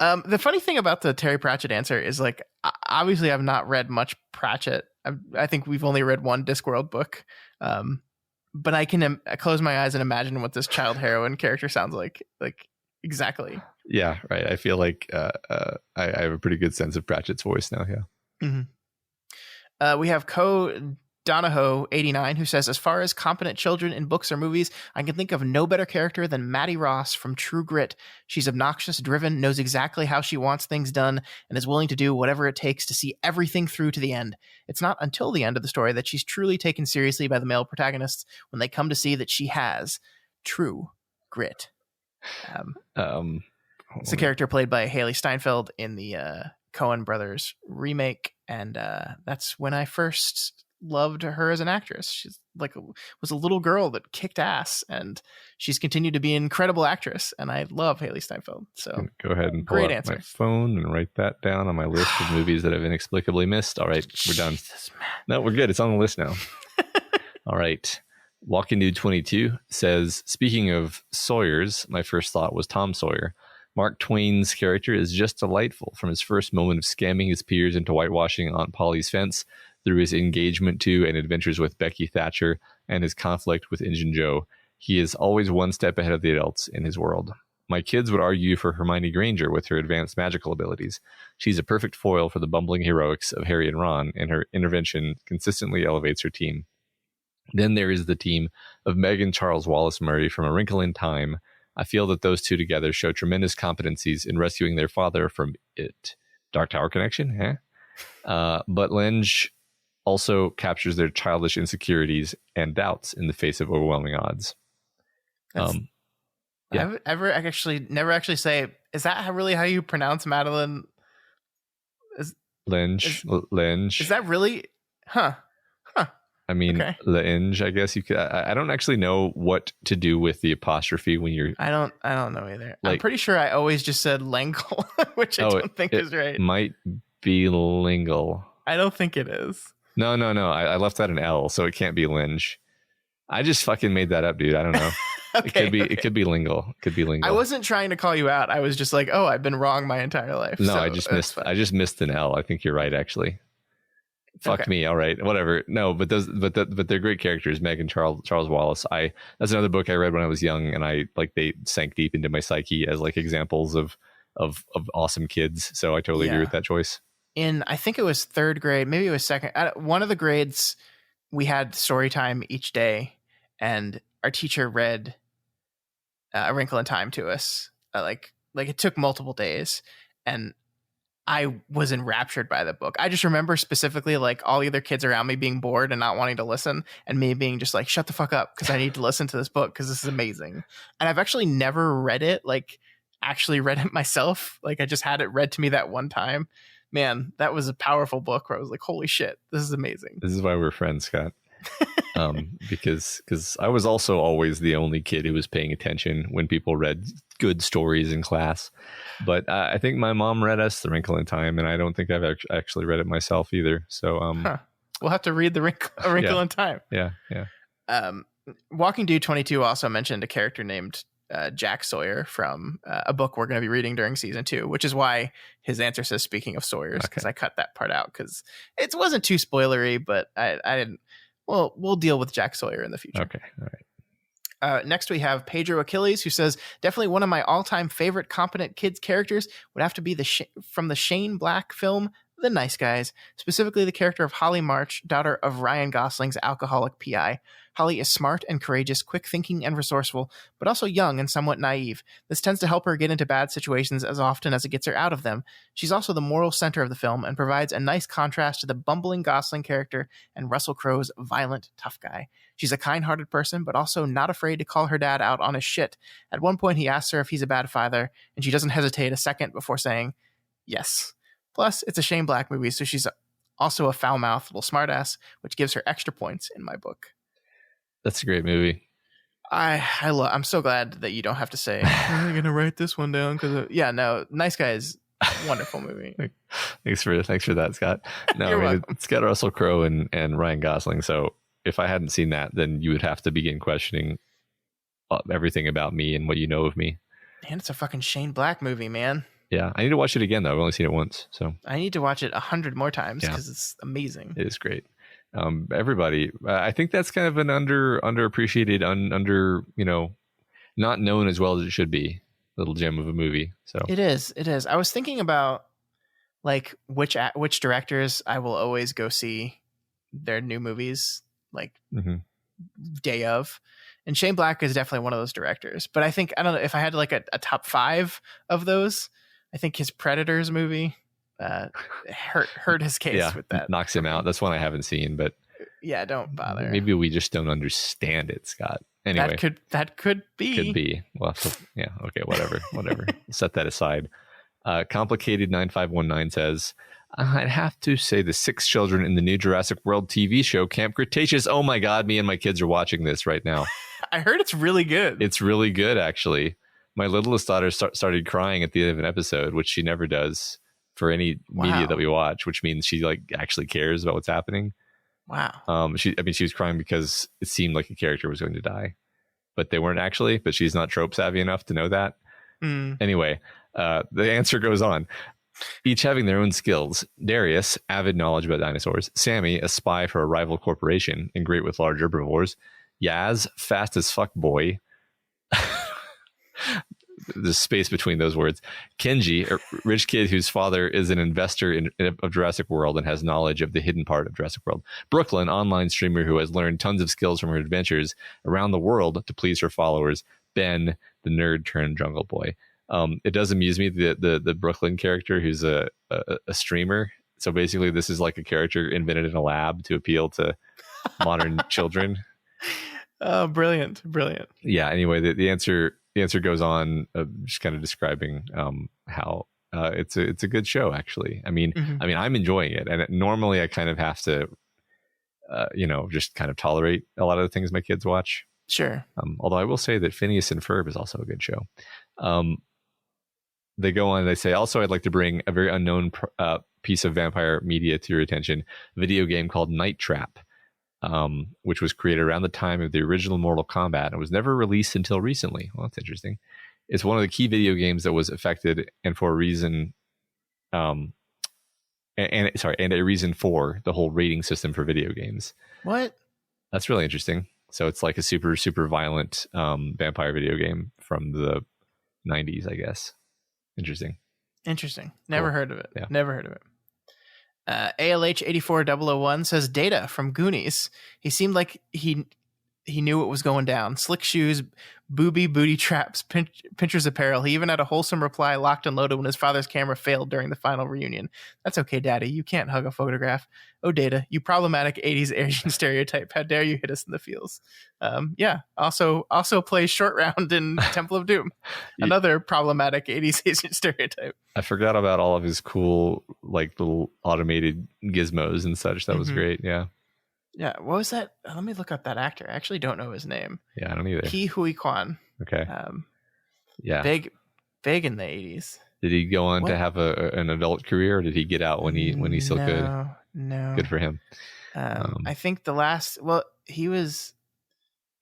The funny thing about the Terry Pratchett answer is, like, obviously I've not read much Pratchett. I think we've only read one Discworld book. But I can close my eyes and imagine what this child heroine character sounds like exactly. Yeah, right. I feel like I have a pretty good sense of Pratchett's voice now. Yeah. Mm-hmm. We have Donahoe 89 who says, as far as competent children in books or movies, I can think of no better character than Maddie Ross from True Grit. She's obnoxious, driven, knows exactly how she wants things done, and is willing to do whatever it takes to see everything through to the end. It's not until the end of the story that she's truly taken seriously by the male protagonists, when they come to see that she has true grit. It's a character played by Haley Steinfeld in the Coen Brothers remake, and that's when I first loved her as an actress. She's was a little girl that kicked ass, and she's continued to be an incredible actress, and I love Haley Steinfeld. So go ahead and pull out my phone and write that down on my list of movies that I've inexplicably missed. All right, we're done. No, we're good. It's on the list now. All right. Walking Dude 22 says, speaking of Sawyers, my first thought was Tom Sawyer. Mark Twain's character is just delightful, from his first moment of scamming his peers into whitewashing Aunt Polly's fence, through his engagement to and adventures with Becky Thatcher, and his conflict with Injun Joe. He is always one step ahead of the adults in his world. My kids would argue for Hermione Granger with her advanced magical abilities. She's a perfect foil for the bumbling heroics of Harry and Ron, and her intervention consistently elevates her team. Then there is the team of Meg and Charles Wallace Murray from A Wrinkle in Time. I feel that those two together show tremendous competencies in rescuing their father from it. Dark Tower connection, huh? But Lenge also captures their childish insecurities and doubts in the face of overwhelming odds. Yeah. I've never actually say, is that really how you pronounce Madeline? Lenge. Is that really? Huh. I mean, Okay. Lenge, I guess you could. I don't actually know what to do with the apostrophe when you're. I don't know either. Like, I'm pretty sure I always just said Langle, which I don't think is right. Might be Lingle. I don't think it is. No. I left out an L, so it can't be Lenge. I just fucking made that up, dude. I don't know. Okay, it could be Lingle. It could be Lingle. I wasn't trying to call you out. I was just like, oh, I've been wrong my entire life. No, so I just missed an L. I think you're right, actually. Fuck me. All right, whatever. No, but they're great characters. Meg and Charles Wallace. That's another book I read when I was young, and they sank deep into my psyche as like examples of awesome kids. So I totally agree with that choice. I think it was third grade, maybe it was second. One of the grades, we had story time each day, and our teacher read A Wrinkle in Time to us. Like it took multiple days, and I was enraptured by the book. I just remember specifically like all the other kids around me being bored and not wanting to listen, and me being just like, shut the fuck up, because I need to listen to this book because this is amazing. And I've actually never read it, like actually read it myself. Like I just had it read to me that one time. Man, that was a powerful book where I was like, holy shit, this is amazing. This is why we're friends, Scott. Because I was also always the only kid who was paying attention when people read good stories in class. But I think my mom read us The Wrinkle in Time, and I don't think I've actually read it myself either. So we'll have to read A Wrinkle in Time. Yeah. Walking Dude 22 also mentioned a character named Jack Sawyer from a book we're going to be reading during season 2, which is why his answer says speaking of Sawyers, because I cut that part out because it wasn't too spoilery, but I didn't. Well, we'll deal with Jack Sawyer in the future. Okay. All right. Next, we have Pedro Achilles, who says, definitely one of my all-time favorite competent kids characters would have to be from the Shane Black film, The Nice Guys, specifically the character of Holly March, daughter of Ryan Gosling's alcoholic PI. Holly is smart and courageous, quick-thinking and resourceful, but also young and somewhat naive. This tends to help her get into bad situations as often as it gets her out of them. She's also the moral center of the film and provides a nice contrast to the bumbling Gosling character and Russell Crowe's violent, tough guy. She's a kind-hearted person, but also not afraid to call her dad out on his shit. At one point, he asks her if he's a bad father, and she doesn't hesitate a second before saying yes. Plus, it's a Shane Black movie, so she's also a foul-mouthed little smartass, which gives her extra points in my book. That's a great movie. I'm so glad that you don't have to say, I'm going to write this one down because Nice Guys, wonderful movie. Thanks for that, Scott. No, You're welcome. It's got Russell Crowe and Ryan Gosling. So if I hadn't seen that, then you would have to begin questioning everything about me and what you know of me. Man, it's a fucking Shane Black movie, man. Yeah, I need to watch it again though. I've only seen it once, so I need to watch it 100 more times because it's amazing. It is great. Everybody, I think that's kind of an underappreciated, not known as well as it should be, little gem of a movie. So it is. I was thinking about like which directors I will always go see their new movies like day of, and Shane Black is definitely one of those directors. But I think, I don't know if I had like a top 5 of those, I think his Predators movie hurt his case with that. Knocks him out. That's one I haven't seen, but yeah, don't bother. Maybe we just don't understand it, Scott. Anyway, that could be. Could be. Well, yeah. Okay. Whatever. Set that aside. Complicated 9519 says, I'd have to say the 6 children in the new Jurassic World TV show Camp Cretaceous. Oh my God, me and my kids are watching this right now. I heard it's really good. It's really good, actually. My littlest daughter started crying at the end of an episode, which she never does for any media that we watch, which means she like actually cares about what's happening. Wow. She was crying because it seemed like a character was going to die, but they weren't actually. But she's not trope savvy enough to know that. Anyway, the answer goes on. Each having their own skills. Darius, avid knowledge about dinosaurs. Sammy, a spy for a rival corporation and great with large herbivores. Yaz, fast as fuck boy. There's space between those words. Kenji, a rich kid whose father is an investor of Jurassic World and has knowledge of the hidden part of Jurassic World. Brooklyn, online streamer who has learned tons of skills from her adventures around the world to please her followers. Ben, the nerd turned jungle boy. It does amuse me, the Brooklyn character who's a streamer. So basically this is like a character invented in a lab to appeal to modern children. Oh, brilliant. Yeah. Anyway, the answer goes on just kind of describing how it's a good show, actually. I mean, I'm enjoying it. And normally I kind of have to just kind of tolerate a lot of the things my kids watch. Sure. Although I will say that Phineas and Ferb is also a good show. They go on, they say, also, I'd like to bring a very unknown piece of vampire media to your attention, a video game called Night Trap, which was created around the time of the original Mortal Kombat and was never released until recently. Well, that's interesting. It's one of the key video games that was affected and for a reason, and a reason for the whole rating system for video games. What? That's really interesting. So it's like a super, super violent vampire video game from the 90s, I guess. Interesting. Never heard of it. Yeah. Never heard of it. ALH84001 says Data from Goonies. He seemed like he knew what was going down. Slick shoes, booty traps, pincher's apparel. He even had a wholesome reply locked and loaded when his father's camera failed during the final reunion. That's okay, Daddy. You can't hug a photograph. Oh, Data, you problematic 80s Asian stereotype. How dare you hit us in the feels? Yeah. Also plays Short Round in Temple of Doom. Another problematic 80s Asian stereotype. I forgot about all of his cool, like, little automated gizmos and such. That was great. Yeah. Yeah, what was that? Let me look up that actor. I actually don't know his name. Yeah, I don't either. Ki Hui Kwan. Okay. Yeah. Big in the 80s. Did he go on to have an adult career, or did he get out when he still could? No. Good for him. I think he was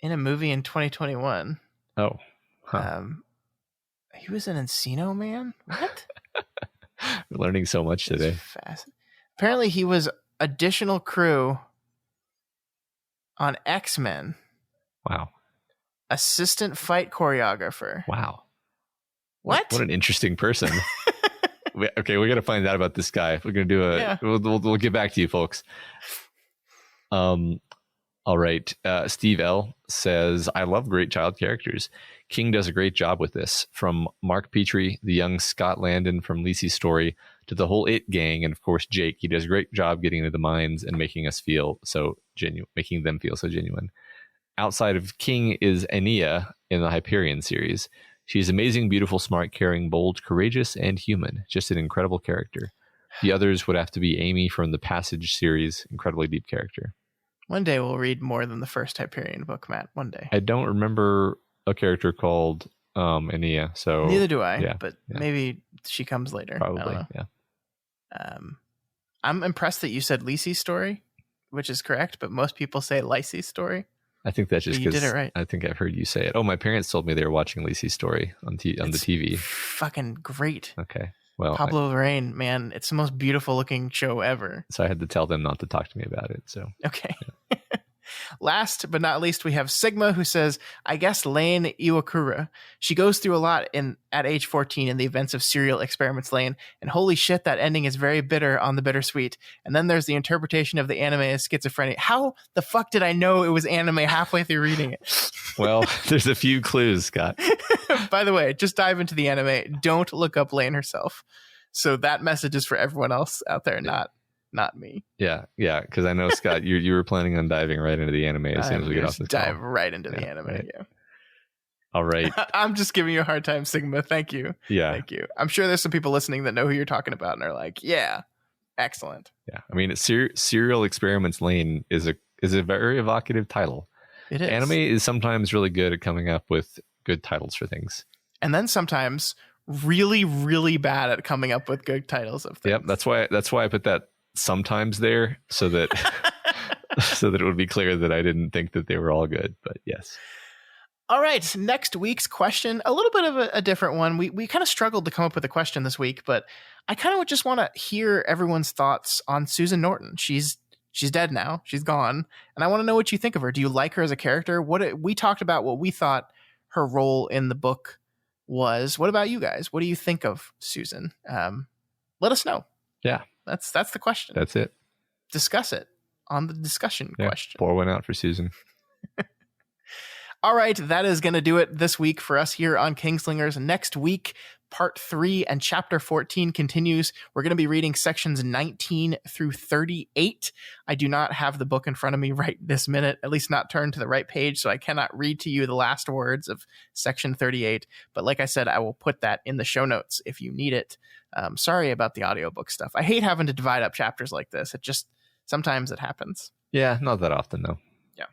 in a movie in 2021. Oh. Huh. He was in Encino Man? What? We're learning so much today. Apparently he was additional crew on X-Men. Wow. Assistant fight choreographer. Wow. What? What an interesting person. Okay, we got to find out about this guy. We're going to do we'll get back to you, folks. All right. Steve L says, I love great child characters. King does a great job with this. From Mark Petrie, the young Scott Landon from Lacey's story, to the whole It gang, and of course Jake. He does a great job getting into the minds and making us feel so genuine, making them feel so genuine. Outside of King is Ania in the Hyperion series. She's amazing, beautiful, smart, caring, bold, courageous, and human. Just an incredible character. The others would have to be Amy from the Passage series. Incredibly deep character. One day we'll read more than the first Hyperion book, Matt. One day. I don't remember a character called Ania, so neither do I. But maybe she comes later. Probably, yeah. I'm impressed that you said Lacey's story, which is correct, but most people say Lacey's story. I think that's just because you did it right. I think I've heard you say it. Oh, my parents told me they were watching Lacey's story on the TV. Fucking great. Okay. Well, Pablo Larraín, man, it's the most beautiful looking show ever. So I had to tell them not to talk to me about it. So okay. Last but not least, we have Sigma, who says, I guess Lane Iwakura. She goes through a lot at age 14 in the events of Serial Experiments Lane, and holy shit, that ending is very bitter on the bittersweet. And then there's the interpretation of the anime as schizophrenia. How the fuck did I know it was anime halfway through reading it? Well, there's a few clues, Scott. By the way, just dive into the anime. Don't look up Lane herself. So that message is for everyone else out there, not me. Yeah, because I know, Scott, you were planning on diving right into the anime as soon as we get off the dive right into the anime. Right. Yeah. All right. I'm just giving you a hard time, Sigma. Thank you. Yeah. Thank you. I'm sure there's some people listening that know who you're talking about and are like, yeah, excellent. Yeah. I mean, Serial Experiments Lane is a very evocative title. It is. Anime is sometimes really good at coming up with good titles for things. And then sometimes really, really bad at coming up with good titles of things. Yep. That's why I put that sometimes there, so that it would be clear that I didn't think that they were all good, but yes. All right, next week's question, a little bit of a different one. We kind of struggled to come up with a question this week, but I kind of just want to hear everyone's thoughts on Susan Norton. She's dead now. She's gone, and I want to know what you think of her. Do you like her as a character? We talked about what we thought her role in the book was. What about you guys? What do you think of Susan? Let us know. Yeah. That's the question. That's it. Discuss it on the discussion question. Pour one out for Susan. All right, that is going to do it this week for us here on Kingslingers. Next week, part 3 and chapter 14 continues. We're going to be reading sections 19 through 38. I do not have the book in front of me right this minute, at least not turned to the right page, so I cannot read to you the last words of section 38. But like I said, I will put that in the show notes if you need it. Sorry about the audiobook stuff. I hate having to divide up chapters like this. Sometimes it happens. Yeah, not that often though. Yeah.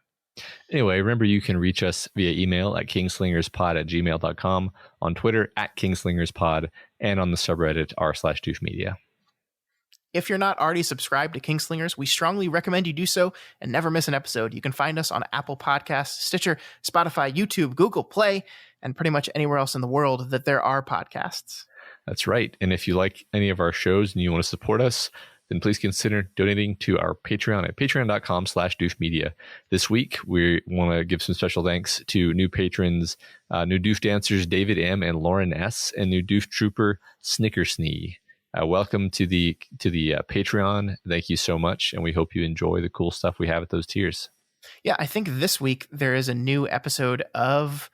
Anyway, remember you can reach us via email at kingslingerspod@gmail.com, on Twitter at kingslingerspod, and on the subreddit r/doofmedia. If you're not already subscribed to Kingslingers, we strongly recommend you do so and never miss an episode. You can find us on Apple Podcasts, Stitcher, Spotify, YouTube, Google Play, and pretty much anywhere else in the world that there are podcasts. That's right. And if you like any of our shows and you want to support us, then please consider donating to our Patreon at patreon.com/doofmedia. This week, we want to give some special thanks to new patrons, new Doof dancers David M. and Lauren S., and new Doof trooper Snickersnee. Welcome to the Patreon. Thank you so much, and we hope you enjoy the cool stuff we have at those tiers. Yeah, I think this week there is a new episode of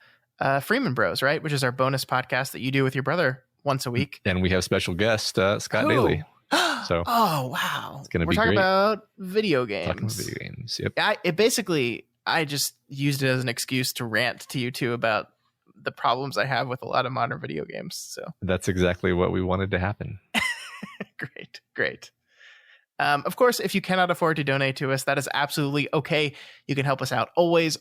Freeman Bros, right? Which is our bonus podcast that you do with your brother once a week. And we have special guest, Scott Daly. So, oh, wow. It's going to be We're talking great. about video games. Talking about video games, yep. I just used it as an excuse to rant to you two about the problems I have with a lot of modern video games. So that's exactly what we wanted to happen. Great. Of course, if you cannot afford to donate to us, that is absolutely okay. You can help us out always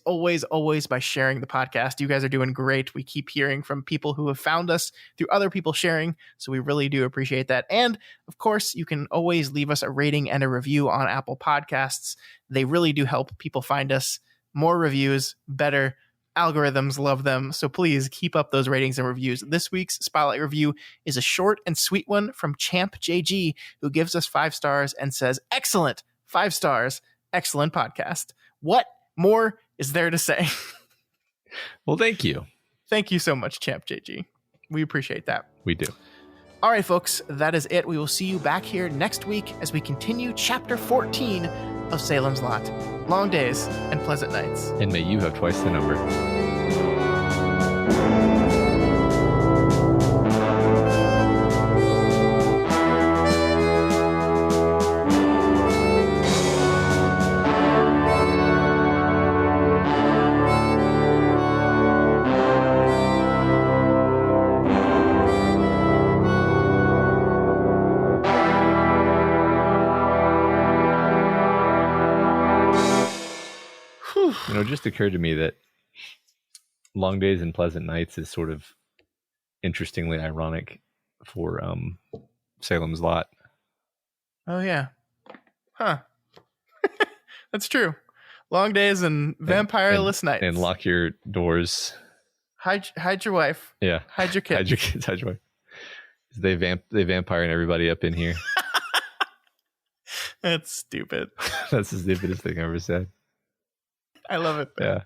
by sharing the podcast. You guys are doing great. We keep hearing from people who have found us through other people sharing, so we really do appreciate that. And of course, you can always leave us a rating and a review on Apple Podcasts. They really do help people find us. More reviews, better. Algorithms love them, so please keep up those ratings and reviews. This week's Spotlight review is a short and sweet one from Champ JG, who gives us 5 stars and says, "Excellent, 5 stars, excellent podcast." What more is there to say? Well, thank you. Thank you so much, Champ JG. We appreciate that. We do. All right, folks, that is it. We will see you back here next week as we continue Chapter 14 of Salem's Lot. Long days and pleasant nights. And may you have twice the number. It just occurred to me that long days and pleasant nights is sort of interestingly ironic for Salem's Lot. Oh, yeah. Huh. That's true. Long days and vampire-less nights. And lock your doors. Hide your wife. Yeah. Hide your kids. Hide your kids. Hide your wife. They vampiring everybody up in here. That's stupid. That's the stupidest thing I ever said. I love it. Yeah.